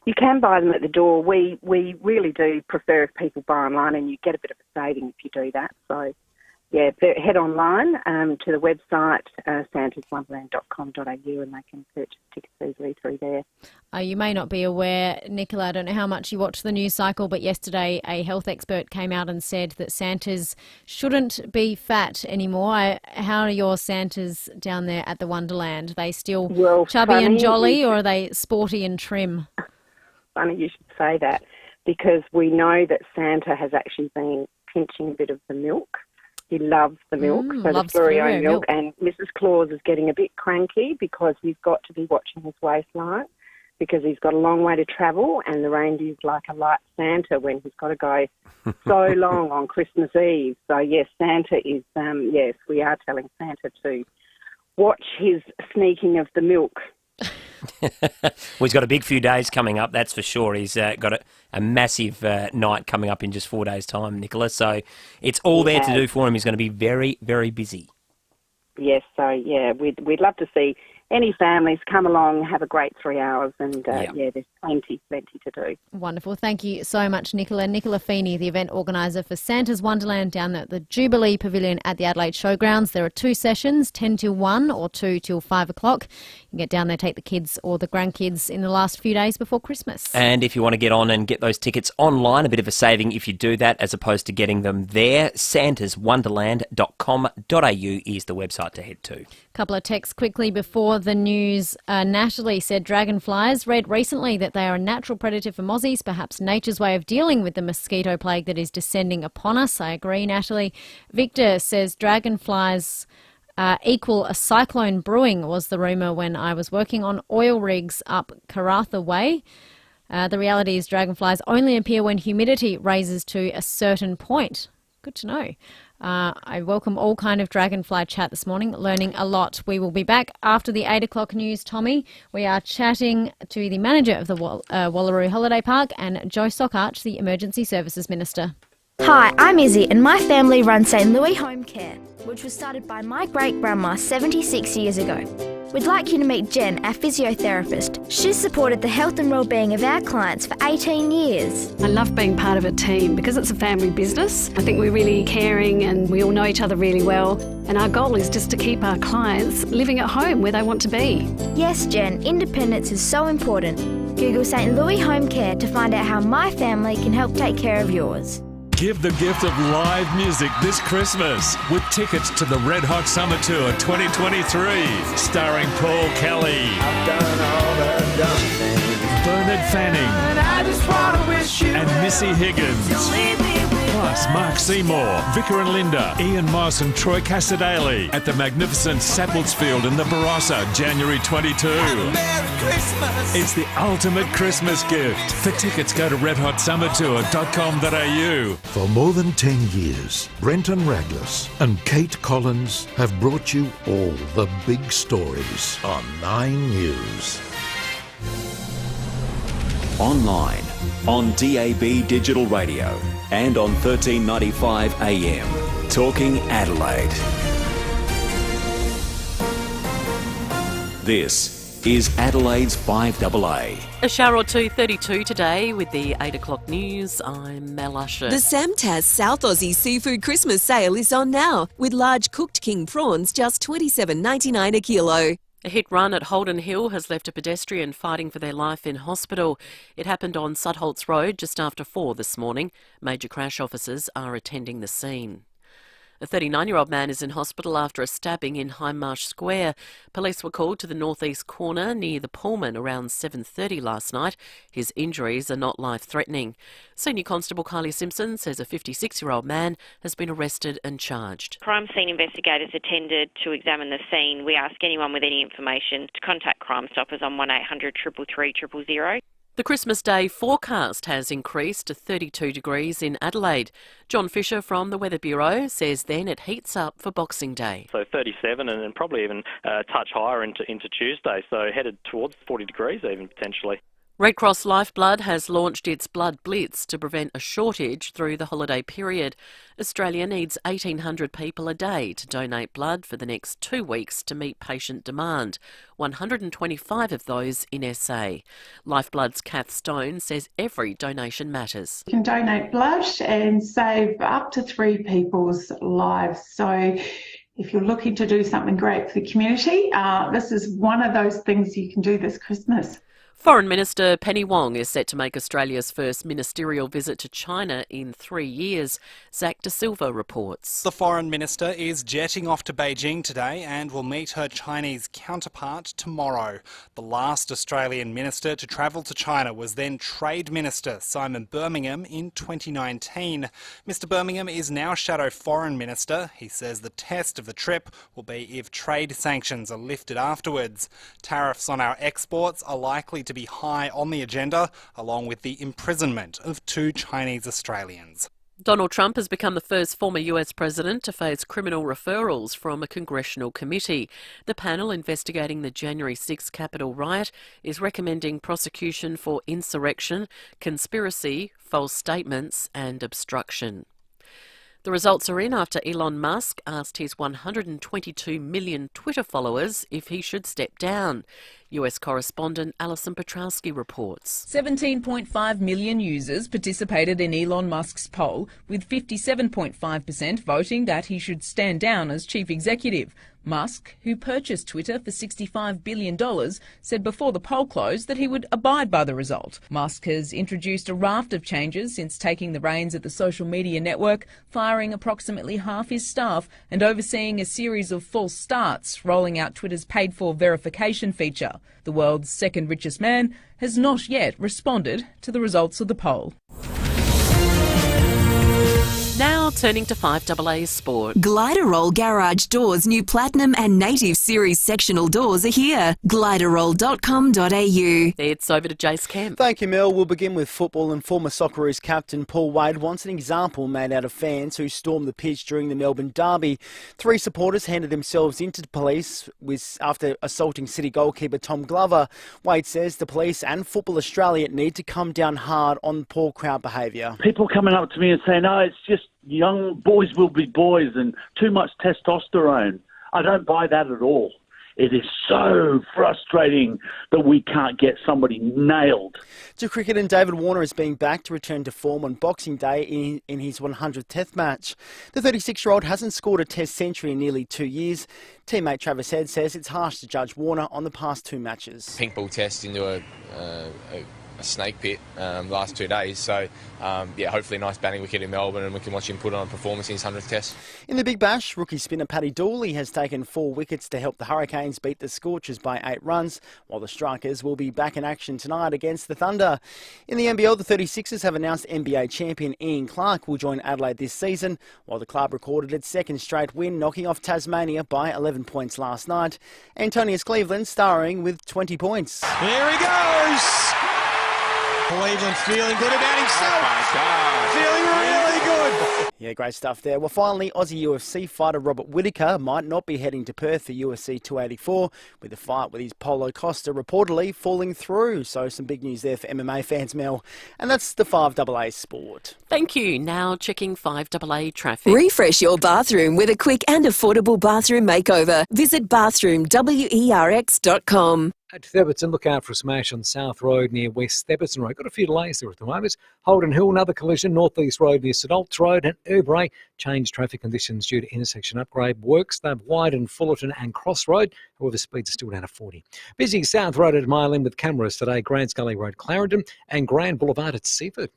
You can buy them at the door. We really do prefer if people buy online, and you get a bit of a saving if you do that. So, yeah, head online to the website, santaswonderland.com.au, and they can purchase tickets easily through there. You may not be aware, Nicola, I don't know how much you watch the news cycle, but yesterday a health expert came out and said that Santas shouldn't be fat anymore. How are your Santas down there at the Wonderland? Are they still chubby and jolly, or are they sporty and trim? Funny you should say that, because we know that Santa has actually been pinching a bit of the milk. He loves the milk, so the FIVEAA milk. And Mrs. Claus is getting a bit cranky because he's got to be watching his waistline, because he's got a long way to travel, and the reindeer's like a light Santa when he's got to go so long on Christmas Eve. So, yes, Santa is, yes, we are telling Santa to watch his sneaking of the milk. Well, he's got a big few days coming up, that's for sure. He's got a massive night coming up in just 4 days' time, Nicola. So it's all there to do for him. He's going to be very, very busy. Yes, so, yeah, we'd love to see any families come along, have a great 3 hours, and, there's plenty to do. Wonderful. Thank you so much, Nicola. Nicola Feeney, the event organiser for Santa's Wonderland down at the Jubilee Pavilion at the Adelaide Showgrounds. There are 2 sessions, 10 till 1 or 2 till 5 o'clock. You can get down there, take the kids or the grandkids in the last few days before Christmas. And if you want to get on and get those tickets online, a bit of a saving if you do that as opposed to getting them there, santaswonderland.com.au is the website to head to. Couple of texts quickly before the news. Natalie said dragonflies. Read recently that they are a natural predator for mozzies, perhaps nature's way of dealing with the mosquito plague that is descending upon us. I agree, Natalie. Victor says dragonflies equal a cyclone brewing, was the rumour when I was working on oil rigs up Karratha Way. The reality is dragonflies only appear when humidity raises to a certain point. Good to know. I welcome all kind of dragonfly chat this morning, learning a lot. We will be back after the 8 o'clock news, Tommy. We are chatting to the manager of the Wallaroo Holiday Park and Joe Sockarch, the Emergency Services Minister. Hi, I'm Izzy, and my family runs St. Louis Home Care, which was started by my great-grandma 76 years ago. We'd like you to meet Jen, our physiotherapist. She's supported the health and wellbeing of our clients for 18 years. I love being part of a team because it's a family business. I think we're really caring and we all know each other really well. And our goal is just to keep our clients living at home where they want to be. Yes, Jen, independence is so important. Google St. Louis Home Care to find out how my family can help take care of yours. Give the gift of live music this Christmas with tickets to the Red Hot Summer Tour 2023, starring Paul Kelly, Bernard Fanning, and Missy Higgins. Plus, Mark Seymour, Vicar and Linda, Ian Moss and Troy Cassadaly at the magnificent Sappelsfield in the Barossa, January 22. It's the ultimate Christmas gift. For tickets, go to redhotsummertour.com.au. For more than 10 years, Brenton Raglas and Kate Collins have brought you all the big stories on 9 News. Online, on DAB Digital Radio, and on 1395 AM. Talking Adelaide. This is Adelaide's 5AA. A shower or two, 32 today with the 8 o'clock news. I'm Mel Usher. The Samtaz South Aussie Seafood Christmas sale is on now, with large cooked king prawns just $27.99 a kilo. A hit run at Holden Hill has left a pedestrian fighting for their life in hospital. It happened on Sudholtz Road just after 4 this morning. Major crash officers are attending the scene. A 39-year-old man is in hospital after a stabbing in Hindmarsh Square. Police were called to the northeast corner near the Pullman around 7:30 last night. His injuries are not life-threatening. Senior Constable Kylie Simpson says a 56-year-old man has been arrested and charged. Crime scene investigators attended to examine the scene. We ask anyone with any information to contact Crime Stoppers on 1800 333 000. The Christmas Day forecast has increased to 32 degrees in Adelaide. John Fisher from the Weather Bureau says then it heats up for Boxing Day. So 37 and probably even a touch higher into Tuesday, so headed towards 40 degrees even potentially. Red Cross Lifeblood has launched its Blood Blitz to prevent a shortage through the holiday period. Australia needs 1,800 people a day to donate blood for the next 2 weeks to meet patient demand, 125 of those in SA. Lifeblood's Kath Stone says every donation matters. You can donate blood and save up to 3 people's lives. So if you're looking to do something great for the community, this is one of those things you can do this Christmas. Foreign Minister Penny Wong is set to make Australia's first ministerial visit to China in 3 years. Zach De Silva reports. The Foreign Minister is jetting off to Beijing today and will meet her Chinese counterpart tomorrow. The last Australian minister to travel to China was then Trade Minister Simon Birmingham in 2019. Mr Birmingham is now Shadow Foreign Minister. He says the test of the trip will be if trade sanctions are lifted afterwards. Tariffs on our exports are likely to be high on the agenda, along with the imprisonment of 2 Chinese Australians. Donald Trump has become the first former US president to face criminal referrals from a congressional committee. The panel investigating the January 6 Capitol riot is recommending prosecution for insurrection, conspiracy, false statements and obstruction. The results are in after Elon Musk asked his 122 million Twitter followers if he should step down. US correspondent Alison Petrowski reports. 17.5 million users participated in Elon Musk's poll, with 57.5% voting that he should stand down as chief executive. Musk, who purchased Twitter for $65 billion, said before the poll closed that he would abide by the result. Musk has introduced a raft of changes since taking the reins at the social media network, firing approximately half his staff and overseeing a series of false starts, rolling out Twitter's paid-for verification feature. The world's second richest man has not yet responded to the results of the poll. Now turning to 5AA Sport. Gliderroll Garage Doors' new Platinum and Native Series sectional doors are here. Gliderroll.com.au. It's over to Jace Kemp. Thank you, Mel. We'll begin with football, and former Socceroos captain Paul Wade wants an example made out of fans who stormed the pitch during the Melbourne derby. 3 supporters handed themselves into the police after assaulting City goalkeeper Tom Glover. Wade says the police and Football Australia need to come down hard on poor crowd behaviour. People coming up to me and saying, "No, it's just young boys will be boys and too much testosterone." I don't buy that at all. It is so frustrating that we can't get somebody nailed. To cricket, and David Warner is being backed to return to form on Boxing Day in his 100th Test match. The 36-year-old hasn't scored a Test century in nearly 2 years. Teammate Travis Head says it's harsh to judge Warner on the past 2 matches. Pink ball test into a snake pit the last 2 days. So, hopefully a nice batting wicket in Melbourne and we can watch him put on a performance in his 100th Test. In the Big Bash, rookie spinner Paddy Dooley has taken 4 wickets to help the Hurricanes beat the Scorchers by 8 runs, while the Strikers will be back in action tonight against the Thunder. In the NBL, the 36ers have announced NBA champion Ian Clark will join Adelaide this season, while the club recorded its second straight win, knocking off Tasmania by 11 points last night. Antonius Cleveland starring with 20 points. There he goes! Cleveland feeling good about himself. Oh my God. Feeling really good. Yeah, great stuff there. Well, finally, Aussie UFC fighter Robert Whittaker might not be heading to Perth for UFC 284, with the fight with his Paulo Costa reportedly falling through. So some big news there for MMA fans, Mel. And that's the 5AA Sport. Thank you. Now checking 5AA traffic. Refresh your bathroom with a quick and affordable bathroom makeover. Visit bathroomwerx.com. At Theberton, look out for a smash on South Road near West Theberton Road. Got a few delays there at the moment. Holden Hill, another collision. North East Road near St Olts Road and Urbray. Changed traffic conditions due to intersection upgrade works. They've widened Fullerton and Cross Road. However, speeds are still down to 40. Busy South Road at Mile End with cameras today. Grand Scully Road, Clarendon and Grand Boulevard at Seaford.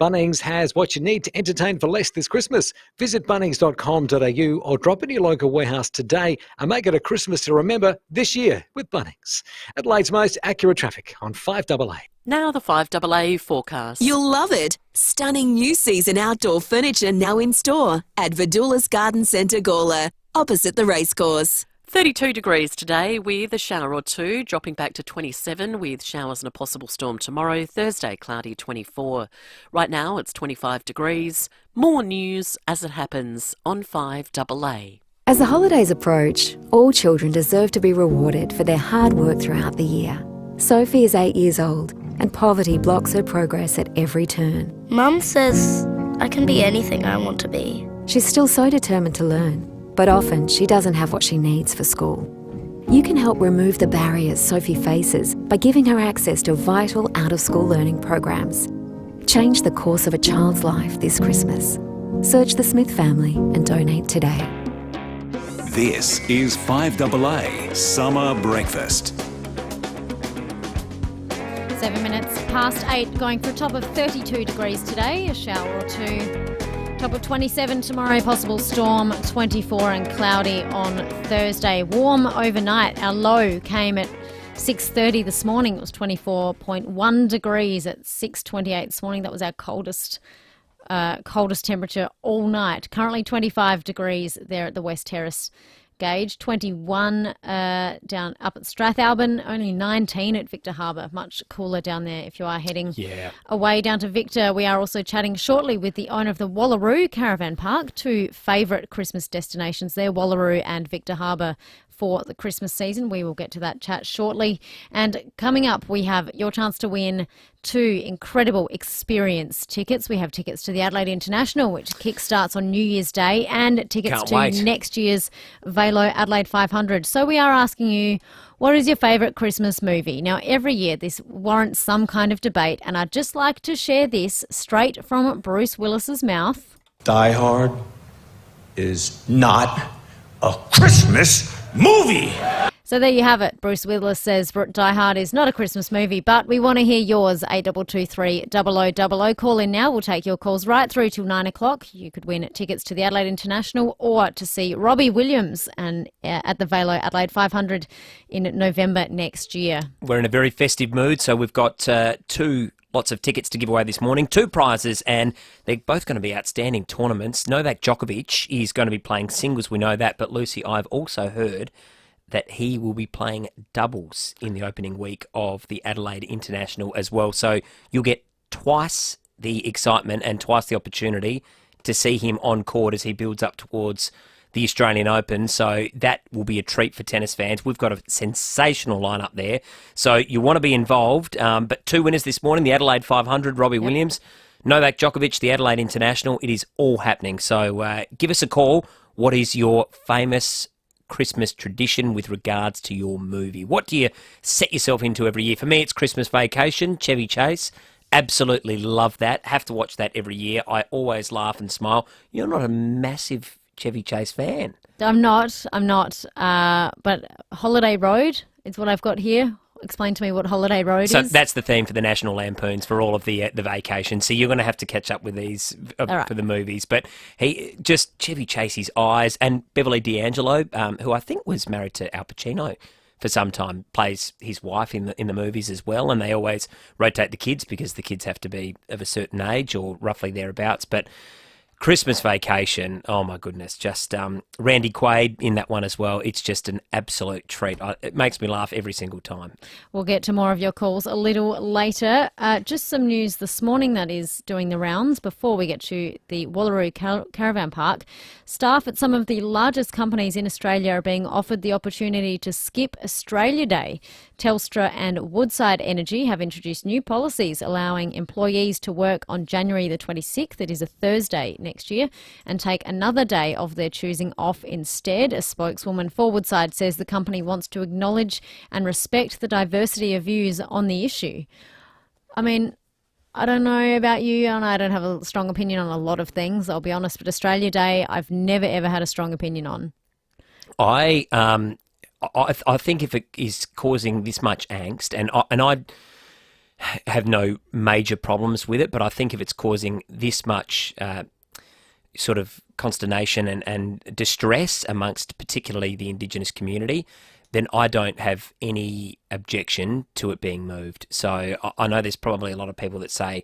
Bunnings has what you need to entertain for less this Christmas. Visit bunnings.com.au or drop in your local warehouse today and make it a Christmas to remember this year with Bunnings. Adelaide's most accurate traffic on 5AA. Now the 5AA forecast. You'll love it. Stunning new season outdoor furniture now in store at Vidula's Garden Centre, Gawler, opposite the racecourse. 32 degrees today with a shower or two, dropping back to 27 with showers and a possible storm tomorrow. Thursday, cloudy 24. Right now it's 25 degrees. More news as it happens on 5AA. As the holidays approach, all children deserve to be rewarded for their hard work throughout the year. Sophie is 8 years old and poverty blocks her progress at every turn. Mum says I can be anything I want to be. She's still so determined to learn, but often she doesn't have what she needs for school. You can help remove the barriers Sophie faces by giving her access to vital out-of-school learning programs. Change the course of a child's life this Christmas. Search the Smith family and donate today. This is 5AA Summer Breakfast. 7 minutes past 8, going for a top of 32 degrees today, a shower or two. Top of 27 tomorrow, possible storm, 24 and cloudy on Thursday. Warm overnight. Our low came at 6:30 this morning. It was 24.1 degrees at 6:28 this morning. That was our coldest temperature all night. Currently 25 degrees there at the West Terrace gauge, 21 down up at Strathalbyn, only 19 at Victor Harbour. Much cooler down there if you are heading away down to Victor. We are also chatting shortly with the owner of the Wallaroo Caravan Park, two favourite Christmas destinations there, Wallaroo and Victor Harbour, for the Christmas season. We will get to that chat shortly. And coming up, we have your chance to win 2 incredible experience tickets. We have tickets to the Adelaide International, which kickstarts on New Year's Day, and tickets to next year's FIVEAA Adelaide 500. So we are asking you, what is your favourite Christmas movie? Now, every year this warrants some kind of debate, and I'd just like to share this straight from Bruce Willis's mouth. Die Hard is not a Christmas movie. So there you have it. Bruce Willis says Die Hard is not a Christmas movie, but we want to hear yours. 8223 0000. Call in now. We'll take your calls right through till 9 o'clock. You could win tickets to the Adelaide International or to see Robbie Williams and at the FIVEAA Adelaide 500 in November next year. We're in a very festive mood, so we've got lots of tickets to give away this morning, 2 prizes, and they're both going to be outstanding tournaments. Novak Djokovic is going to be playing singles, we know that, but Lucy, I've also heard that he will be playing doubles in the opening week of the Adelaide International as well. So you'll get twice the excitement and twice the opportunity to see him on court as he builds up towards the Australian Open. So that will be a treat for tennis fans. We've got a sensational lineup there. So you want to be involved. But 2 winners this morning, the Adelaide 500, Robbie Williams, Novak Djokovic, the Adelaide International. It is all happening. So give us a call. What is your famous Christmas tradition with regards to your movie? What do you set yourself into every year? For me, it's Christmas Vacation, Chevy Chase. Absolutely love that. Have to watch that every year. I always laugh and smile. You're not a massive Chevy Chase fan. I'm not. But Holiday Road is what I've got here. explain to me what Holiday Road So is? that's the theme for the National Lampoons for all of the vacations. So you're going to have to catch up with these right. for the movies. But he just Chevy Chasey's eyes, and Beverly D'Angelo, who I think was married to Al Pacino for some time, plays his wife in the movies as well. And they always rotate the kids because the kids have to be of a certain age or roughly thereabouts. But Christmas Vacation, oh my goodness, just Randy Quaid in that one as well. It's just an absolute treat. It makes me laugh every single time. We'll get to more of your calls a little later. Just some news this morning that is doing the rounds before we get to the Wallaroo Caravan Park. Staff at some of the largest companies in Australia are being offered the opportunity to skip Australia Day. Telstra and Woodside Energy have introduced new policies allowing employees to work on January the 26th, that is a Thursday next year, and take another day of their choosing off instead. A spokeswoman for Woodside says the company wants to acknowledge and respect the diversity of views on the issue. I mean, I don't know about you, and I don't have a strong opinion on a lot of things, I'll be honest, but Australia Day I've never ever had a strong opinion on. I think if it is causing this much angst, and I have no major problems with it, but I think if it's causing this much sort of consternation and distress amongst particularly the Indigenous community, then I don't have any objection to it being moved. So I know there's probably a lot of people that say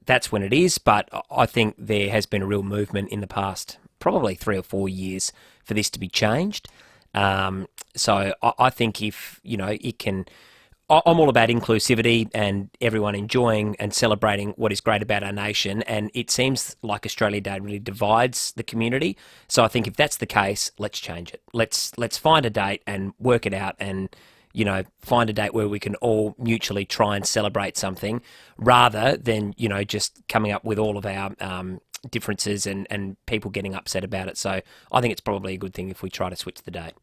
that's when it is, but I think there has been a real movement in the past probably 3 or 4 years for this to be changed. So I think if, it can... I'm all about inclusivity and everyone enjoying and celebrating what is great about our nation, and it seems like Australia Day really divides the community. So I think if that's the case, let's change it. Let's find a date and work it out, and find a date where we can all mutually try and celebrate something, rather than just coming up with all of our differences and people getting upset about it. So I think it's probably a good thing if we try to switch the date.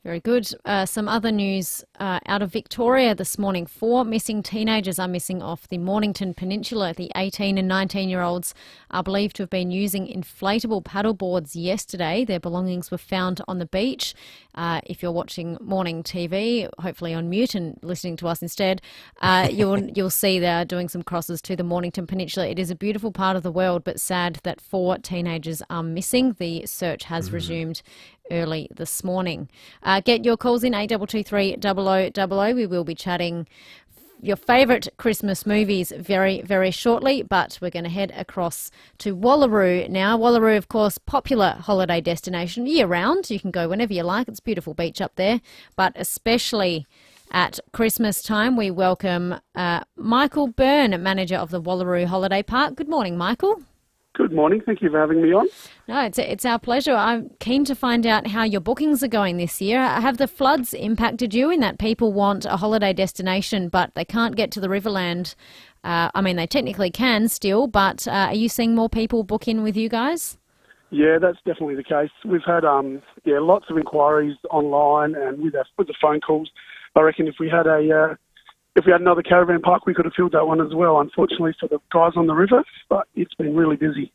Very good. Some other news out of Victoria this morning. 4 missing teenagers are missing off the Mornington Peninsula. The 18 and 19-year-olds are believed to have been using inflatable paddle boards yesterday. Their belongings were found on the beach. If you're watching morning TV, hopefully on mute and listening to us instead, you'll see they're doing some crosses to the Mornington Peninsula. It is a beautiful part of the world, but sad that 4 teenagers are missing. The search has resumed early this morning. Get your calls in 8223 0000. We will be chatting your favourite Christmas movies very, very shortly, but we're going to head across to Wallaroo now. Wallaroo, of course, popular holiday destination year-round. You can go whenever you like. It's a beautiful beach up there, but especially at Christmas time, we welcome Michael Byrne, manager of the Wallaroo Holiday Park. Good morning, Michael. Good morning. Thank you for having me on. No, it's our pleasure. I'm keen to find out how your bookings are going this year. Have the floods impacted you in that people want a holiday destination but they can't get to the Riverland? They technically can still, but are you seeing more people book in with you guys? Yeah, that's definitely the case. We've had lots of inquiries online and with the phone calls. I reckon if we had another caravan park, we could have filled that one as well, unfortunately, for the guys on the river, but it's been really busy.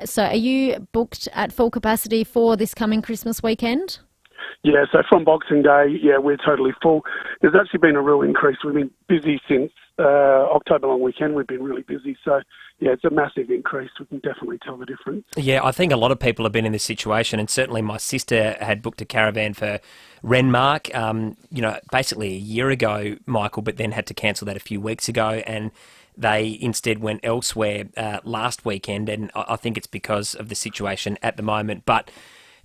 So are you booked at full capacity for this coming Christmas weekend? Yeah, so from Boxing Day, we're totally full. There's actually been a real increase. We've been busy since October long weekend. We've been really busy. So, it's a massive increase. We can definitely tell the difference. Yeah, I think a lot of people have been in this situation, and certainly my sister had booked a caravan for Rehn, basically a year ago, Michael, but then had to cancel that a few weeks ago, and they instead went elsewhere last weekend, and I think it's because of the situation at the moment. But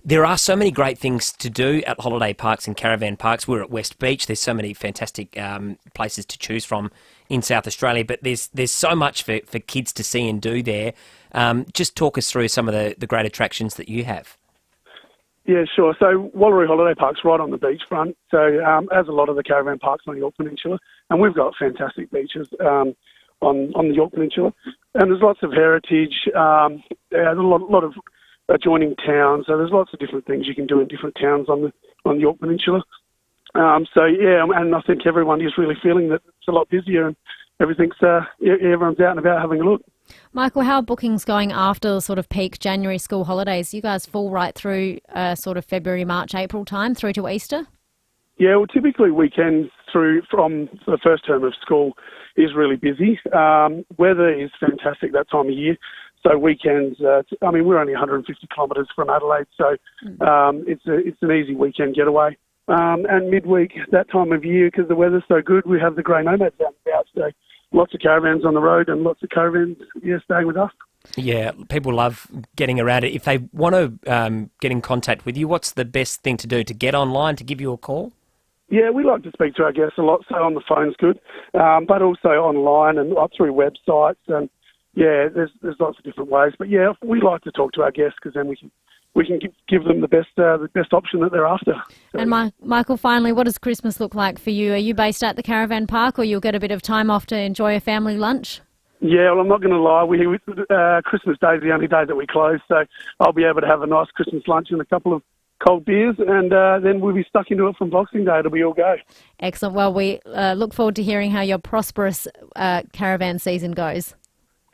there are so many great things to do at holiday parks and caravan parks. We're at West Beach. There's so many fantastic places to choose from in South Australia, but there's so much for kids to see and do there. Just talk us through some of the great attractions that you have. Yeah, sure. So Wallaroo Holiday Park's right on the beachfront, so as a lot of the caravan parks on the York Peninsula, and we've got fantastic beaches on the York Peninsula, and there's lots of heritage. There's a lot of adjoining towns, so there's lots of different things you can do in different towns on the York Peninsula. And I think everyone is really feeling that it's a lot busier and everything's everyone's out and about having a look. Michael, how are bookings going after the sort of peak January school holidays? You guys full right through sort of February, March, April time through to Easter? Yeah, well, typically weekends through from the first term of school is really busy. Weather is fantastic that time of year. So weekends, we're only 150 kilometres from Adelaide, so it's an easy weekend getaway. And midweek, that time of year, because the weather's so good, we have the grey nomads out and about. So lots of caravans on the road and lots of caravans, staying with us. Yeah, people love getting around it. If they want to get in contact with you, what's the best thing to do? To get online, to give you a call? Yeah, we like to speak to our guests a lot, so on the phone's good, but also online and through websites. And yeah, there's lots of different ways. But yeah, we like to talk to our guests because then we can give them the best option that they're after. So. And Michael, finally, what does Christmas look like for you? Are you based at the caravan park, or you'll get a bit of time off to enjoy a family lunch? Yeah, well, I'm not going to lie. Christmas Day is the only day that we close, so I'll be able to have a nice Christmas lunch and a couple of cold beers, and then we'll be stuck into it from Boxing Day. It'll be all go. Excellent. Well, we look forward to hearing how your prosperous caravan season goes.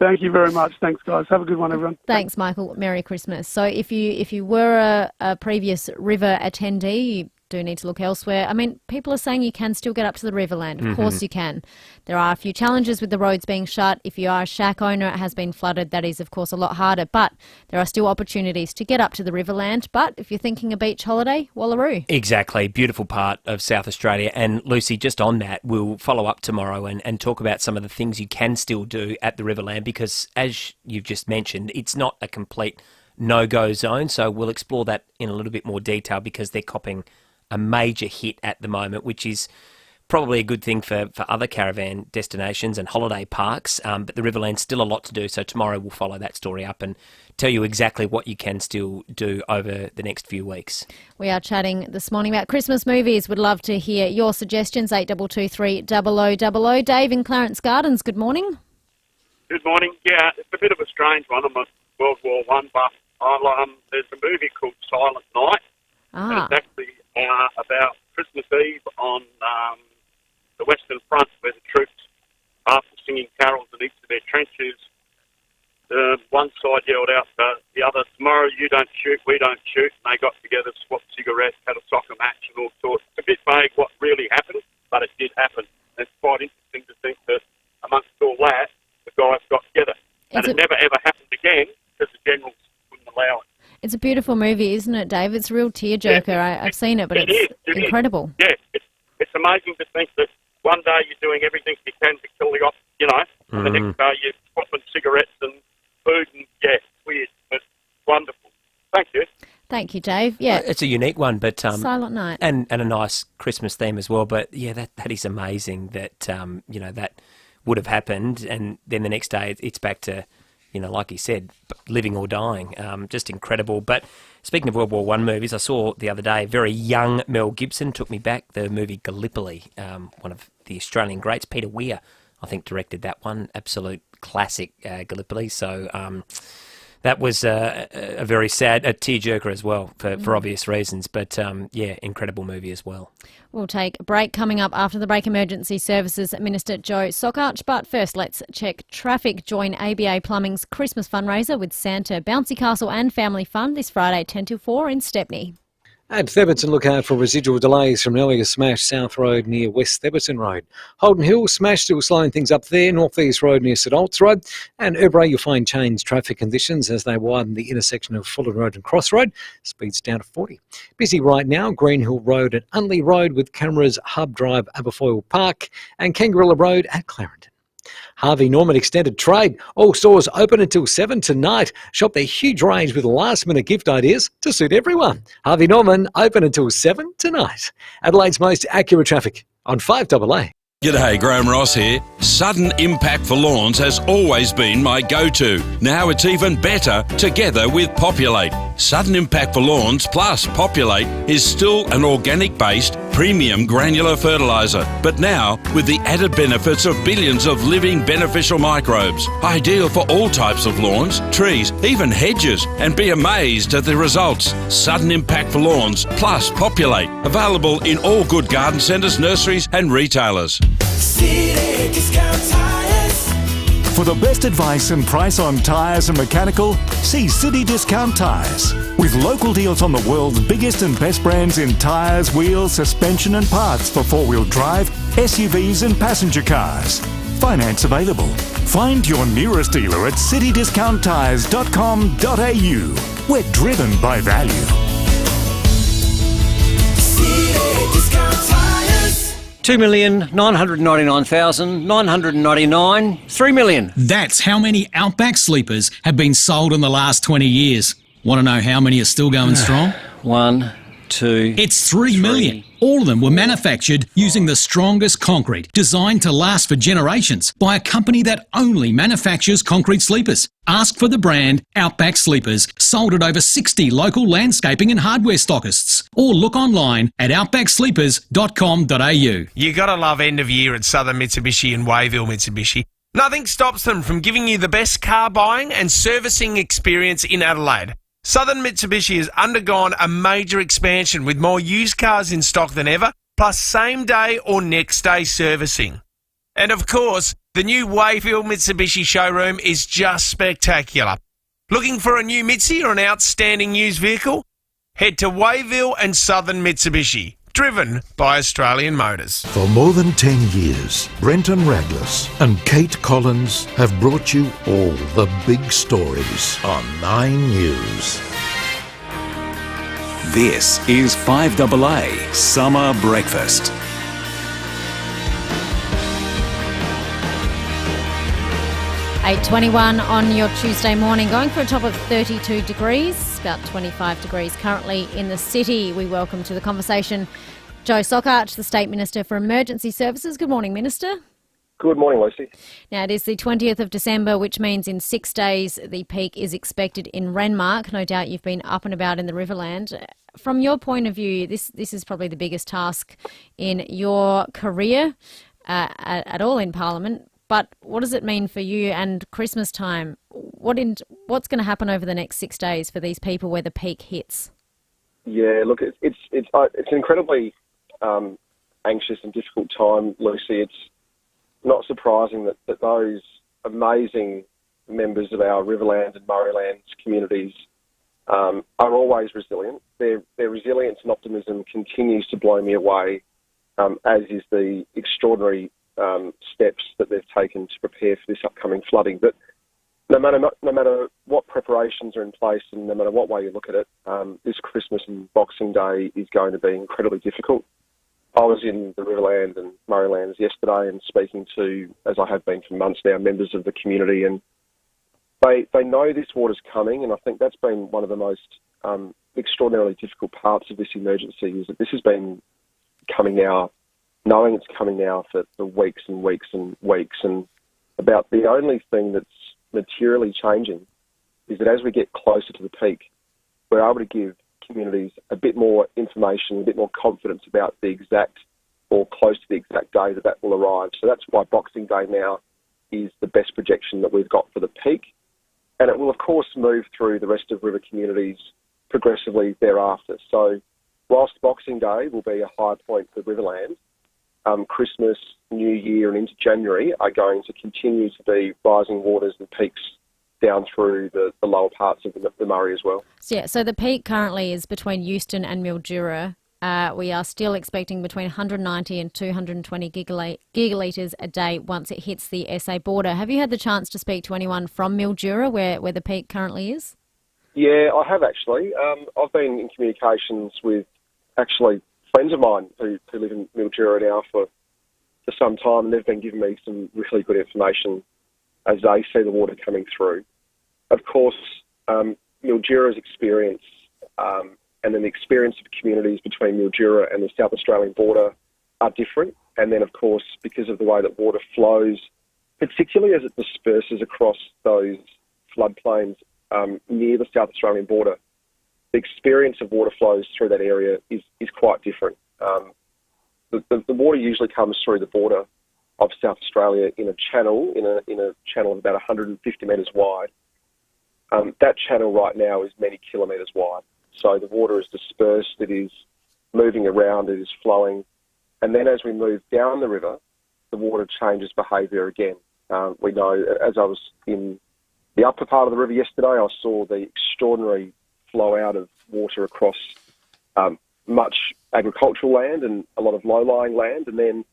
Thank you very much. Thanks, guys. Have a good one, everyone. Thanks, Michael. Merry Christmas. So if you were a previous river attendee, you do need to look elsewhere. I mean, people are saying you can still get up to the Riverland. Of course you can. There are a few challenges with the roads being shut. If you are a shack owner, it has been flooded. That is, of course, a lot harder. But there are still opportunities to get up to the Riverland. But if you're thinking a beach holiday, Wallaroo. Exactly. Beautiful part of South Australia. And Lucy, just on that, we'll follow up tomorrow and talk about some of the things you can still do at the Riverland, because as you've just mentioned, it's not a complete no-go zone. So we'll explore that in a little bit more detail, because they're copping a major hit at the moment, which is probably a good thing for other caravan destinations and holiday parks, but the Riverland's still a lot to do, so tomorrow we'll follow that story up and tell you exactly what you can still do over the next few weeks. We are chatting this morning about Christmas movies. Would love to hear your suggestions, 8223 0000. Dave in Clarence Gardens, good morning. Good morning. Yeah, it's a bit of a strange one. I'm a World War One buff. There's a movie called Silent Night. And it's actually about Christmas Eve on the Western Front, where the troops, after singing carols in each of their trenches, one side yelled out to the other, "Tomorrow you don't shoot, we don't shoot." And they got together, swapped cigarettes, had a soccer match and all sorts. It's a bit vague what really happened, but it did happen. And it's quite interesting to think that amongst all that, the guys got together. And it never ever happened again because the generals wouldn't allow it. It's a beautiful movie, isn't it, Dave? It's a real tearjerker. Yeah, I've seen it, but it's incredible. Yeah, it's amazing to think that one day you're doing everything you can to kill the off, and the next day you're swapping cigarettes and food, and it's weird, but wonderful. Thank you. Thank you, Dave. Yeah, it's a unique one, but Silent Night, and a nice Christmas theme as well. But yeah, that is amazing that that would have happened, and then the next day it's back to, like you said, living or dying. Just incredible. But speaking of World War I movies, I saw the other day very young Mel Gibson took me back. The movie Gallipoli, one of the Australian greats, Peter Weir, I think, directed that one. Absolute classic, Gallipoli. So that was a very sad, a tearjerker as well, for obvious reasons. But incredible movie as well. We'll take a break. Coming up after the break, Emergency Services Minister Joe Sockarch. But first, let's check traffic. Join ABA Plumbing's Christmas fundraiser with Santa, Bouncy Castle and Family Fun this Friday 10 till 4 in Stepney. At Theberton, look out for residual delays from an earlier smash South Road near West Theberton Road. Holden Hill, smash still slowing things up there. North East Road near St Olds Road. And Urbray, you'll find changed traffic conditions as they widen the intersection of Fullerton Road and Cross Road. Speeds down to 40. Busy right now, Greenhill Road and Unley Road with cameras Hub Drive, Aberfoyle Park and Kangarilla Road at Clarendon. Harvey Norman Extended Trade. All stores open until 7 tonight. Shop their huge range with last-minute gift ideas to suit everyone. Harvey Norman open until 7 tonight. Adelaide's most accurate traffic on 5AA. G'day, Graham Ross here. Sudden Impact for Lawns has always been my go-to. Now it's even better together with Populate. Sudden Impact for Lawns plus Populate is still an organic-based premium granular fertiliser, but now with the added benefits of billions of living beneficial microbes. Ideal for all types of lawns, trees, even hedges, and be amazed at the results. Sudden Impact for Lawns plus Populate. Available in all good garden centres, nurseries and retailers. City Discount Tyres. For the best advice and price on tyres and mechanical, see City Discount Tyres. With local deals on the world's biggest and best brands in tyres, wheels, suspension and parts for four-wheel drive, SUVs and passenger cars. Finance available. Find your nearest dealer at citydiscounttires.com.au. We're driven by value. City Discount Tires. 2,999,999. 3 million. That's how many Outback Sleepers have been sold in the last 20 years. Want to know how many are still going strong? 1, 2. It's 3 million. All of them were manufactured using the strongest concrete, designed to last for generations by a company that only manufactures concrete sleepers. Ask for the brand Outback Sleepers, sold at over 60 local landscaping and hardware stockists. Or look online at outbacksleepers.com.au. You got to love end of year at Southern Mitsubishi and Wayville Mitsubishi. Nothing stops them from giving you the best car buying and servicing experience in Adelaide. Southern Mitsubishi has undergone a major expansion with more used cars in stock than ever, plus same-day or next-day servicing. And of course, the new Wayville Mitsubishi showroom is just spectacular. Looking for a new Mitsi or an outstanding used vehicle? Head to Wayville and Southern Mitsubishi, driven by Australian Motors. For more than 10 years, Brenton Raglas and Kate Collins have brought you all the big stories on 9 News. This is 5AA Summer Breakfast. .21 on your Tuesday morning, going for a top of 32 degrees, about 25 degrees currently in the city. We welcome to the conversation Joe Sockhart, the State Minister for Emergency Services. Good morning, Minister. Good morning, Lucy. Now, it is the 20th of December, which means in 6 days the peak is expected in Renmark. No doubt you've been up and about in the Riverland. From your point of view, this is probably the biggest task in your career at all in Parliament. But what does it mean for you and Christmas time? What's going to happen over the next 6 days for these people where the peak hits? Yeah, look, it's an incredibly anxious and difficult time, Lucy. It's not surprising that those amazing members of our Riverland and Murraylands communities are always resilient. Their resilience and optimism continues to blow me away, as is the extraordinary steps that they've taken to prepare for this upcoming flooding. But no matter what preparations are in place and no matter what way you look at it, this Christmas and Boxing Day is going to be incredibly difficult. I was in the Riverland and Murraylands yesterday and speaking to, as I have been for months now, members of the community, and they know this water's coming, and I think that's been one of the most extraordinarily difficult parts of this emergency, is that this has been coming now, knowing it's coming now for weeks and weeks and weeks, and about the only thing that's materially changing is that as we get closer to the peak, we're able to give communities a bit more information, a bit more confidence about the exact or close to the exact day that will arrive. So that's why Boxing Day now is the best projection that we've got for the peak. And it will, of course, move through the rest of river communities progressively thereafter. So whilst Boxing Day will be a high point for Riverland, Christmas, New Year and into January are going to continue to be rising waters and peaks down through the lower parts of the Murray as well. So the peak currently is between Euston and Mildura. We are still expecting between 190 and 220 gigalitres a day once it hits the SA border. Have you had the chance to speak to anyone from Mildura where the peak currently is? Yeah, I have actually. I've been in communications with actually friends of mine who live in Mildura now for some time, and they've been giving me some really good information as they see the water coming through. Of course, Mildura's experience and then the experience of communities between Mildura and the South Australian border are different. And then, of course, because of the way that water flows, particularly as it disperses across those floodplains near the South Australian border, the experience of water flows through that area is quite different. The water usually comes through the border of South Australia in a channel, in a channel of about 150 metres wide. That channel right now is many kilometres wide. So the water is dispersed, it is moving around, it is flowing. And then as we move down the river, the water changes behaviour again. We know, as I was in the upper part of the river yesterday, I saw the extraordinary flow out of water across much agricultural land and a lot of low-lying land. And then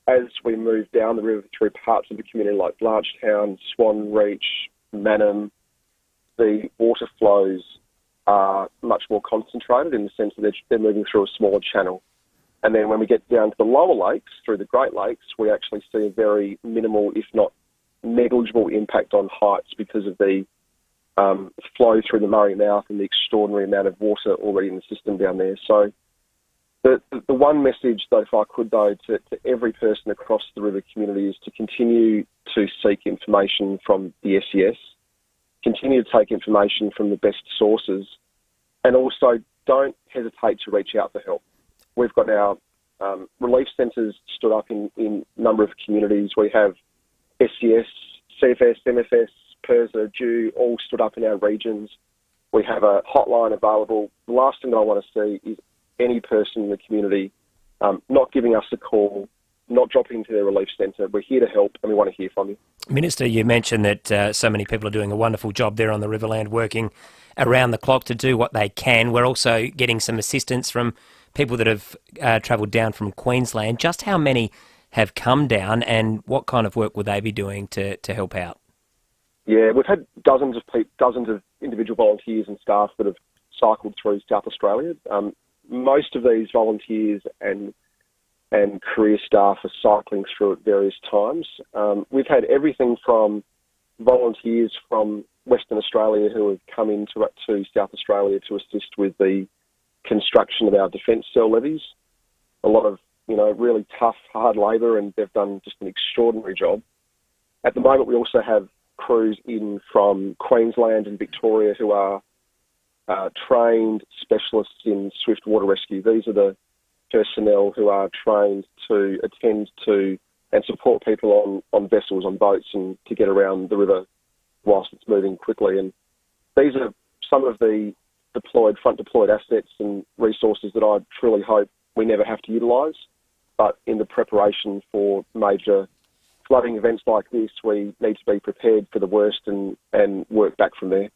as we move down the river through parts of the community like Blanchetown, Swan Reach, Mannum, the water flows are much more concentrated in the sense that they're moving through a smaller channel. And then when we get down to the lower lakes, through the Great Lakes, we actually see a very minimal, if not negligible, impact on heights because of the flow through the Murray Mouth and the extraordinary amount of water already in the system down there. So the one message, though, if I could, though, to every person across the river community is to continue to seek information from the SES, continue to take information from the best sources, and also don't hesitate to reach out for help. We've got our relief centres stood up in a number of communities. We have SES, CFS, MFS, PIRSA, DEW, all stood up in our regions. We have a hotline available. The last thing that I want to see is any person in the community not giving us a call, not dropping into their relief centre. We're here to help and we want to hear from you. Minister, you mentioned that so many people are doing a wonderful job there on the Riverland, working around the clock to do what they can. We're also getting some assistance from people that have travelled down from Queensland. Just how many have come down and what kind of work will they be doing to help out? Yeah, we've had dozens of individual volunteers and staff that have cycled through South Australia. Most of these volunteers and career staff are cycling through at various times. We've had everything from volunteers from Western Australia who have come into South Australia to assist with the construction of our defence cell levies. A lot of, really tough, hard labour, and they've done just an extraordinary job. At the moment, we also have crews in from Queensland and Victoria who are trained specialists in swift water rescue. These are the personnel who are trained to attend to and support people on vessels, on boats, and to get around the river whilst it's moving quickly. And these are some of the front deployed assets and resources that I truly hope we never have to utilise. But in the preparation for major flooding events like this, we need to be prepared for the worst and work back from there.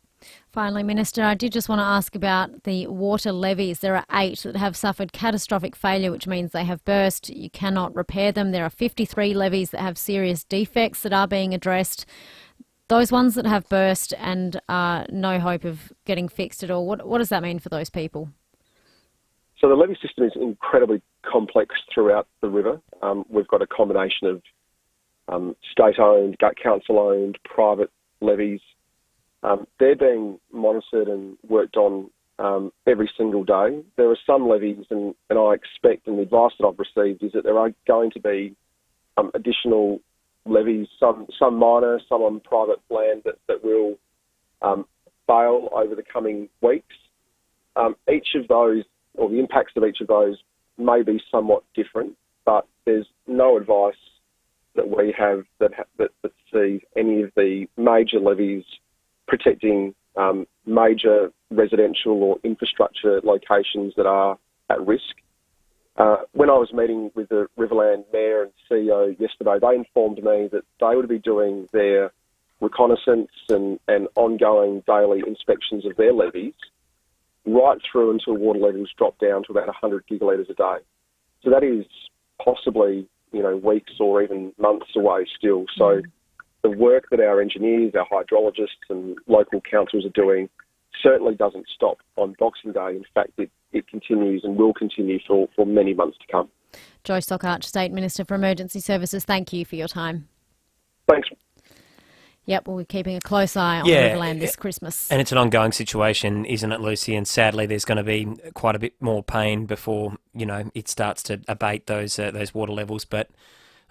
Finally, Minister, I did just want to ask about the water levies. There are 8 that have suffered catastrophic failure, which means they have burst. You cannot repair them. There are 53 levies that have serious defects that are being addressed. Those ones that have burst and no hope of getting fixed at all, what does that mean for those people? So the levy system is incredibly complex throughout the river. We've got a combination of state-owned, council-owned, private levies. They're being monitored and worked on every single day. There are some levies, and I expect, and the advice that I've received is that there are going to be additional levies, some minor, some on private land that will fail over the coming weeks. Each of those, or the impacts of each of those, may be somewhat different, but there's no advice that we have that see any of the major levies protecting major residential or infrastructure locations that are at risk. When I was meeting with the Riverland Mayor and CEO yesterday, they informed me that they would be doing their reconnaissance and ongoing daily inspections of their levies right through until water levels drop down to about 100 gigalitres a day. So that is possibly, weeks or even months away still. So the work that our engineers, our hydrologists and local councils are doing certainly doesn't stop on Boxing Day. In fact, it continues and will continue for many months to come. Joe Stockarch, State Minister for Emergency Services, thank you for your time. Thanks. Yep, we'll be keeping a close eye on Riverland this Christmas. And it's an ongoing situation, isn't it, Lucy? And sadly, there's going to be quite a bit more pain before, it starts to abate those water levels. But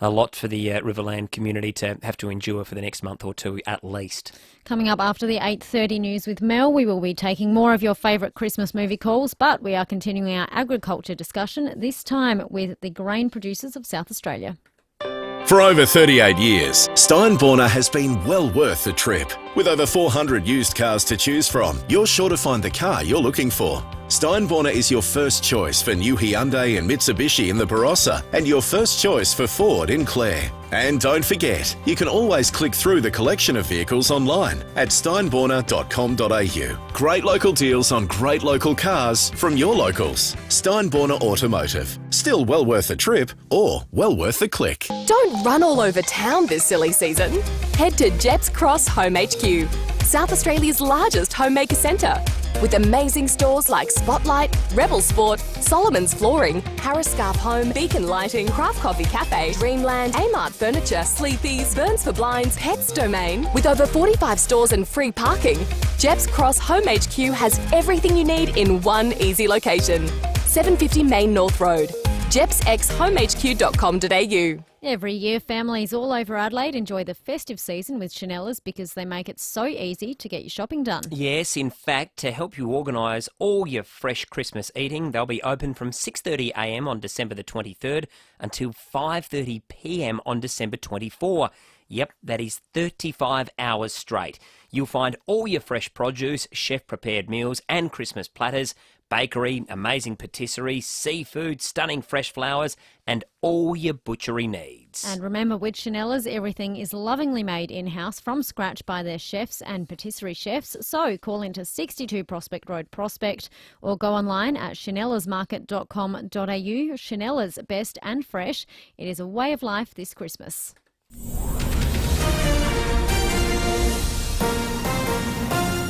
a lot for the Riverland community to have to endure for the next month or two at least. Coming up after the 8:30 news with Mel, we will be taking more of your favourite Christmas movie calls, but we are continuing our agriculture discussion, this time with the grain producers of South Australia. For over 38 years, Steinborner has been well worth the trip. With over 400 used cars to choose from, you're sure to find the car you're looking for. Steinborner is your first choice for new Hyundai and Mitsubishi in the Barossa and your first choice for Ford in Clare. And don't forget, you can always click through the collection of vehicles online at steinborner.com.au. Great local deals on great local cars from your locals. Steinborner Automotive. Still well worth the trip or well worth the click. Don't run all over town this silly season. Head to Jeps Cross Home HQ, South Australia's largest homemaker centre. With amazing stores like Spotlight, Rebel Sport, Solomon's Flooring, Harris Scarf Home, Beacon Lighting, Craft Coffee Cafe, Dreamland, Amart Furniture, Sleepy's, Burns for Blinds, Pets Domain. With over 45 stores and free parking, Jeps Cross Home HQ has everything you need in one easy location. 750 Main North Road. jepsxhomehq.com.au. Every year, families all over Adelaide enjoy the festive season with Chanellas because they make it so easy to get your shopping done. Yes, in fact, to help you organise all your fresh Christmas eating, they'll be open from 6:30am on December the 23rd until 5:30pm on December 24. Yep, that is 35 hours straight. You'll find all your fresh produce, chef-prepared meals and Christmas platters, bakery, amazing patisserie, seafood, stunning fresh flowers and all your butchery needs. And remember, with Chanellas, everything is lovingly made in-house from scratch by their chefs and patisserie chefs. So call into 62 Prospect Road, Prospect, or go online at chanellasmarket.com.au. Chanellas, best and fresh. It is a way of life this Christmas.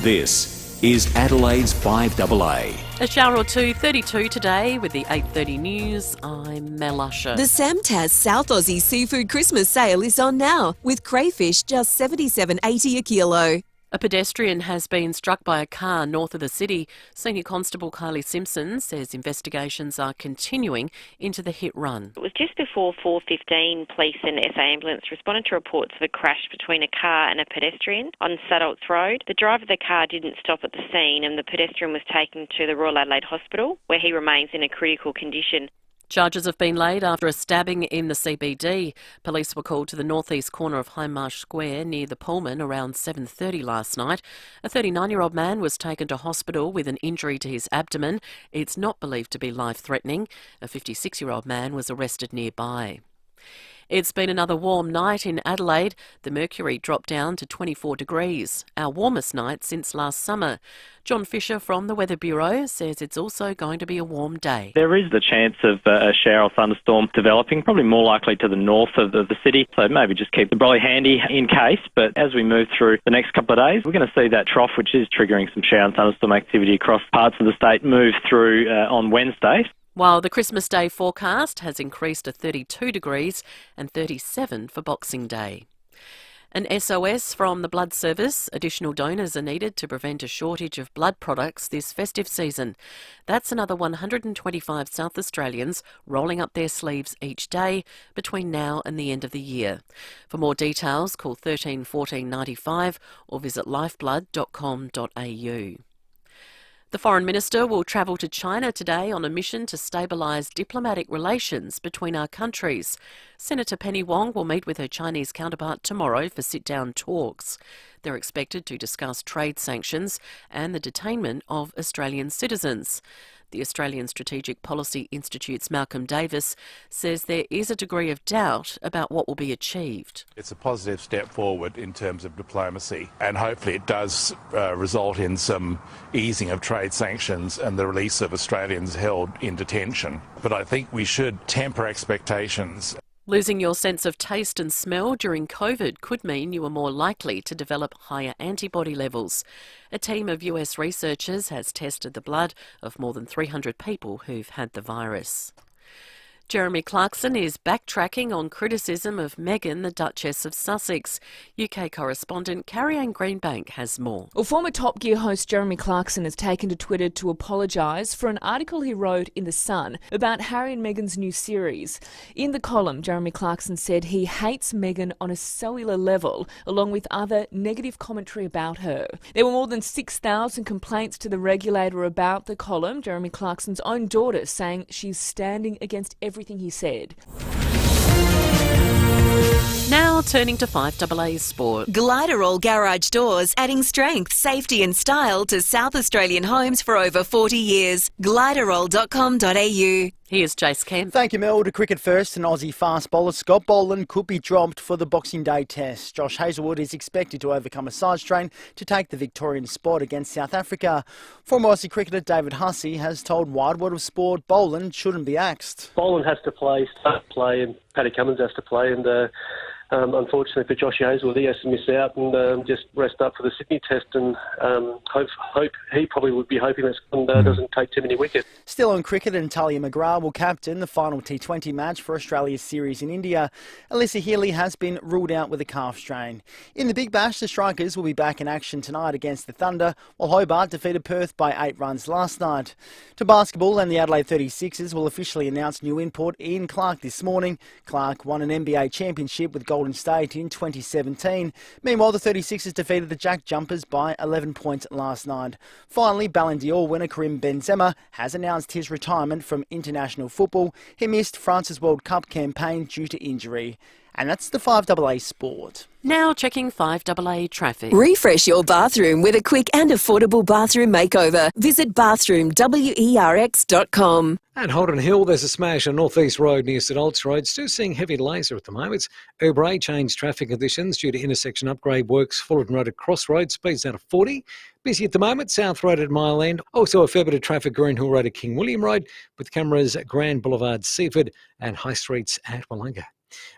This is Adelaide's 5AA. A shower or two, 32 today with the 8:30 news. I'm Mel Usher. The Samtaz South Aussie Seafood Christmas Sale is on now, with crayfish just $77.80 a kilo. A pedestrian has been struck by a car north of the city. Senior Constable Kylie Simpson says investigations are continuing into the hit run. It was just before 4:15, police and SA ambulance responded to reports of a crash between a car and a pedestrian on Sudolts Road. The driver of the car didn't stop at the scene and the pedestrian was taken to the Royal Adelaide Hospital, where he remains in a critical condition. Charges have been laid after a stabbing in the CBD. Police were called to the northeast corner of Hindmarsh Square near the Pullman around 7:30 last night. A 39-year-old man was taken to hospital with an injury to his abdomen. It's not believed to be life-threatening. A 56-year-old man was arrested nearby. It's been another warm night in Adelaide. The mercury dropped down to 24 degrees, our warmest night since last summer. John Fisher from the Weather Bureau says it's also going to be a warm day. There is the chance of a shower or thunderstorm developing, probably more likely to the north of the city, so maybe just keep the brolly handy in case. But as we move through the next couple of days, we're going to see that trough, which is triggering some shower and thunderstorm activity across parts of the state, move through on Wednesday. While the Christmas Day forecast has increased to 32 degrees and 37 for Boxing Day. An SOS from the Blood Service. Additional donors are needed to prevent a shortage of blood products this festive season. That's another 125 South Australians rolling up their sleeves each day between now and the end of the year. For more details, call 13 14 95 or visit lifeblood.com.au. The Foreign Minister will travel to China today on a mission to stabilise diplomatic relations between our countries. Senator Penny Wong will meet with her Chinese counterpart tomorrow for sit-down talks. They're expected to discuss trade sanctions and the detainment of Australian citizens. The Australian Strategic Policy Institute's Malcolm Davis says there is a degree of doubt about what will be achieved. It's a positive step forward in terms of diplomacy, and hopefully it does result in some easing of trade sanctions and the release of Australians held in detention. But I think we should temper expectations. Losing your sense of taste and smell during COVID could mean you are more likely to develop higher antibody levels. A team of US researchers has tested the blood of more than 300 people who've had the virus. Jeremy Clarkson is backtracking on criticism of Meghan, the Duchess of Sussex. UK correspondent Carrie-Anne Greenbank has more. Well, former Top Gear host Jeremy Clarkson has taken to Twitter to apologise for an article he wrote in The Sun about Harry and Meghan's new series. In the column, Jeremy Clarkson said he hates Meghan on a cellular level, along with other negative commentary about her. There were more than 6,000 complaints to the regulator about the column, Jeremy Clarkson's own daughter saying she's standing against everything he said. Now turning to 5AA sport. Gliderall Garage Doors, adding strength, safety and style to South Australian homes for over 40 years. Gliderall.com.au. Here's Jace Kemp. Thank you, Mel. To cricket first, an Aussie fast bowler, Scott Boland, could be dropped for the Boxing Day test. Josh Hazlewood is expected to overcome a side strain to take the Victorian spot against South Africa. Former Aussie cricketer David Hussey has told Wide World of Sport Boland shouldn't be axed. Boland has to play, and Paddy Cummins has to play, and unfortunately for Josh Hazlewood, he has to miss out and just rest up for the Sydney test, and hope he probably would be hoping that Scotland doesn't take too many wickets. Still on cricket, and Talia McGrath will captain the final T20 match for Australia's series in India. Alyssa Healy has been ruled out with a calf strain. In the Big Bash, the Strikers will be back in action tonight against the Thunder, while Hobart defeated Perth by 8 runs last night. To basketball, and the Adelaide 36ers will officially announce new import Ian Clark this morning. Clark won an NBA championship with Golden State in 2017. Meanwhile, the 36ers defeated the Jack Jumpers by 11 points last night. Finally, Ballon d'Or winner Karim Benzema has announced his retirement from international football. He missed France's World Cup campaign due to injury. And that's the 5AA sport. Now checking 5AA traffic. Refresh your bathroom with a quick and affordable bathroom makeover. Visit bathroomwerx.com. At Holden Hill, there's a smash on North East Road near St Olds Road. Still seeing heavy laser at the moment. Ubray changed traffic conditions due to intersection upgrade works. Fullerton Road at Crossroads, speeds out of 40. Busy at the moment, South Road at Mile End. Also a fair bit of traffic Green Hill Road at King William Road, with cameras at Grand Boulevard, Seaford, and High Streets at Willunga.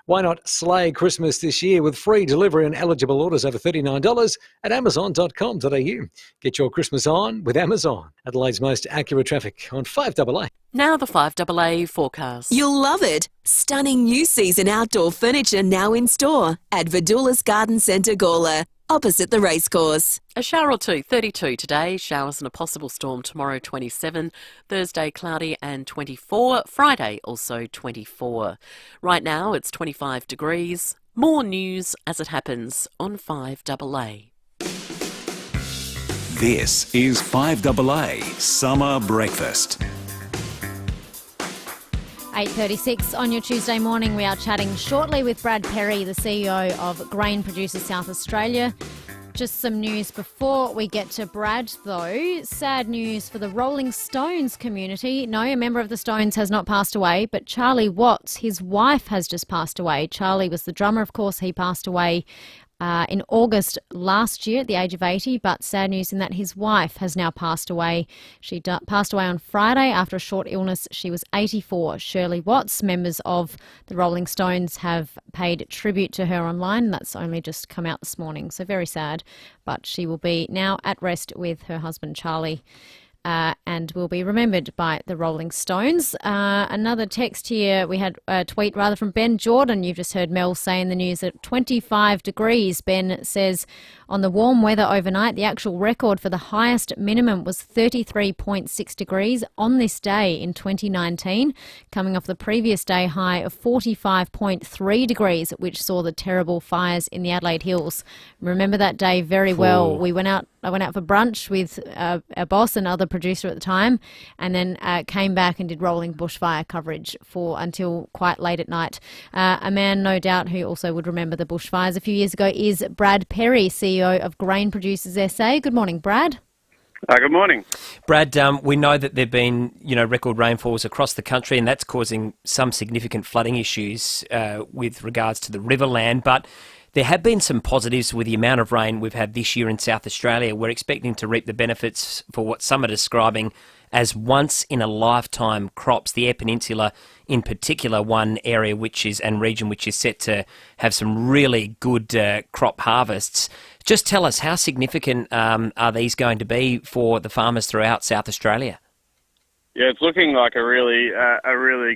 Why not slay Christmas this year with free delivery on eligible orders over $39 at amazon.com.au. Get your Christmas on with Amazon. Adelaide's most accurate traffic on 5AA. Now the 5AA forecast. You'll love it. Stunning new season outdoor furniture now in store at Vidula's Garden Centre, Gawler, opposite the racecourse. A shower or two, 32 today. Showers and a possible storm tomorrow, 27. Thursday, cloudy and 24. Friday, also 24. Right now, it's 25 degrees. More news as it happens on 5AA. This is 5AA Summer Breakfast. 8:36 on your Tuesday morning. We are chatting shortly with Brad Perry, the CEO of Grain Producers South Australia. Just some news before we get to Brad, though. Sad news for the Rolling Stones community. No, a member of the Stones has not passed away, but Charlie Watts, his wife, has just passed away. Charlie was the drummer, of course. He passed away in August last year at the age of 80, but sad news in that his wife has now passed away. She passed away on Friday after a short illness. She was 84. Shirley Watts, members of the Rolling Stones, have paid tribute to her online. That's only just come out this morning, so very sad. But she will be now at rest with her husband Charlie. And will be remembered by the Rolling Stones. Another text here, we had a tweet rather from Ben Jordan. You've just heard Mel say in the news at 25 degrees. Ben says, on the warm weather overnight, the actual record for the highest minimum was 33.6 degrees on this day in 2019, coming off the previous day high of 45.3 degrees, which saw the terrible fires in the Adelaide Hills. Remember that day very well. I went out for brunch with our boss and other producer at the time, and then came back and did rolling bushfire coverage until quite late at night. A man, no doubt, who also would remember the bushfires a few years ago is Brad Perry, CEO of Grain Producers SA. Good morning, Brad. Good morning. Brad, we know that there have been, record rainfalls across the country, and that's causing some significant flooding issues with regards to the riverland, but there have been some positives with the amount of rain we've had this year in South Australia. We're expecting to reap the benefits for what some are describing as once-in-a-lifetime crops. The Eyre Peninsula, in particular, one area and region which is set to have some really good crop harvests. Just tell us, how significant are these going to be for the farmers throughout South Australia? Yeah, it's looking like a really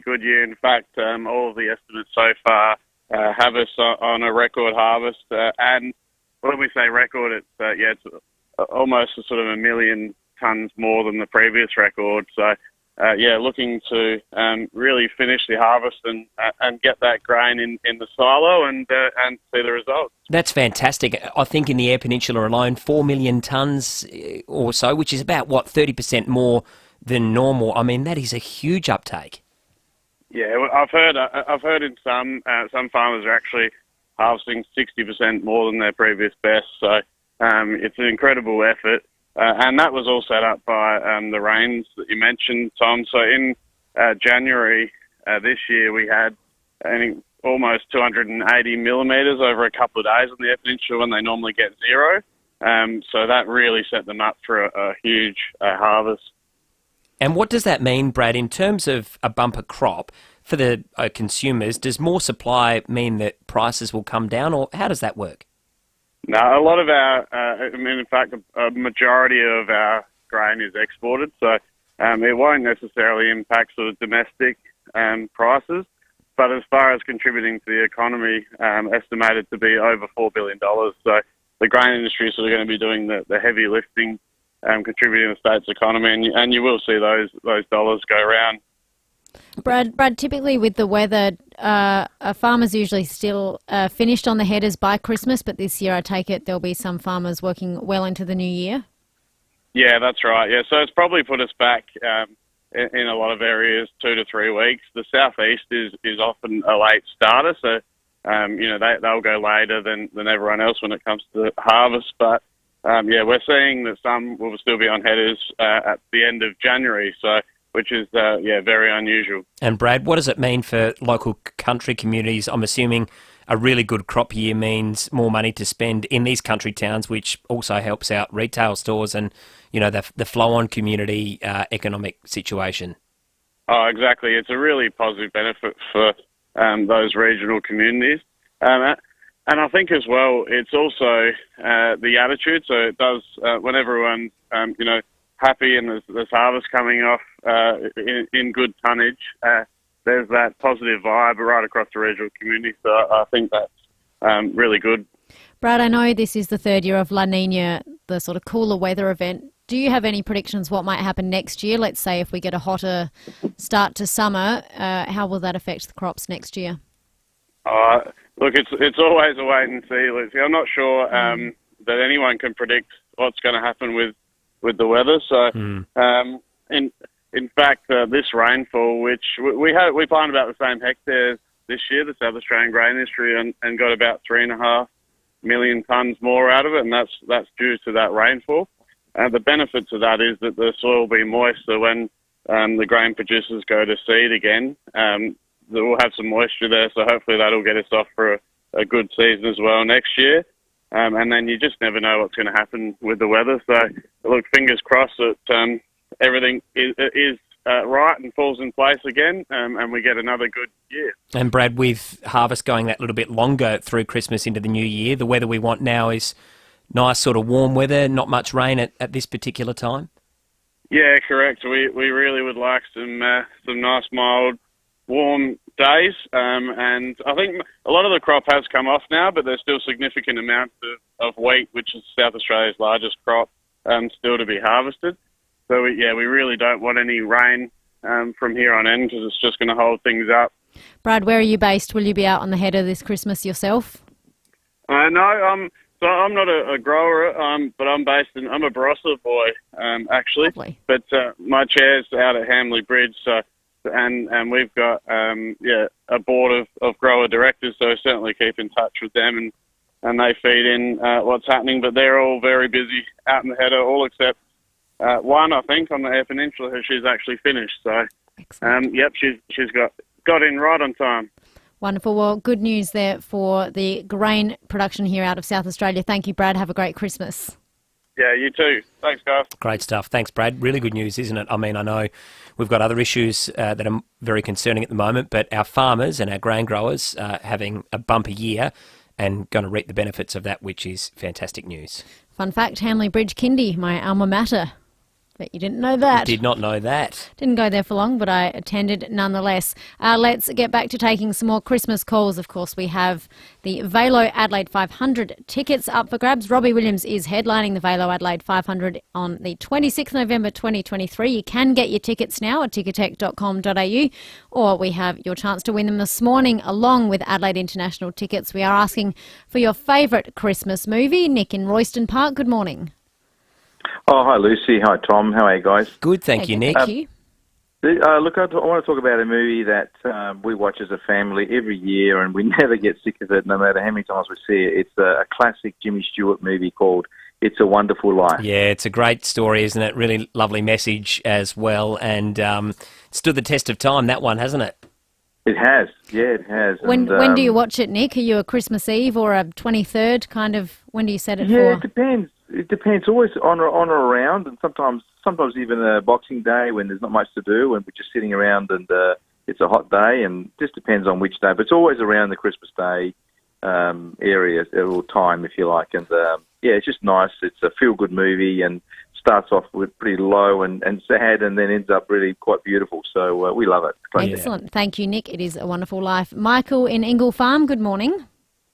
good year. In fact, all of the estimates so far have us on a record harvest. And when we say record, it's almost sort of 1 million tonnes more than the previous record. So, looking to really finish the harvest and get that grain in the silo and see the results. That's fantastic. I think in the Eyre Peninsula alone, 4 million tonnes or so, which is about, 30% more than normal. I mean, that is a huge uptake. Yeah, I've heard in some farmers are actually harvesting 60% more than their previous best. So it's an incredible effort. And that was all set up by the rains that you mentioned, Tom. So in January this year, we had almost 280 millimetres over a couple of days on the Eyre Peninsula when they normally get zero. So that really set them up for a huge harvest. And what does that mean, Brad, in terms of a bumper crop for the consumers? Does more supply mean that prices will come down, or how does that work? No, a lot of in fact, a majority of our grain is exported, so it won't necessarily impact sort of domestic prices. But as far as contributing to the economy, estimated to be over $4 billion. So the grain industry is sort of going to be doing the heavy lifting, contributing to the state's economy, and you will see those dollars go around. Brad, typically with the weather, farmers usually still finished on the headers by Christmas, but this year I take it there'll be some farmers working well into the new year? Yeah, that's right. Yeah, so it's probably put us back in a lot of areas 2 to 3 weeks. The southeast is often a late starter, so they'll go later than everyone else when it comes to harvest. But we're seeing that some will still be on headers at the end of January, which is very unusual. And Brad, what does it mean for local country communities? I'm assuming a really good crop year means more money to spend in these country towns, which also helps out retail stores and the flow-on community economic situation. Oh, exactly. It's a really positive benefit for those regional communities. And I think as well, it's also the attitude. So it does, when everyone's, happy and there's harvest coming off in good tonnage, there's that positive vibe right across the regional community. So I think that's really good. Brad, I know this is the third year of La Nina, the sort of cooler weather event. Do you have any predictions what might happen next year? Let's say if we get a hotter start to summer, how will that affect the crops next year? Look, it's always a wait and see, Lucy. I'm not sure that anyone can predict what's going to happen with the weather. So, in fact, this rainfall, which we planted about the same hectares this year, the South Australian grain industry, and got about 3.5 million tonnes more out of it, and that's due to that rainfall. The benefits of that is that the soil will be moist, so when the grain producers go to seed again, we'll have some moisture there, so hopefully that'll get us off for a good season as well next year. And then you just never know what's going to happen with the weather. So, look, fingers crossed that everything is right and falls in place again, and we get another good year. And Brad, with harvest going that little bit longer through Christmas into the new year, the weather we want now is nice sort of warm weather, not much rain at this particular time? Yeah, correct. We really would like some nice, mild, warm days, and I think a lot of the crop has come off now, but there's still significant amounts of wheat, which is South Australia's largest crop, still to be harvested. So we really don't want any rain from here on in because it's just going to hold things up. Brad, where are you based? Will you be out on the header this Christmas yourself? No, so I'm not a grower, but I'm a Barossa boy, actually. Lovely. But my chair's out at Hamley Bridge, so and we've got a board of grower directors, so I certainly keep in touch with them and they feed in what's happening. But they're all very busy out in the header, all except one, I think, on the Eyre Peninsula, who she's actually finished. So, she's got in right on time. Wonderful. Well, good news there for the grain production here out of South Australia. Thank you, Brad. Have a great Christmas. Yeah, you too. Thanks, guys. Great stuff. Thanks, Brad. Really good news, isn't it? I mean, I know we've got other issues that are very concerning at the moment, but our farmers and our grain growers are having a bumper year and going to reap the benefits of that, which is fantastic news. Fun fact, Hamley Bridge Kindy, my alma mater. Bet you didn't know that. Did not know that. Didn't go there for long, but I attended nonetheless. Let's get back to taking some more Christmas calls. Of course, we have the Velo Adelaide 500 tickets up for grabs. Robbie Williams is headlining the Velo Adelaide 500 on the 26th November 2023. You can get your tickets now at ticketek.com.au, or we have your chance to win them this morning along with Adelaide International tickets. We are asking for your favourite Christmas movie. Nick in Royston Park, good morning. Oh, hi, Lucy. Hi, Tom. How are you guys? Good, thank you, Nick. Thank you. Look, I want to talk about a movie that we watch as a family every year, and we never get sick of it, no matter how many times we see it. It's a classic Jimmy Stewart movie called It's a Wonderful Life. Yeah, it's a great story, isn't it? Really lovely message as well, and stood the test of time, that one, hasn't it? It has, yeah, it has. When do you watch it, Nick? Are you a Christmas Eve or a 23rd kind of? When do you set it for? Yeah, it depends. It depends. Always on or around, and sometimes even a Boxing Day when there's not much to do and we're just sitting around and it's a hot day, and just depends on which day. But it's always around the Christmas Day area or time, if you like. And yeah, it's just nice. It's a feel-good movie and starts off with pretty low and sad, and then ends up really quite beautiful. So we love it. Excellent. Thank you, Nick. It is a wonderful life. Michael in Ingle Farm, good morning.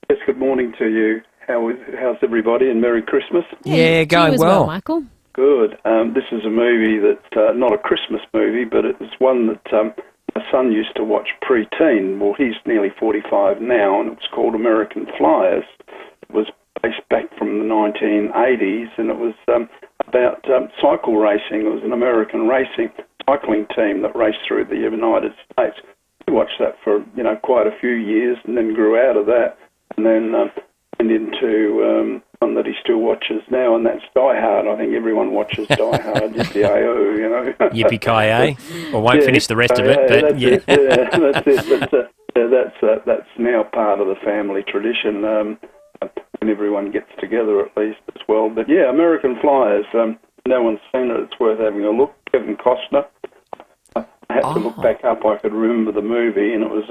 Yes, good morning to you. How's everybody, and Merry Christmas? Yeah, going you as well, Michael. Good. This is a movie that's not a Christmas movie, but it's one that my son used to watch pre-teen. Well, he's nearly 45 now, and it's called American Flyers. It was based back from the 1980s, and it was about cycle racing. It was an American racing cycling team that raced through the United States. We watched that for quite a few years, and then grew out of that, and then went into one that he still watches now, and that's Die Hard. I think everyone watches Die Hard. Yippee-yi-oh, Yippee-ki-yay. Well, won't finish the rest of it, but yeah. That's now part of the family tradition. When everyone gets together, at least as well. But yeah, American Flyers. No one's seen it. It's worth having a look. Kevin Costner. I had to look back up. I could remember the movie, and it was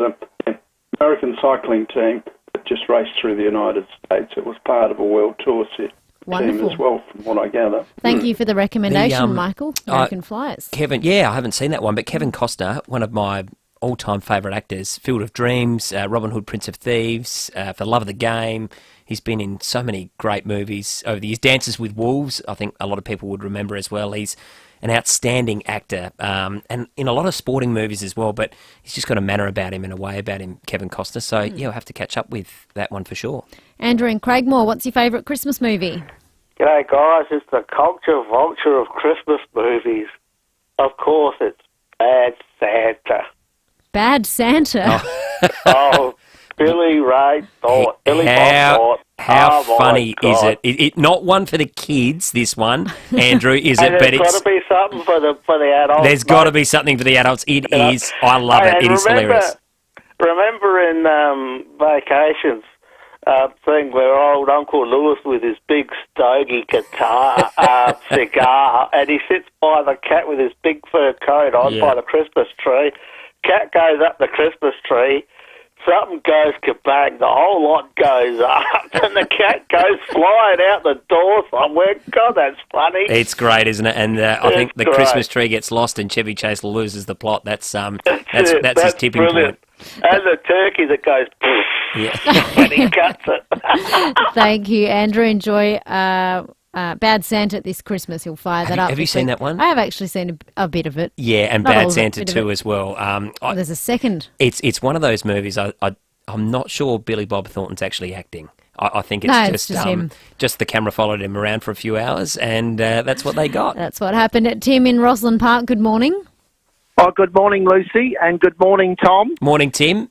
an American cycling team that just raced through the United States. It was part of a world tour team as well, from what I gather. Thank you for the recommendation, Michael. American Flyers. Kevin, yeah, I haven't seen that one, but Kevin Costner, one of my all-time favourite actors, Field of Dreams, Robin Hood, Prince of Thieves, For Love of the Game. He's been in so many great movies over the years. Dances with Wolves, I think a lot of people would remember as well. He's an outstanding actor, and in a lot of sporting movies as well, but he's just got a manner about him and a way about him, Kevin Costner. So, yeah, I'll have to catch up with that one for sure. Andrew in Craigmore, what's your favourite Christmas movie? G'day, guys. It's the culture vulture of Christmas movies. Of course, it's Bad Santa. Bad Santa? Oh, Billy Ray thought. Billy Bob thought. How funny is it? It? Not one for the kids, this one, Andrew, is it? But there's got to be something for the adults. There's got to be something for the adults. It is. I love it. It is hilarious. Remember in Vacations, thing where old Uncle Lewis with his big stogie guitar, cigar, and he sits by the cat with his big fur coat on by the Christmas tree. Cat goes up the Christmas tree. Something goes kabang, the whole lot goes up, and the cat goes flying out the door somewhere. God, that's funny. It's great, isn't it? And I think the Christmas tree gets lost and Chevy Chase loses the plot. That's his tipping brilliant point. And the turkey that goes poof when he cuts it. Thank you, Andrew. Enjoy Bad Santa this Christmas. He'll fire that up. Have you seen that one? I have actually seen a bit of it. Yeah, and Not Bad all Santa too as well. There's a second. It's one of those movies. I'm not sure Billy Bob Thornton's actually acting. I think it's just him. Just the camera followed him around for a few hours, and that's what they got. That's what happened. Tim in Roslyn Park, good morning. Oh, good morning, Lucy, and good morning, Tom. Morning, Tim.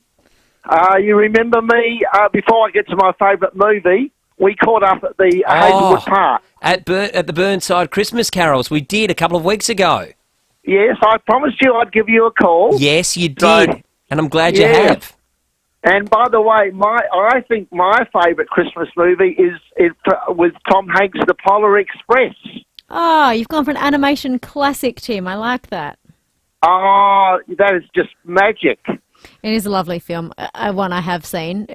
You remember me, before I get to my favourite movie, we caught up at the Hazelwood Park. At the Burnside Christmas carols. We did a couple of weeks ago. Yes, I promised you I'd give you a call. Yes, you did, and I'm glad you have. And by the way, I think my favourite Christmas movie is with Tom Hanks, The Polar Express. Oh, you've gone for an animation classic, Tim. I like that. Oh, that is just magic. It is a lovely film, one I have seen.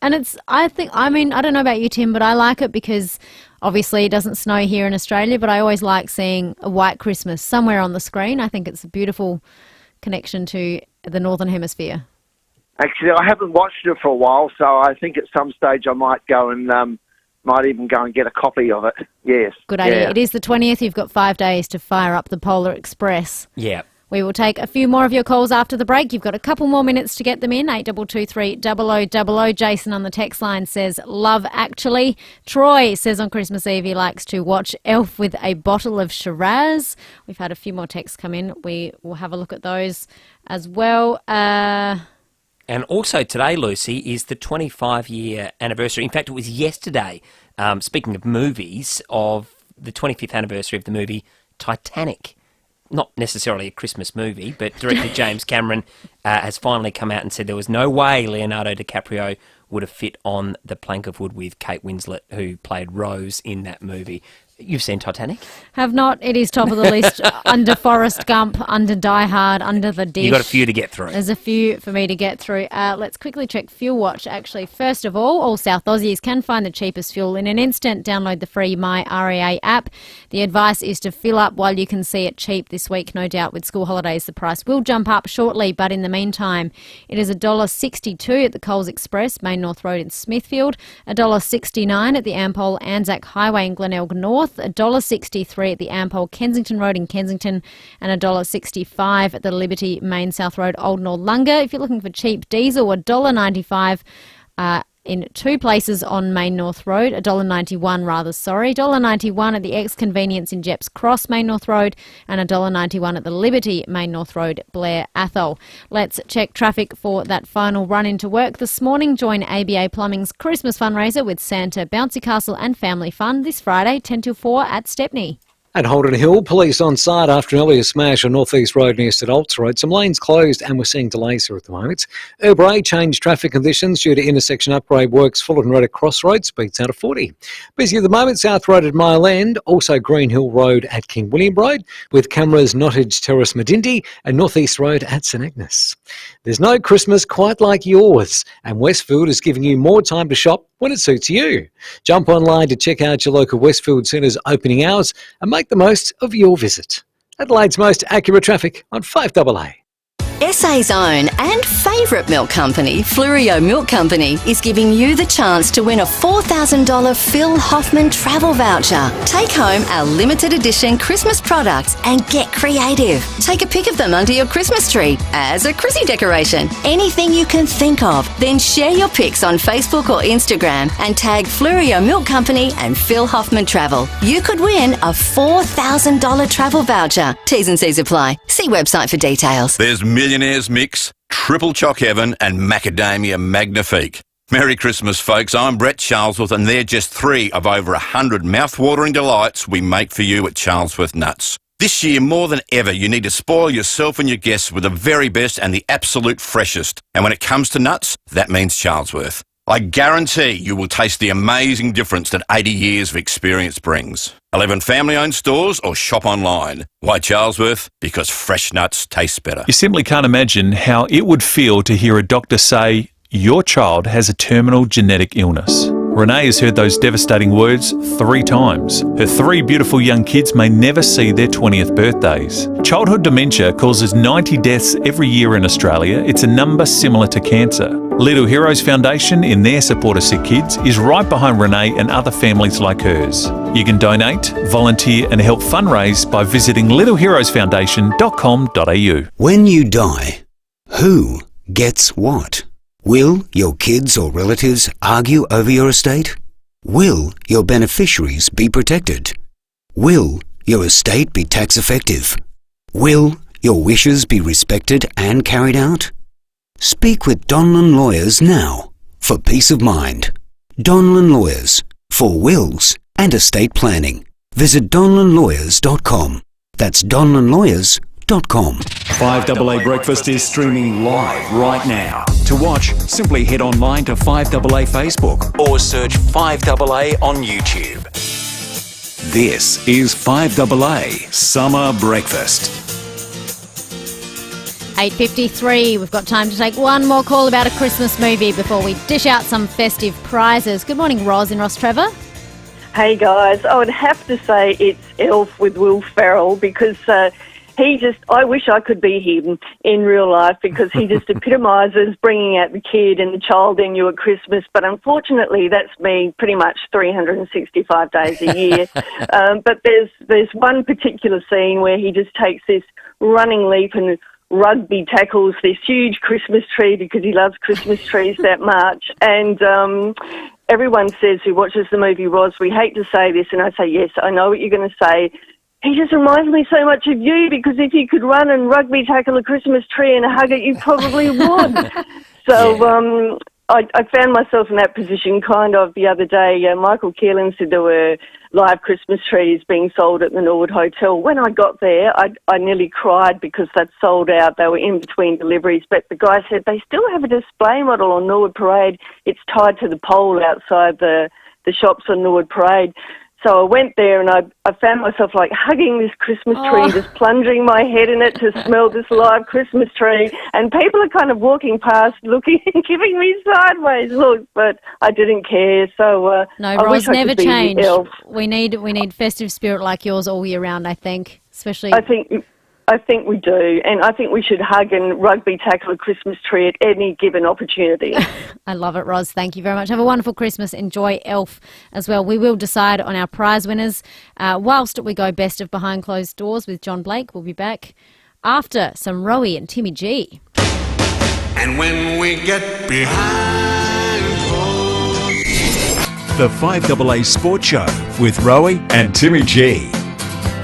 And I don't know about you, Tim, but I like it because obviously it doesn't snow here in Australia, but I always like seeing a white Christmas somewhere on the screen. I think it's a beautiful connection to the Northern Hemisphere. Actually, I haven't watched it for a while, so I think at some stage I might go and might even go and get a copy of it. Yes. Good idea. Yeah. It is the 20th. You've got 5 days to fire up the Polar Express. Yeah. We will take a few more of your calls after the break. You've got a couple more minutes to get them in. 8223 0000. Jason on the text line says, Love Actually. Troy says on Christmas Eve he likes to watch Elf with a bottle of Shiraz. We've had a few more texts come in. We will have a look at those as well. And also today, Lucy, is the 25-year anniversary. In fact, it was yesterday, speaking of movies, of the 25th anniversary of the movie Titanic. Not necessarily a Christmas movie, but director James Cameron has finally come out and said there was no way Leonardo DiCaprio would have fit on the plank of wood with Kate Winslet, who played Rose in that movie. You've seen Titanic? Have not. It is top of the list. Under Forrest Gump, under Die Hard, under The Dish. You've got a few to get through. There's a few for me to get through. Let's quickly check Fuel Watch, actually. First of all South Aussies can find the cheapest fuel in an instant. Download the free My REA app. The advice is to fill up while you can see it cheap this week. No doubt with school holidays, the price will jump up shortly, but in the meantime, it is $1.62 at the Coles Express, Main North Road in Smithfield, $1.69 at the Ampol Anzac Highway in Glenelg North, $1.63 at the Ampol Kensington Road in Kensington, and $1.65 at the Liberty Main South Road Old Noarlunga. If you're looking for cheap diesel, $1.95 in two places on Main North Road, $1.91 at the Ex-Convenience in Jeps Cross, Main North Road, and $1.91 at the Liberty, Main North Road, Blair Athol. Let's check traffic for that final run into work this morning. Join ABA Plumbing's Christmas fundraiser with Santa, Bouncy Castle and Family Fun this Friday, 10 till 4 at Stepney. At Holden Hill, police on site after an earlier smash on North East Road near St Alts Road. Some lanes closed and we're seeing delays here at the moment. FIVEAA changed traffic conditions due to intersection upgrade works. Fullerton Road at Crossroads, speeds out of 40. Busy at the moment, South Road at Mile End, also Green Hill Road at King William Road, with cameras Nottage Terrace Medindi and North East Road at St Agnes. There's no Christmas quite like yours, and Westfield is giving you more time to shop when it suits you. Jump online to check out your local Westfield Centre's opening hours and make the most of your visit. Adelaide's most accurate traffic on 5AA. SA's own and favourite milk company, FIVEAA Milk Company, is giving you the chance to win a $4,000 Phil Hoffman travel voucher. Take home our limited edition Christmas products and get creative. Take a pic of them under your Christmas tree as a Chrissy decoration. Anything you can think of. Then share your pics on Facebook or Instagram and tag FIVEAA Milk Company and Phil Hoffman Travel. You could win a $4,000 travel voucher. T's and C's apply. See website for details. There's Millionaires Mix, Triple Choc Heaven and Macadamia Magnifique. Merry Christmas, folks. I'm Brett Charlesworth and they're just 3 of over 100 mouth-watering delights we make for you at Charlesworth Nuts. This year, more than ever, you need to spoil yourself and your guests with the very best and the absolute freshest. And when it comes to nuts, that means Charlesworth. I guarantee you will taste the amazing difference that 80 years of experience brings. 11 family-owned stores or shop online. Why Charlesworth? Because fresh nuts taste better. You simply can't imagine how it would feel to hear a doctor say, your child has a terminal genetic illness. Renee has heard those devastating words 3 times. Her 3 beautiful young kids may never see their 20th birthdays. Childhood dementia causes 90 deaths every year in Australia. It's a number similar to cancer. Little Heroes Foundation, in their support of sick kids, is right behind Renee and other families like hers. You can donate, volunteer and help fundraise by visiting littleheroesfoundation.com.au. When you die, who gets what? Will your kids or relatives argue over your estate? Will your beneficiaries be protected? Will your estate be tax effective? Will your wishes be respected and carried out? Speak with Donlan Lawyers now for peace of mind. Donlan Lawyers for wills and estate planning. Visit donlanlawyers.com. That's donlanlawyers.com. 5AA Breakfast is streaming live right now. To watch, simply head online to 5AA Facebook or search 5AA on YouTube. This is 5AA Summer Breakfast. 8:53. We've got time to take one more call about a Christmas movie before we dish out some festive prizes. Good morning, Roz in Ross Trevor. Hey guys, I would have to say it's Elf with Will Ferrell because I wish I could be him in real life because he just epitomises bringing out the kid and the child in you at Christmas. But unfortunately, that's me pretty much 365 days a year. But there's one particular scene where he just takes this running leap and rugby tackles this huge Christmas tree because he loves Christmas trees that much. And everyone says who watches the movie, Ros, we hate to say this, and I say, yes, I know what you're going to say. He just reminds me so much of you, because if you could run and rugby tackle a Christmas tree and hug it, you probably would. So I found myself in that position kind of the other day. Michael Keelan said there were live Christmas trees being sold at the Norwood Hotel. When I got there, I nearly cried because they'd sold out. They were in between deliveries. But the guy said they still have a display model on Norwood Parade. It's tied to the pole outside the shops on Norwood Parade. So I went there and I found myself like hugging this Christmas tree, just plunging my head in it to smell this live Christmas tree. And people are kind of walking past, looking and giving me sideways looks, but I didn't care. So no, I Ros, wish I never could be the change. elf. We need festive spirit like yours all year round, I think, especially. I think we do, and I think we should hug and rugby tackle a Christmas tree at any given opportunity. I love it, Ros. Thank you very much. Have a wonderful Christmas. Enjoy Elf as well. We will decide on our prize winners whilst we go best of behind closed doors with John Blake. We'll be back after some Rowie and Timmy G. And when we get behind The FIVEAA Sports Show with Rowie and Timmy G.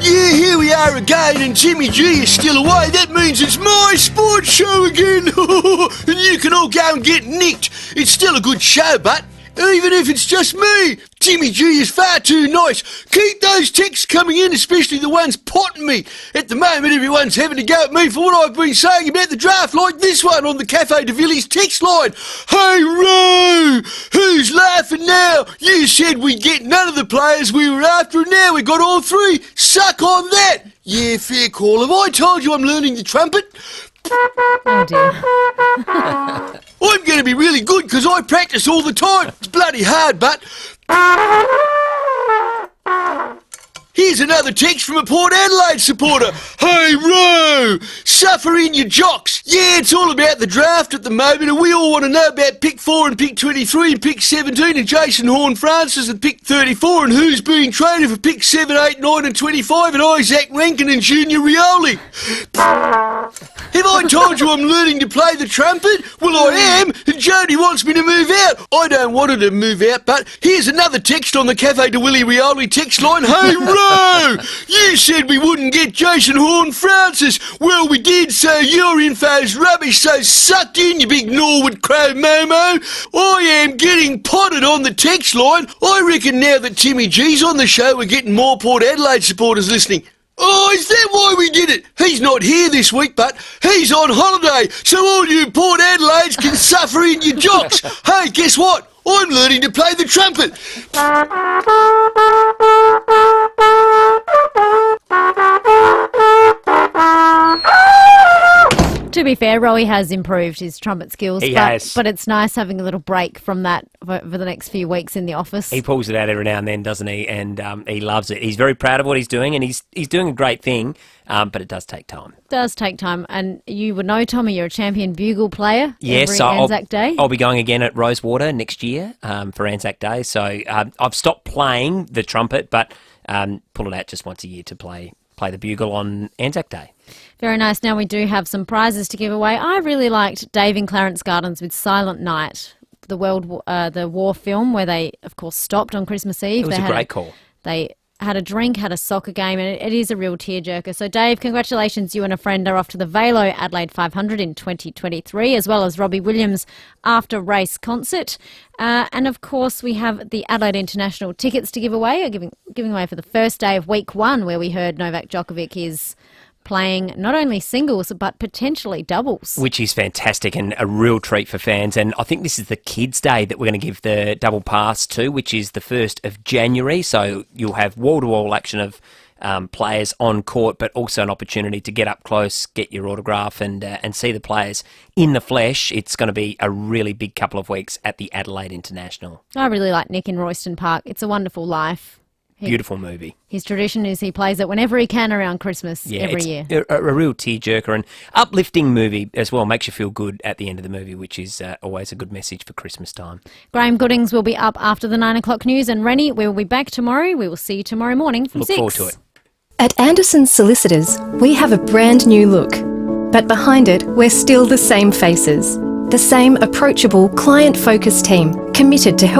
Yeah, here we are again, and Timmy G is still away. That means it's my sports show again. And you can all go and get nicked. It's still a good show, but even if it's just me, Timmy G is far too nice. Keep those texts coming in, especially the ones potting me. At the moment, everyone's having to go at me for what I've been saying about the draft, like this one on the Cafe de Villiers text line. Hey, Ro, who's laughing now? You said we'd get none of the players we were after, and now we got all three. Suck on that. Yeah, fair call. Have I told you I'm learning the trumpet? Oh dear. I'm going to be really good because I practice all the time. It's bloody hard, but... Here's another text from a Port Adelaide supporter. Hey, Ro, suffer in your jocks. Yeah, it's all about the draft at the moment, and we all want to know about pick 4 and pick 23 and pick 17 and Jason Horne-Francis and pick 34 and who's being traded for pick 7, 8, 9 and 25 and Isaac Rankin and Junior Rioli. Have I told you I'm learning to play the trumpet? Well, I am, and Jody wants me to move out. I don't want her to move out, but here's another text on the Cafe de Willie Rioli text line. Hey, Ro, you said we wouldn't get Jason Horne-Francis. Well, we did, so your info's rubbish, so sucked in, you big Norwood Crow Momo. I am getting potted on the text line. I reckon now that Timmy G's on the show, we're getting more Port Adelaide supporters listening. Oh, is that why we did it? He's not here this week, but he's on holiday, so all you Port Adelaides can suffer in your jocks. Hey, guess what? I'm learning to play the trumpet. To be fair, Rowie has improved his trumpet skills. He has. But it's nice having a little break from that for the next few weeks in the office. He pulls it out every now and then, doesn't he? And he loves it. He's very proud of what he's doing, and he's doing a great thing, but it does take time. It does take time. And you would know, Tommy, you're a champion bugle player Yes, every Anzac Day. I'll be going again at Rosewater next year for Anzac Day. So I've stopped playing the trumpet, but pull it out just once a year to play the bugle on Anzac Day. Very nice. Now we do have some prizes to give away. I really liked Dave in Clarence Gardens with Silent Night, the war film where they, of course, stopped on Christmas Eve. It was a great call. They had a drink, had a soccer game, and it is a real tearjerker. So, Dave, congratulations. You and a friend are off to the Velo Adelaide 500 in 2023, as well as Robbie Williams' after-race concert. And, of course, we have the Adelaide International tickets to give away. We're giving away for the first day of week 1, where we heard Novak Djokovic is playing not only singles but potentially doubles. Which is fantastic and a real treat for fans. And I think this is the Kids' Day that we're going to give the double pass to, which is the 1st of January. So you'll have wall-to-wall action of players on court, but also an opportunity to get up close, get your autograph and see the players in the flesh. It's going to be a really big couple of weeks at the Adelaide International. I really like Nick in Royston Park. It's a Wonderful Life. Beautiful movie. His tradition is he plays it whenever he can around Christmas every year. A real tearjerker and uplifting movie as well. Makes you feel good at the end of the movie, which is always a good message for Christmas time. Graham Goodings will be up after the 9 o'clock news, and Rennie, we will be back tomorrow. We will see you tomorrow morning from 6. Look forward to it. At Anderson's Solicitors, we have a brand new look. But behind it, we're still the same faces. The same approachable, client-focused team, committed to help